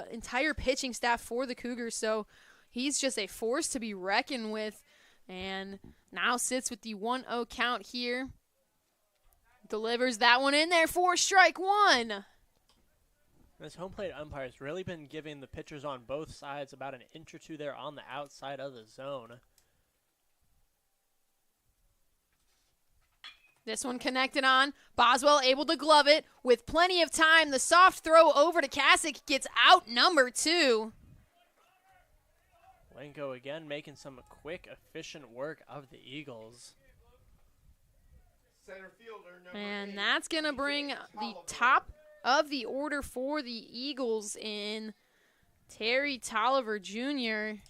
entire pitching staff for the Cougars. So he's just a force to be reckoned with. And now sits with the 1-0 count here. Delivers that one in there for strike 1. This home plate umpire has really been giving the pitchers on both sides about an inch or two there on the outside of the zone. This one connected on. Boswell able to glove it with plenty of time. The soft throw over to Kasich gets out number 2. Linko again making some quick, efficient work of the Eagles. Center fielder number And 8, that's going to bring the top of the order for the Eagles in Terry Tolliver Jr.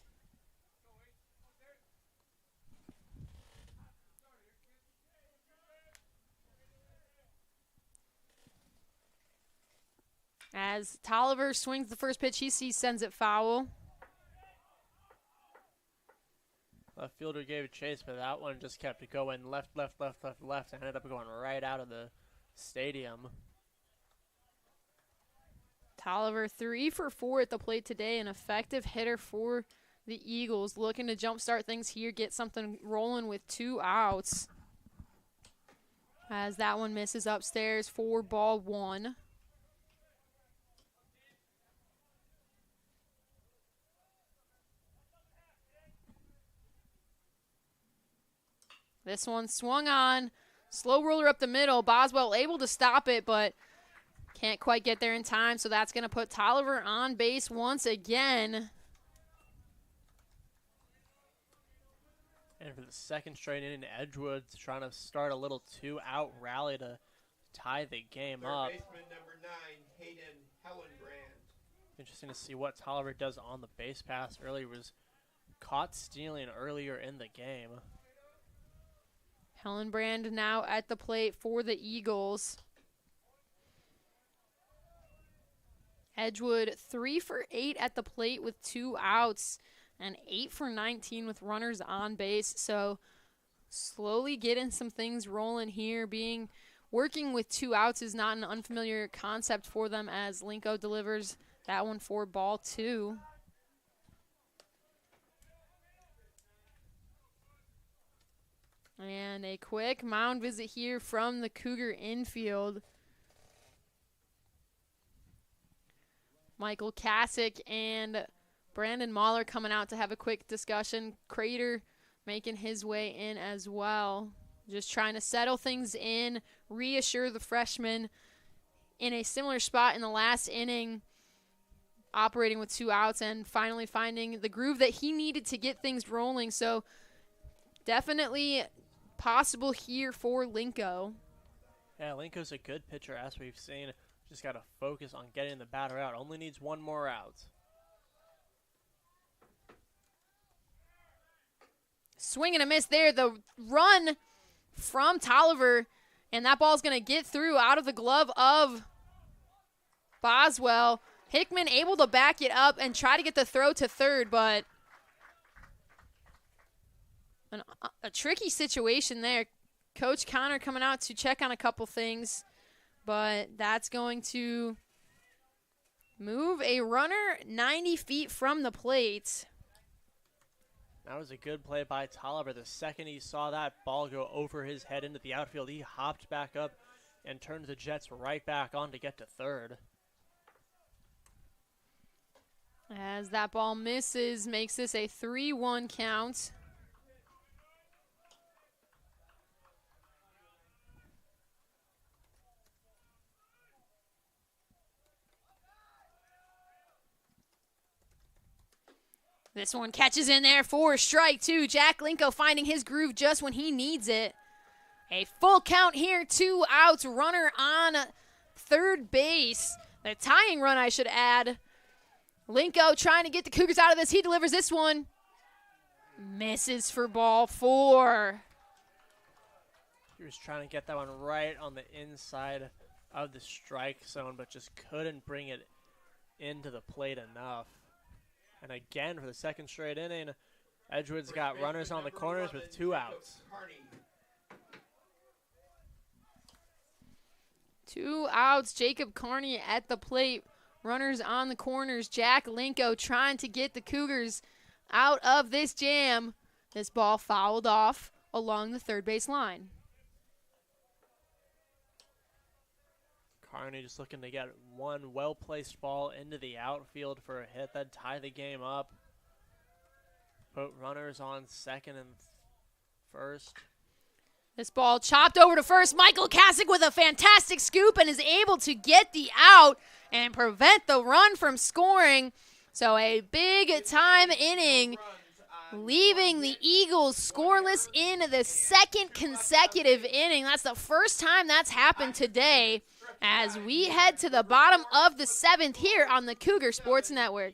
As Tolliver swings the first pitch, he sends it foul. Left fielder gave a chase, but that one just kept going left, and ended up going right out of the stadium. Tolliver 3 for 4 at the plate today, an effective hitter for the Eagles, looking to jumpstart things here, get something rolling with 2 outs. As that one misses upstairs for ball 1. This one swung on. Slow roller up the middle. Boswell able to stop it, but can't quite get there in time, so that's going to put Tolliver on base once again. And for the second straight inning, Edgewood's trying to start a little 2-out rally to tie the game up. Third baseman number 9, Hayden Hellenbrand. Interesting to see what Tolliver does on the base pass. Earlier was caught stealing earlier in the game. Hellenbrand now at the plate for the Eagles. Edgewood 3 for 8 at the plate with 2 outs and 8 for 19 with runners on base. So slowly getting some things rolling here. Working with 2 outs is not an unfamiliar concept for them as Linko delivers that one for ball 2. And a quick mound visit here from the Cougar infield. Michael Kasich and Brandon Mahler coming out to have a quick discussion. Crater making his way in as well. Just trying to settle things in, reassure the freshman in a similar spot in the last inning, operating with 2 outs and finally finding the groove that he needed to get things rolling. So definitely possible here for Linko. Yeah, Linko's a good pitcher as we've seen. Just got to focus on getting the batter out. Only needs 1 more out. Swing and a miss there. The run from Tolliver, and that ball's going to get through out of the glove of Boswell. Hickman able to back it up and try to get the throw to third, but a tricky situation there. Coach Connor coming out to check on a couple things, but that's going to move a runner 90 feet from the plate. That was a good play by Tolliver. The second he saw that ball go over his head into the outfield, he hopped back up and turned the Jets right back on to get to third. As that ball misses, makes this a 3-1 count. This one catches in there for strike two. Jack Linko finding his groove just when he needs it. A full count here, 2 outs, runner on third base. The tying run, I should add. Linko trying to get the Cougars out of this. He delivers this one. Misses for ball 4. He was trying to get that one right on the inside of the strike zone, but just couldn't bring it into the plate enough. And again, for the second straight inning, Edgewood's got runners on the corners with 2 outs. 2 outs. Jacob Carney at the plate. Runners on the corners. Jack Linko trying to get the Cougars out of this jam. This ball fouled off along the third base line. Carney just looking to get one well-placed ball into the outfield for a hit that'd tie the game up. Put runners on second and first. This ball chopped over to first. Michael Kasich with a fantastic scoop and is able to get the out and prevent the run from scoring. So a big-time inning, leaving the Eagles scoreless in the second consecutive inning. That's the first time that's happened today as we head to the bottom of the 7th here on the Cougar Sports Network.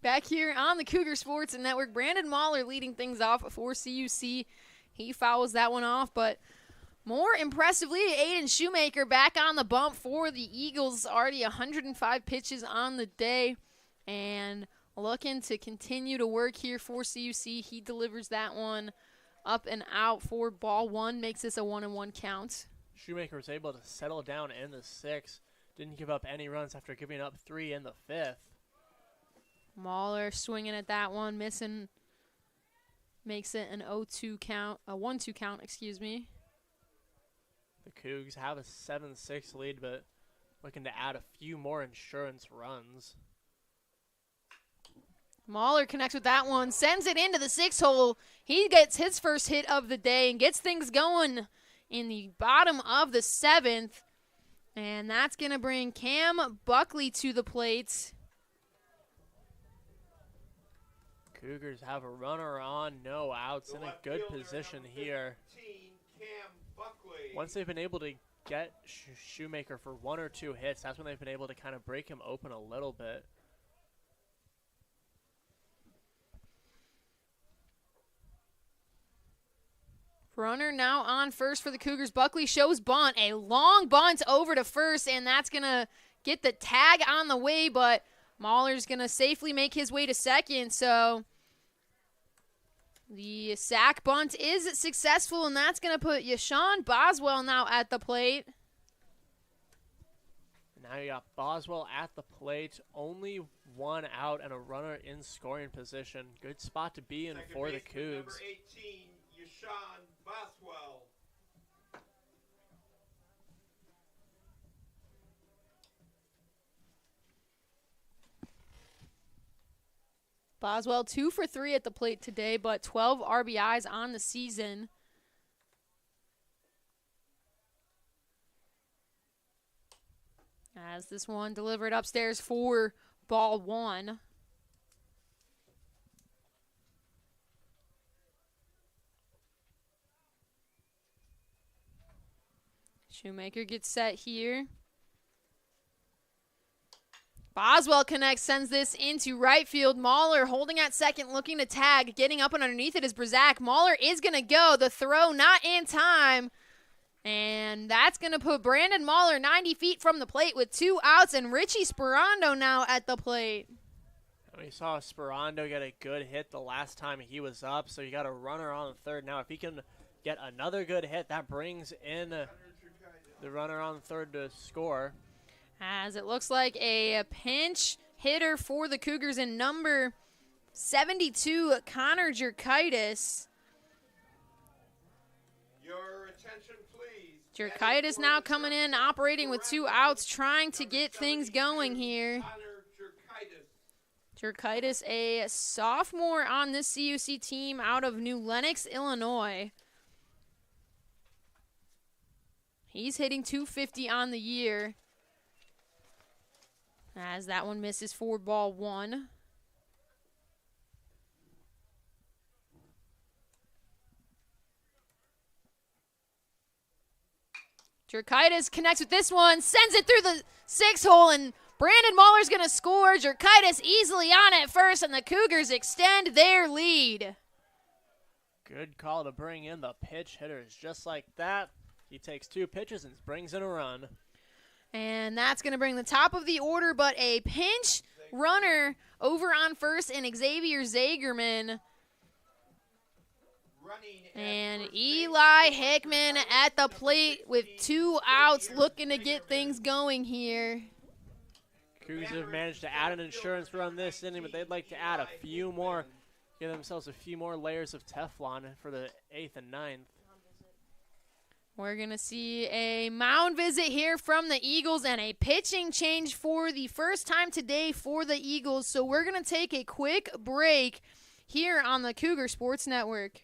Back here on the Cougar Sports Network, Brandon Mahler leading things off for CUC. He fouls that one off, but more impressively, Aiden Shoemaker back on the bump for the Eagles. Already 105 pitches on the day and looking to continue to work here for CUC. He delivers that one up and out for ball 1, makes this a 1-1 count. Shoemaker was able to settle down in the 6th. Didn't give up any runs after giving up 3 in the 5th. Mahler swinging at that one, missing, makes it an 0-2 count, a 1-2 count, excuse me. The Cougs have a 7-6 lead, but looking to add a few more insurance runs. Mahler connects with that one, sends it into the 6 hole. He gets his first hit of the day and gets things going in the bottom of the 7th. And that's going to bring Cam Buckley to the plate. Cougars have a runner on, no outs, in a good position here. Once they've been able to get Shoemaker for 1 or 2 hits, that's when they've been able to kind of break him open a little bit. Runner now on first for the Cougars. Buckley shows bunt, a long bunt over to first, and that's going to get the tag on the way, but Mahler's going to safely make his way to second, so the sack bunt is successful, and that's going to put Yashawn Boswell now at the plate. Now you got Boswell at the plate, only one out and a runner in scoring position. Good spot to be in for the Cougs. Number 18, Yashawn Boswell. Boswell 2 for 3 at the plate today, but 12 RBIs on the season. As this one delivered upstairs for ball 1. Shoemaker gets set here. Boswell connects, sends this into right field. Mahler holding at second, looking to tag. Getting up and underneath it is Brzak. Mahler is going to go. The throw not in time. And that's going to put Brandon Mahler 90 feet from the plate with 2 outs. And Richie Sperando now at the plate. We saw Sperando get a good hit the last time he was up, so you got a runner on the third. Now if he can get another good hit, that brings in the runner on the third to score. As it looks like a pinch hitter for the Cougars in number 72, Connor Jerkaitis. Your attention, please. Jerkaitis now coming in, operating with 2 outs, trying to get things going here. Connor Jerkaitis, Jerkaitis. a sophomore on this CUC team out of New Lenox, Illinois. He's hitting .250 on the year. As that one misses for ball 1. Jerkaitis connects with this one, sends it through the 6-hole, and Brandon Mahler's going to score. Jerkaitis easily on it first, and the Cougars extend their lead. Good call to bring in the pitch hitters just like that. He takes 2 pitches and brings in a run. And that's going to bring the top of the order, but a pinch runner over on first in Xavier Zagerman. And Eli Hickman at the plate with 2 outs, looking to get things going here. Cougars have managed to add an insurance run this inning, but they'd like to add a few more, give themselves a few more layers of Teflon for the 8th and 9th. We're going to see a mound visit here from the Eagles and a pitching change for the first time today for the Eagles. So we're going to take a quick break here on the Cougar Sports Network.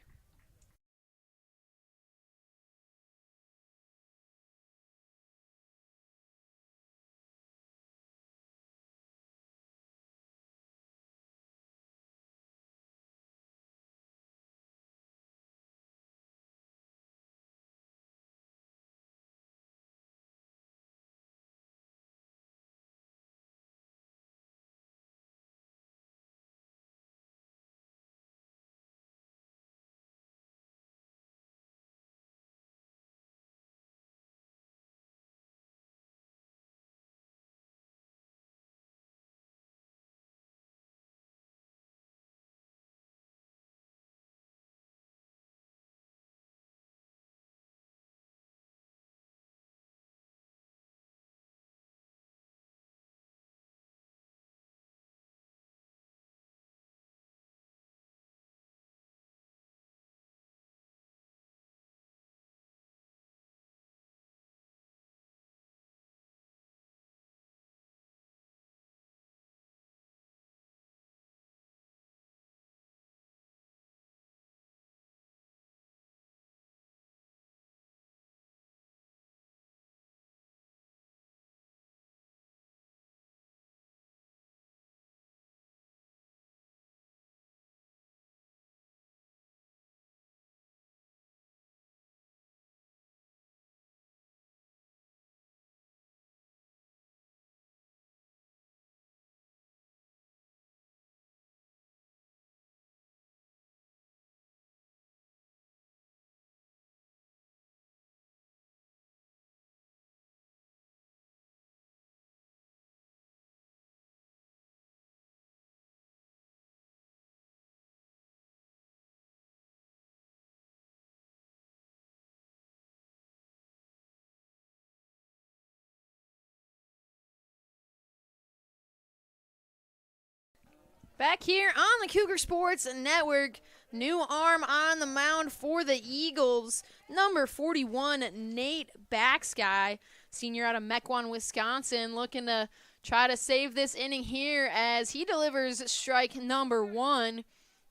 Back here on the Cougar Sports Network, new arm on the mound for the Eagles, number 41, Nate Baxguy, senior out of Mequon, Wisconsin, looking to try to save this inning here as he delivers strike number 1.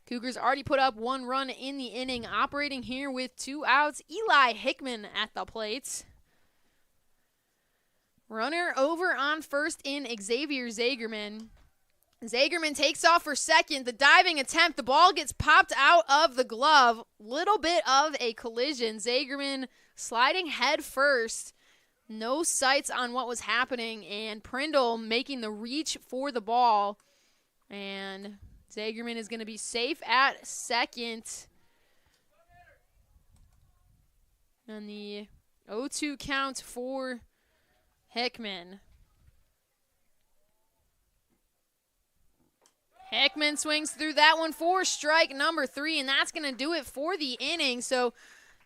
Cougars already put up 1 run in the inning, operating here with 2 outs. Eli Hickman at the plate. Runner over on first in Xavier Zagerman. Zagerman takes off for second. The diving attempt, the ball gets popped out of the glove. Little bit of a collision. Zagerman sliding head first. No sights on what was happening, and Prindle making the reach for the ball. And Zagerman is going to be safe at second. And the 0-2 count for Hickman. Hickman swings through that one for strike number 3, and that's going to do it for the inning. So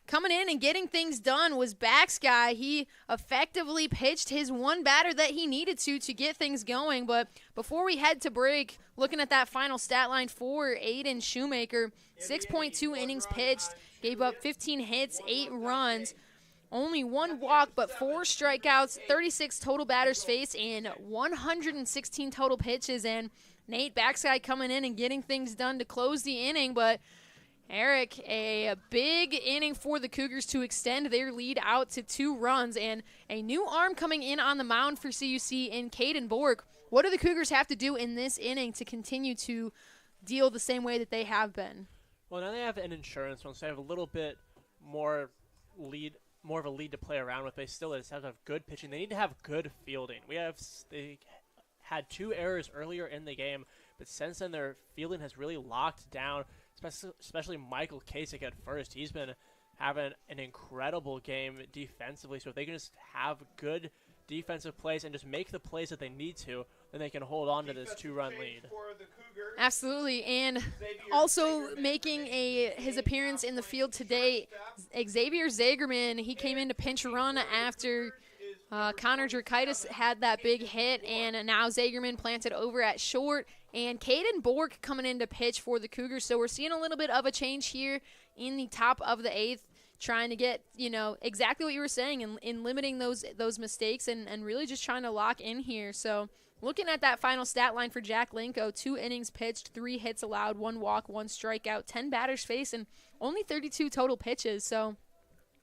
coming in and getting things done was Baxguy. He effectively pitched his one batter that he needed to get things going. But before we head to break, looking at that final stat line for Aiden Shoemaker, 6.2 innings pitched, gave up 15 hits, 8 runs, only 1 walk, but 4 strikeouts, 36 total batters faced, and 116 total pitches. And Nate Baxguy coming in and getting things done to close the inning. But Eric, a big inning for the Cougars to extend their lead out to 2 runs, and a new arm coming in on the mound for CUC in Caden Bork. What do the Cougars have to do in this inning to continue to deal the same way that they have been? Well, now they have an insurance one, so they have a little bit more of a lead to play around with. They still have to have good pitching. They need to have good fielding. They had 2 errors earlier in the game, but since then their fielding has really locked down, especially Michael Kasich at first. He's been having an incredible game defensively, so if they can just have good defensive plays and just make the plays that they need to, then they can hold on to this 2-run lead. Absolutely, and also making his appearance in the field today, Xavier Zagerman. He came in to pinch run after Connor Drakaitis had that big hit, and now Zagerman planted over at short, and Caden Bork coming in to pitch for the Cougars. So we're seeing a little bit of a change here in the top of the 8th, trying to get, exactly what you were saying in limiting those mistakes and really just trying to lock in here. So looking at that final stat line for Jack Linko, 2 innings pitched, 3 hits allowed, 1 walk, 1 strikeout, 10 batters faced, and only 32 total pitches. So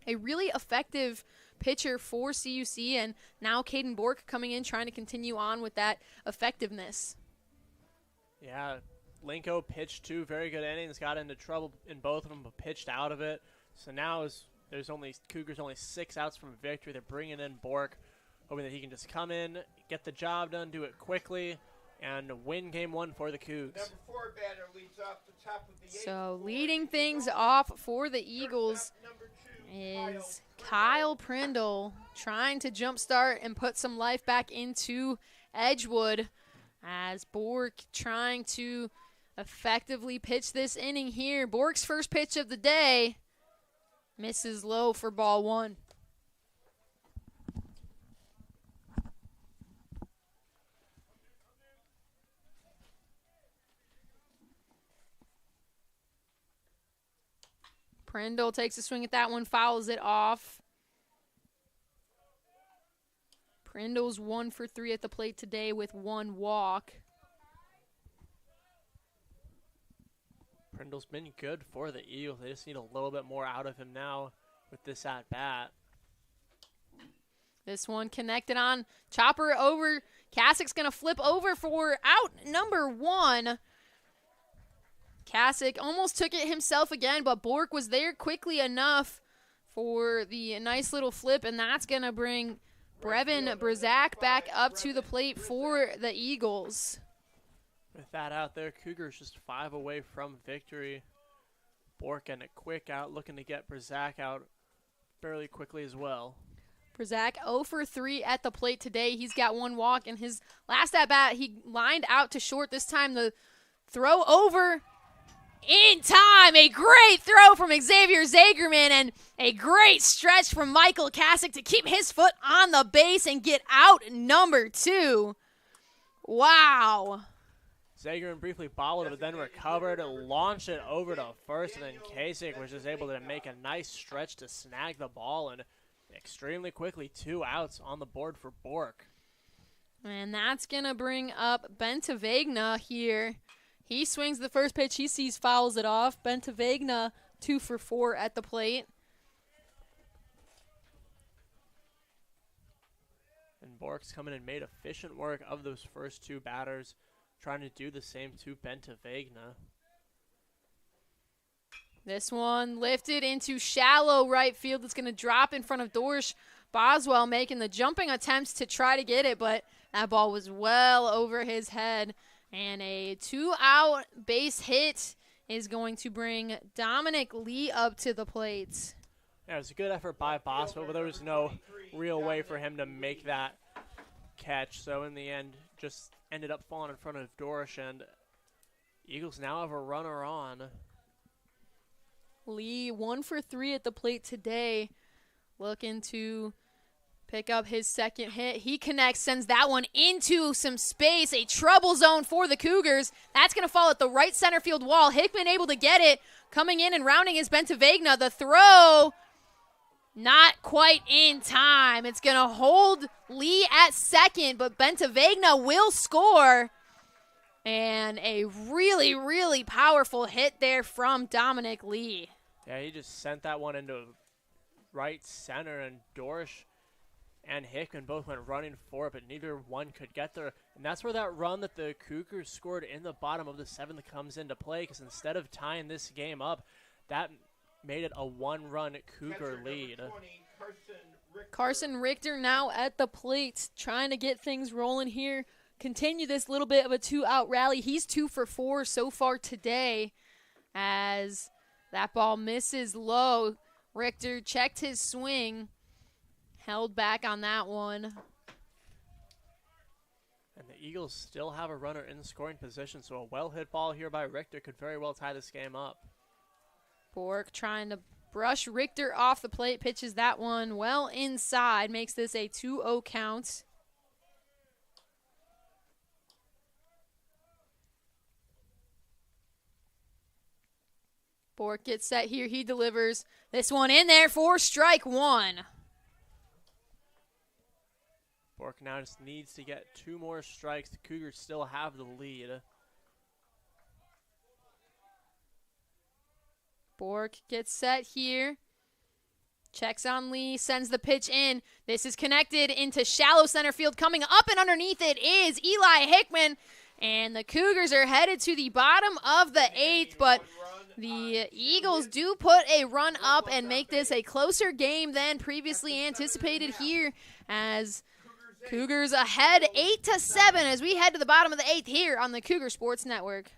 a really effective pitcher for CUC, and now Caden Bork coming in trying to continue on with that effectiveness. Yeah, Linko pitched 2 very good innings, got into trouble in both of them, but pitched out of it. So now Cougars only 6 outs from victory. They're bringing in Bork, hoping that he can just come in, get the job done, do it quickly, and win game 1 for the Cougs. Number 4 batter leads off the top of the 8th. So leading things off for the Eagles is Kyle Prindle, trying to jumpstart and put some life back into Edgewood, as Bork trying to effectively pitch this inning here. Bork's first pitch of the day misses low for ball 1. Prindle takes a swing at that one, fouls it off. Prindle's 1 for 3 at the plate today with 1 walk. Prindle's been good for the Eagles. They just need a little bit more out of him now with this at-bat. This one connected on. Chopper over. Kasich's going to flip over for out number 1. Kasich almost took it himself again, but Bork was there quickly enough for the nice little flip, and that's going to bring Brevin Brzak back up to the plate for the Eagles. With that out there, Cougars just 5 away from victory. Bork getting a quick out, looking to get Brzak out fairly quickly as well. Brzak 0 for 3 at the plate today. He's got 1 walk, and his last at-bat, he lined out to short. This time the throw over in time. A great throw from Xavier Zagerman and a great stretch from Michael Kasich to keep his foot on the base and get out number 2. Wow. Zagerin briefly bobbled it, but then recovered, launched it over to first, and then Kasich was just able to make a nice stretch to snag the ball, and extremely quickly 2 outs on the board for Bork. And that's going to bring up Bentavegna here. He swings the first pitch. He sees, fouls it off. Bentavegna 2 for 4 at the plate. And Bork's come in and made efficient work of those first 2 batters, trying to do the same to Bentavegna. This one lifted into shallow right field. It's going to drop in front of Dorsch. Boswell making the jumping attempts to try to get it, but that ball was well over his head. And a 2-out base hit is going to bring Dominic Lee up to the plate. Yeah, it was a good effort by Boswell, but there was no real way for him to make that catch. So in the end, just ended up falling in front of Dorsch, and Eagles now have a runner on. Lee 1 for 3 at the plate today, looking to pick up his second hit. He connects, sends that one into some space, a trouble zone for the Cougars. That's going to fall at the right center field wall. Hickman able to get it. Coming in and rounding is Bentavegna. The throw, not quite in time. It's going to hold Lee at second, but Bentavegna will score. And a really, really powerful hit there from Dominic Lee. Yeah, he just sent that one into right center, and Dorsch and Hickman both went running for it, but neither one could get there. And that's where that run that the Cougars scored in the bottom of the 7th comes into play, because instead of tying this game up, that made it a 1-run Cougar lead. Carson Richter now at the plate, trying to get things rolling here. Continue this little bit of a 2-out rally. He's 2 for 4 so far today, as that ball misses low. Richter checked his swing, held back on that one. And the Eagles still have a runner in scoring position, so a well-hit ball here by Richter could very well tie this game up. Bork trying to brush Richter off the plate, pitches that one well inside, makes this a 2-0 count. Bork gets set here. He delivers this one in there for strike 1. Bork now just needs to get 2 more strikes. The Cougars still have the lead. Bork gets set here. Checks on Lee, sends the pitch in. This is connected into shallow center field. Coming up and underneath it is Eli Hickman. And the Cougars are headed to the bottom of the 8th, but the Eagles do put a run up and make this a closer game than previously anticipated here, as Cougars ahead 8-7 as we head to the bottom of the 8th here on the Cougar Sports Network.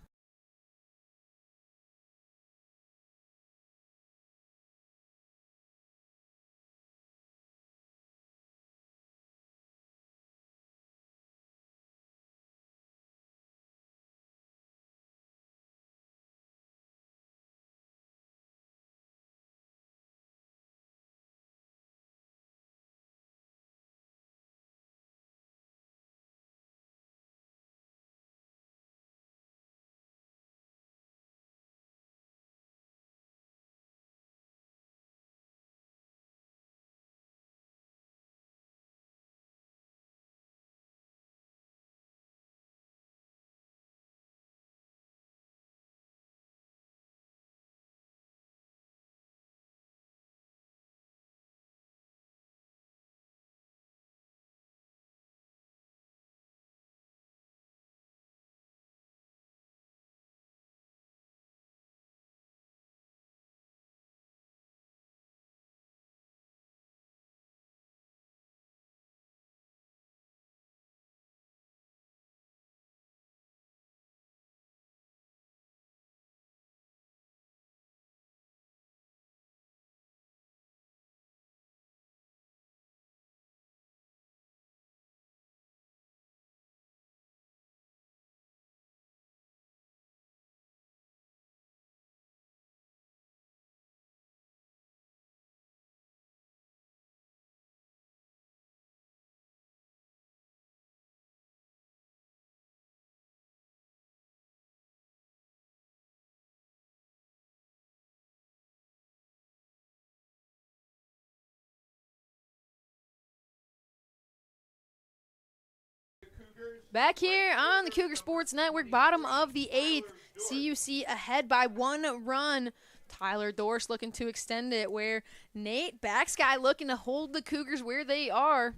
Back here on the Cougar Sports Network, bottom of the 8th, CUC ahead by 1 run. Tyler Dorsch looking to extend it, where Nate Backsky looking to hold the Cougars where they are.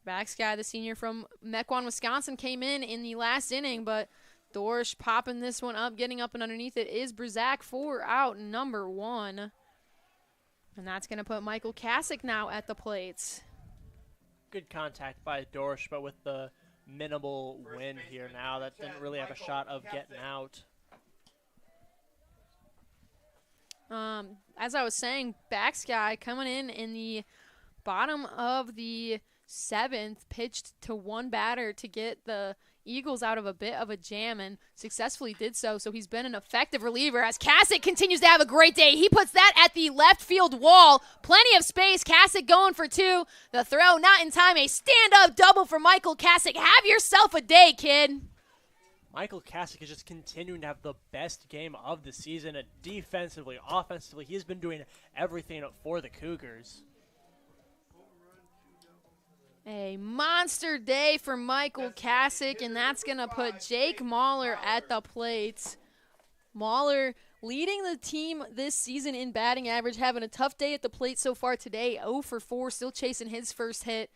Backsky, the senior from Mequon, Wisconsin, came in the last inning, but Dorsch popping this one up, getting up and underneath it is Brzak for out number 1. And that's going to put Michael Kasich now at the plates. Good contact by Dorsch, but with the minimal wind here now, that didn't really have a shot of getting out. As I was saying, Backsky coming in the bottom of the 7th, pitched to one batter to get the Eagles out of a bit of a jam and successfully did so. So he's been an effective reliever as Kasich continues to have a great day. He puts that at the left field wall. Plenty of space. Kasich going for 2. The throw not in time. A stand-up double for Michael Kasich. Have yourself a day, kid. Michael Kasich is just continuing to have the best game of the season. Defensively, offensively, he's been doing everything for the Cougars. A monster day for Michael Kasich, and that's going to put Jake Mahler at the plate. Mahler leading the team this season in batting average, having a tough day at the plate so far today. 0 for 4, still chasing his first hit,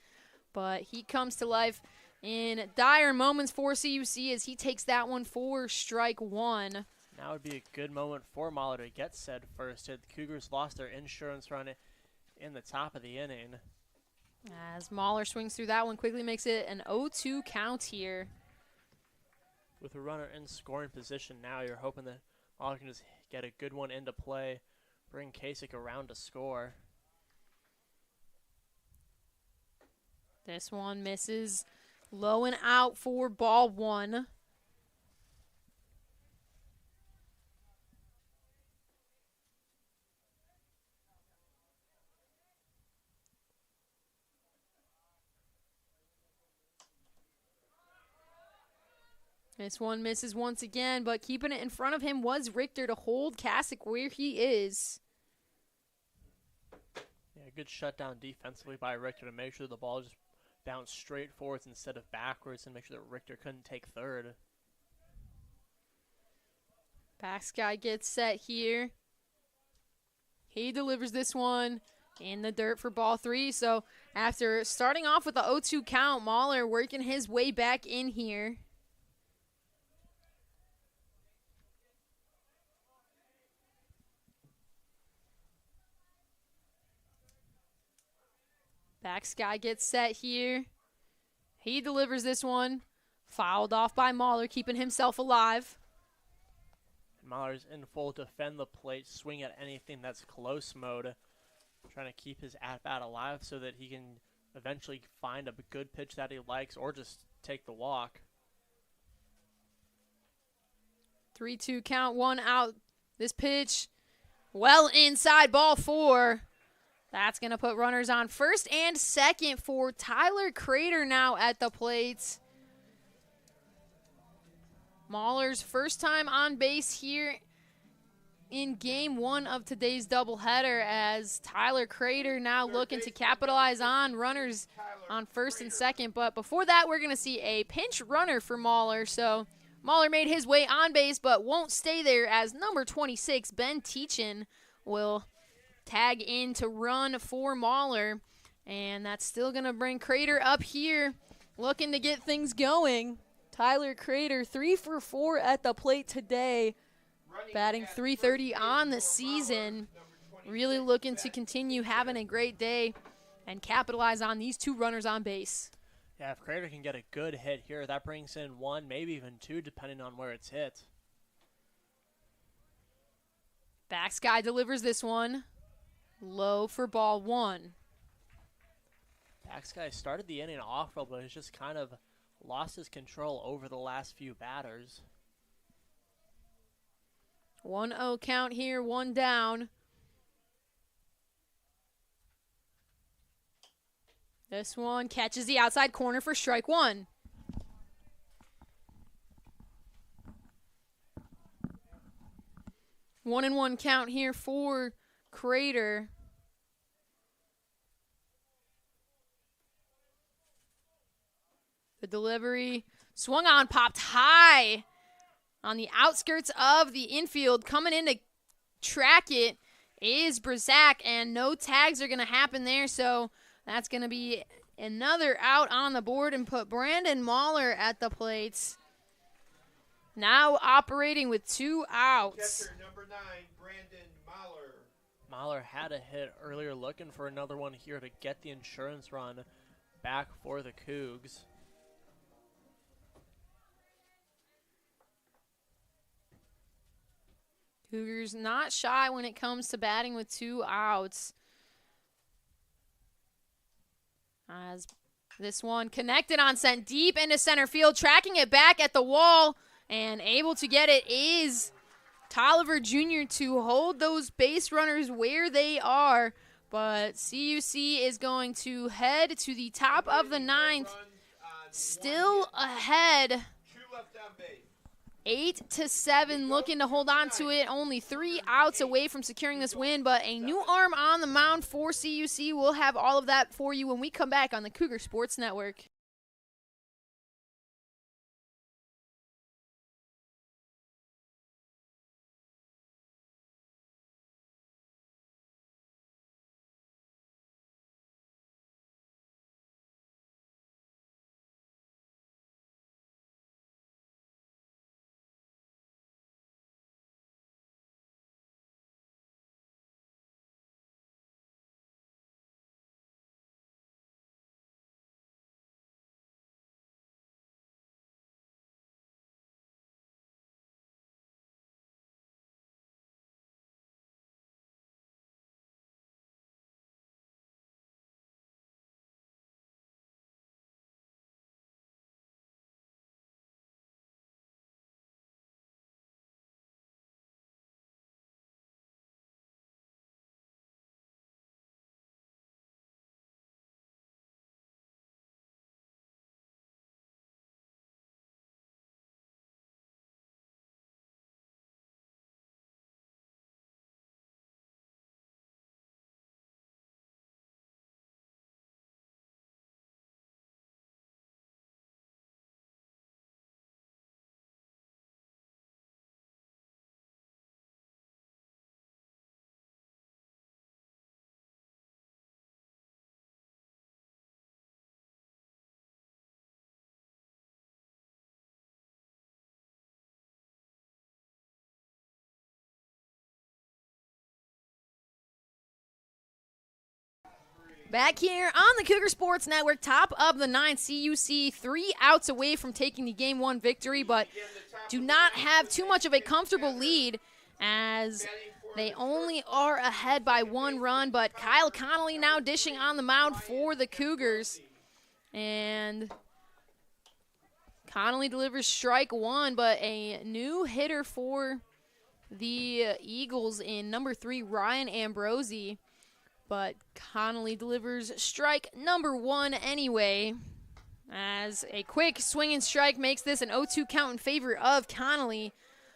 but he comes to life in dire moments for CUC as he takes that one for strike 1. Now would be a good moment for Mahler to get said first hit. The Cougars lost their insurance run in the top of the inning. As Mahler swings through that one, quickly makes it an 0-2 count here. With a runner in scoring position now, you're hoping that Mahler can just get a good one into play, bring Kasich around to score. This one misses. Low and out for ball 1. This one misses once again, but keeping it in front of him was Richter to hold Kasich where he is. Yeah, good shutdown defensively by Richter to make sure the ball just bounced straight forwards instead of backwards and make sure that Richter couldn't take third. Backsky gets set here. He delivers this one in the dirt for ball 3. So after starting off with the 0-2 count, Mahler working his way back in here. Backsky gets set here. He delivers this one. Fouled off by Mahler, keeping himself alive. Mahler's in full defend the plate, swing at anything that's close mode, trying to keep his at-bat alive so that he can eventually find a good pitch that he likes or just take the walk. 3-2 count, 1 out. This pitch well inside, ball 4. That's going to put runners on first and second for Tyler Crater now at the plate. Mahler's first time on base here in game 1 of today's doubleheader as Tyler Crater now looking to capitalize on runners on first and second. But before that, we're going to see a pinch runner for Mahler. So Mahler made his way on base but won't stay there as number 26, Ben Teachin, will tag in to run for Mahler. And that's still going to bring Crater up here looking to get things going. Tyler Crater, 3 for 4 at the plate today, batting .330 on the season. Really looking to continue having a great day and capitalize on these 2 runners on base. Yeah, if Crater can get a good hit here, that brings in 1, maybe even 2, depending on where it's hit. Backsky delivers this one. Low for ball 1. Backsky started the inning off well, but has just kind of lost his control over the last few batters. 1-0 count here, 1 down. This one catches the outside corner for strike 1. One and 1 count here for Crater. The delivery Swung on, popped high on the outskirts of the infield. Coming in to track it is Brzak, and no tags are going to happen there, so that's going to be another out on the board and put Brandon Mahler at the plate. Now operating with 2 outs. Catcher number 9, Brandon Mahler. Mahler had a hit earlier, looking for another one here to get the insurance run back for the Cougs. Cougars not shy when it comes to batting with 2 outs. As this one connected on, sent deep into center field, tracking it back at the wall, and able to get it is Tolliver Jr. to hold those base runners where they are. But CUC is going to head to the top of the 9th, still ahead. 2 left on base. 8-7, looking to hold on to it. Only 3 outs away from securing this win, but a new arm on the mound for CUC. We'll have all of that for you when we come back on the Cougar Sports Network. Back here on the Cougar Sports Network, top of the 9th, CUC 3 outs away from taking the Game 1 victory, but do not have too much of a comfortable lead as they only are ahead by 1 run. But Kyle Connolly now dishing on the mound for the Cougars. And Connolly delivers strike 1, but a new hitter for the Eagles in number 3, Ryan Ambrosi. But Connolly delivers strike number 1 anyway, as a quick swing and strike makes this an 0-2 count in favor of Connolly.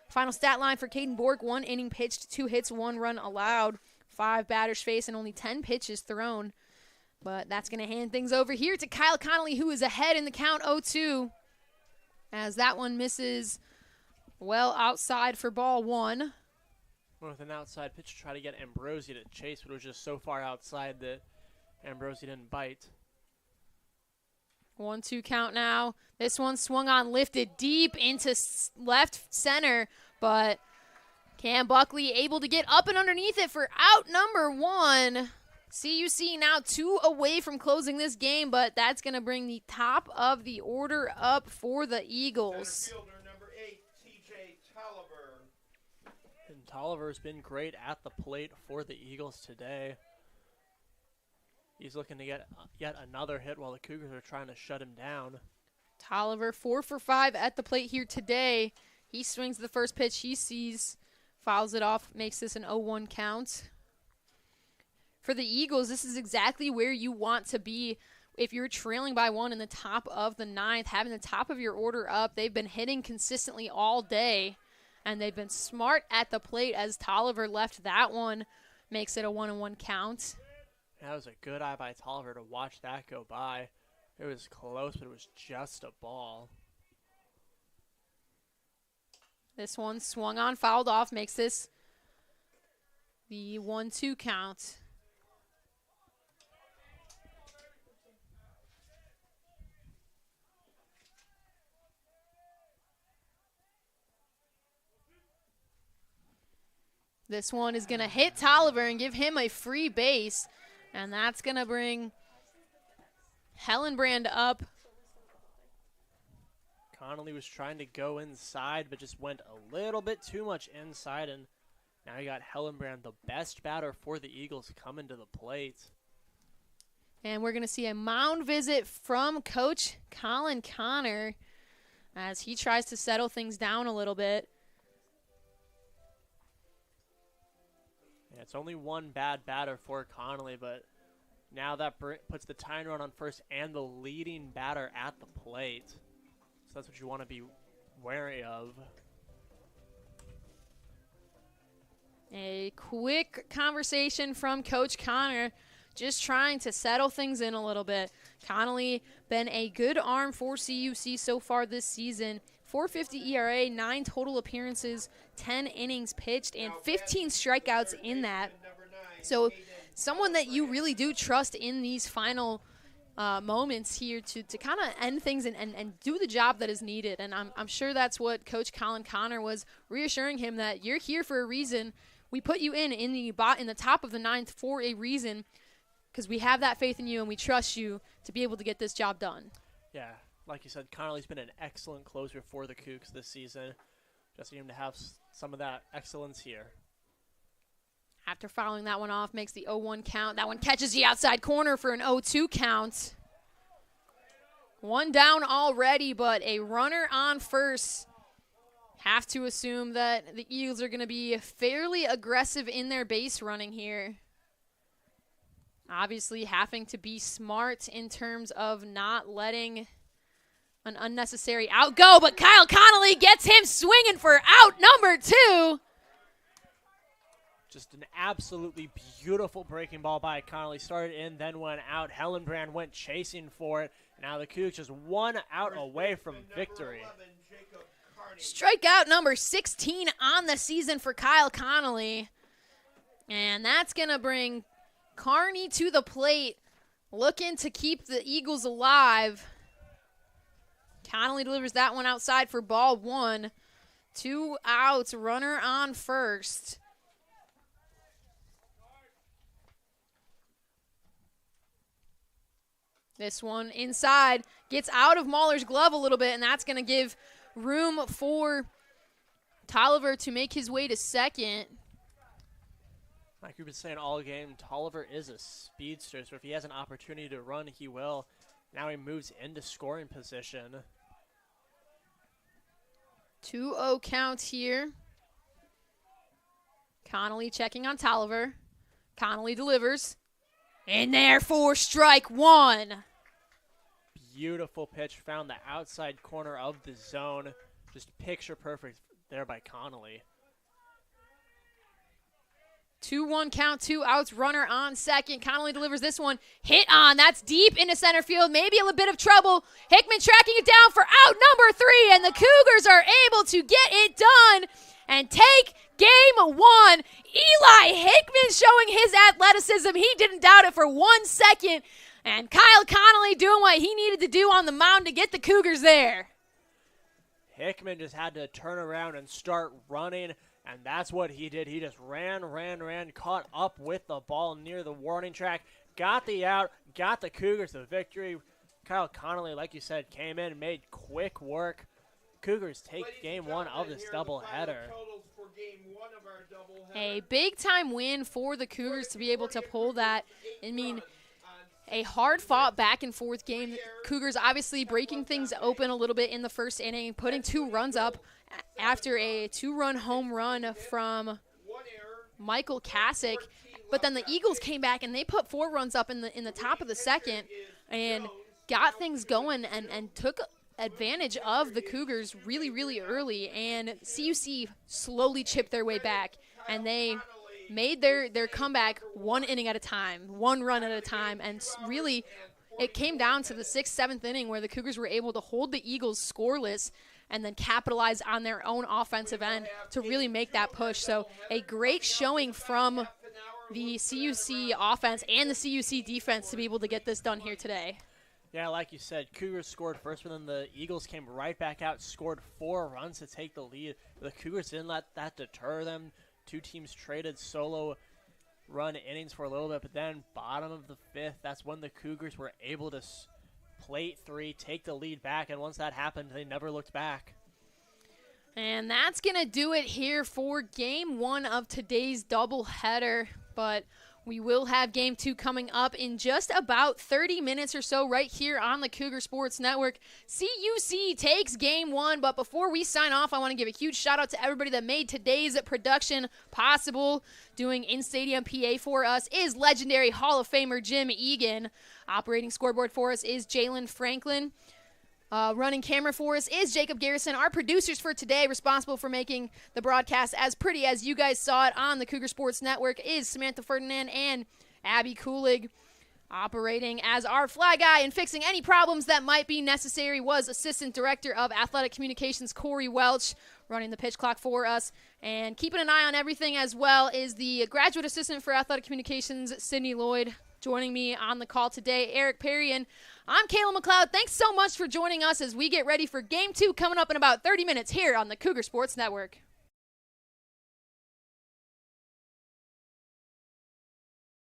Final stat line for Caden Bork: 1 inning pitched, 2 hits, 1 run allowed, 5 batters faced, and only 10 pitches thrown. But that's going to hand things over here to Kyle Connolly, who is ahead in the count 0-2, as that one misses well outside for ball 1. With an outside pitch to try to get Ambrosi to chase, but it was just so far outside that Ambrosi didn't bite. 1-2 count now. This one swung on, lifted deep into left center, but Cam Buckley able to get up and underneath it for out number 1. CUC now 2 away from closing this game, but that's going to bring the top of the order up for the Eagles. Tolliver's been great at the plate for the Eagles today. He's looking to get yet another hit while the Cougars are trying to shut him down. Tolliver 4 for 5 at the plate here today. He swings the first pitch he sees, fouls it off, makes this an 0-1 count. For the Eagles, this is exactly where you want to be if you're trailing by 1 in the top of the 9th, having the top of your order up. They've been hitting consistently all day, and they've been smart at the plate as Tolliver left that one, makes it a 1-1 count. That was a good eye by Tolliver to watch that go by. It was close, but it was just a ball. This one swung on, fouled off, makes this the 1-2 count. This one is going to hit Tolliver and give him a free base, and that's going to bring Hellenbrand up. Connolly was trying to go inside, but just went a little bit too much inside, and now you got Hellenbrand, the best batter for the Eagles, coming to the plate. And we're going to see a mound visit from Coach Colin Connor as he tries to settle things down a little bit. Yeah, it's only one bad batter for Connolly, but now that puts the tying run on first and the leading batter at the plate. So that's what you want to be wary of. A quick conversation from Coach Connor, just trying to settle things in a little bit. Connolly been a good arm for CUC so far this season. 4.50 ERA, 9 total appearances, 10 innings pitched, and 15 strikeouts in that. So someone that you really do trust in these final moments here to kind of end things and do the job that is needed. And I'm sure that's what Coach Colin Connor was reassuring him, that you're here for a reason. We put you in the top of the ninth for a reason, because we have that faith in you and we trust you to be able to get this job done. Yeah, like you said, Connolly's been an excellent closer for the CUCs this season. Just need him to have some of that excellence here. After fouling that one off, makes the 0-1 count. That one catches the outside corner for an 0-2 count. One down already, but a runner on first. Have to assume that the Eagles are going to be fairly aggressive in their base running here. Obviously having to be smart in terms of not letting an unnecessary out go, but Kyle Connolly gets him swinging for out number 2. Just an absolutely beautiful breaking ball by Connolly. Started in, then went out. Hellenbrand went chasing for it. Now the CUCs just 1 out away from victory. Strikeout number 16 on the season for Kyle Connolly. And that's going to bring Carney to the plate, looking to keep the Eagles alive. Connolly delivers that one outside for ball 1. 2 outs, runner on first. This one inside, gets out of Mahler's glove a little bit, and that's going to give room for Tolliver to make his way to second. Like we've been saying all game, Tolliver is a speedster, so if he has an opportunity to run, he will. Now he moves into scoring position. 2-0 count here. Connolly checking on Tolliver. Connolly delivers. In there for strike 1. Beautiful pitch, found the outside corner of the zone. Just picture perfect there by Connolly. 2-1 count, 2 outs, runner on second. Connolly delivers this one. Hit on, that's deep into center field. Maybe a little bit of trouble. Hickman tracking it down for out number 3, and the Cougars are able to get it done and take game 1. Eli Hickman showing his athleticism. He didn't doubt it for 1 second. And Kyle Connolly doing what he needed to do on the mound to get the Cougars there. Hickman just had to turn around and start running, and that's what he did. He just ran, caught up with the ball near the warning track, got the out, got the Cougars the victory. Kyle Connolly, like you said, came in and made quick work. Cougars take game 1 of this doubleheader. A big-time win for the Cougars to be able to pull that. I mean, a hard-fought back-and-forth game. Cougars obviously breaking things open a little bit in the first inning, putting 2 runs up after a 2-run home run from Michael Kasich. But then the Eagles came back and they put 4 runs up in the top of the second and got things going and took advantage of the Cougars really, really early. And CUC slowly chipped their way back, and they made their comeback 1 inning at a time, 1 run at a time, and really it came down to the 6th, 7th inning where the Cougars were able to hold the Eagles scoreless and then capitalize on their own offensive end to really make that push. So a great showing from the CUC offense and the CUC defense to be able to get this done here today. Yeah, like you said, Cougars scored first, but then the Eagles came right back out, scored 4 runs to take the lead. The Cougars didn't let that deter them. Two teams traded solo run innings for a little bit, but then bottom of the 5th, that's when the Cougars were able to plate 3, take the lead back, and once that happened, they never looked back. And that's going to do it here for Game 1 of today's doubleheader, but we will have Game 2 coming up in just about 30 minutes or so right here on the Cougar Sports Network. CUC takes Game 1, but before we sign off, I want to give a huge shout out to everybody that made today's production possible. Doing in-stadium PA for us is legendary Hall of Famer Jim Egan. Operating scoreboard for us is Jalen Franklin. Running camera for us is Jacob Garrison. Our producers for today, responsible for making the broadcast as pretty as you guys saw it on the Cougar Sports Network, is Samantha Ferdinand and Abby Kulig. Operating as our fly guy and fixing any problems that might be necessary was Assistant Director of Athletic Communications Corey Welch, running the pitch clock for us. And keeping an eye on everything as well is the Graduate Assistant for Athletic Communications, Sydney Lloyd. Joining me on the call today, Eric Perry, and I'm Kayla McLeod. Thanks so much for joining us as we get ready for Game 2 coming up in about 30 minutes here on the Cougar Sports Network.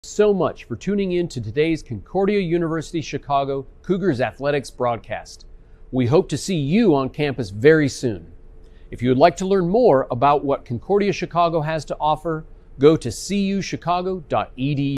So much for tuning in to today's Concordia University Chicago Cougars Athletics broadcast. We hope to see you on campus very soon. If you would like to learn more about what Concordia Chicago has to offer, go to cuchicago.edu.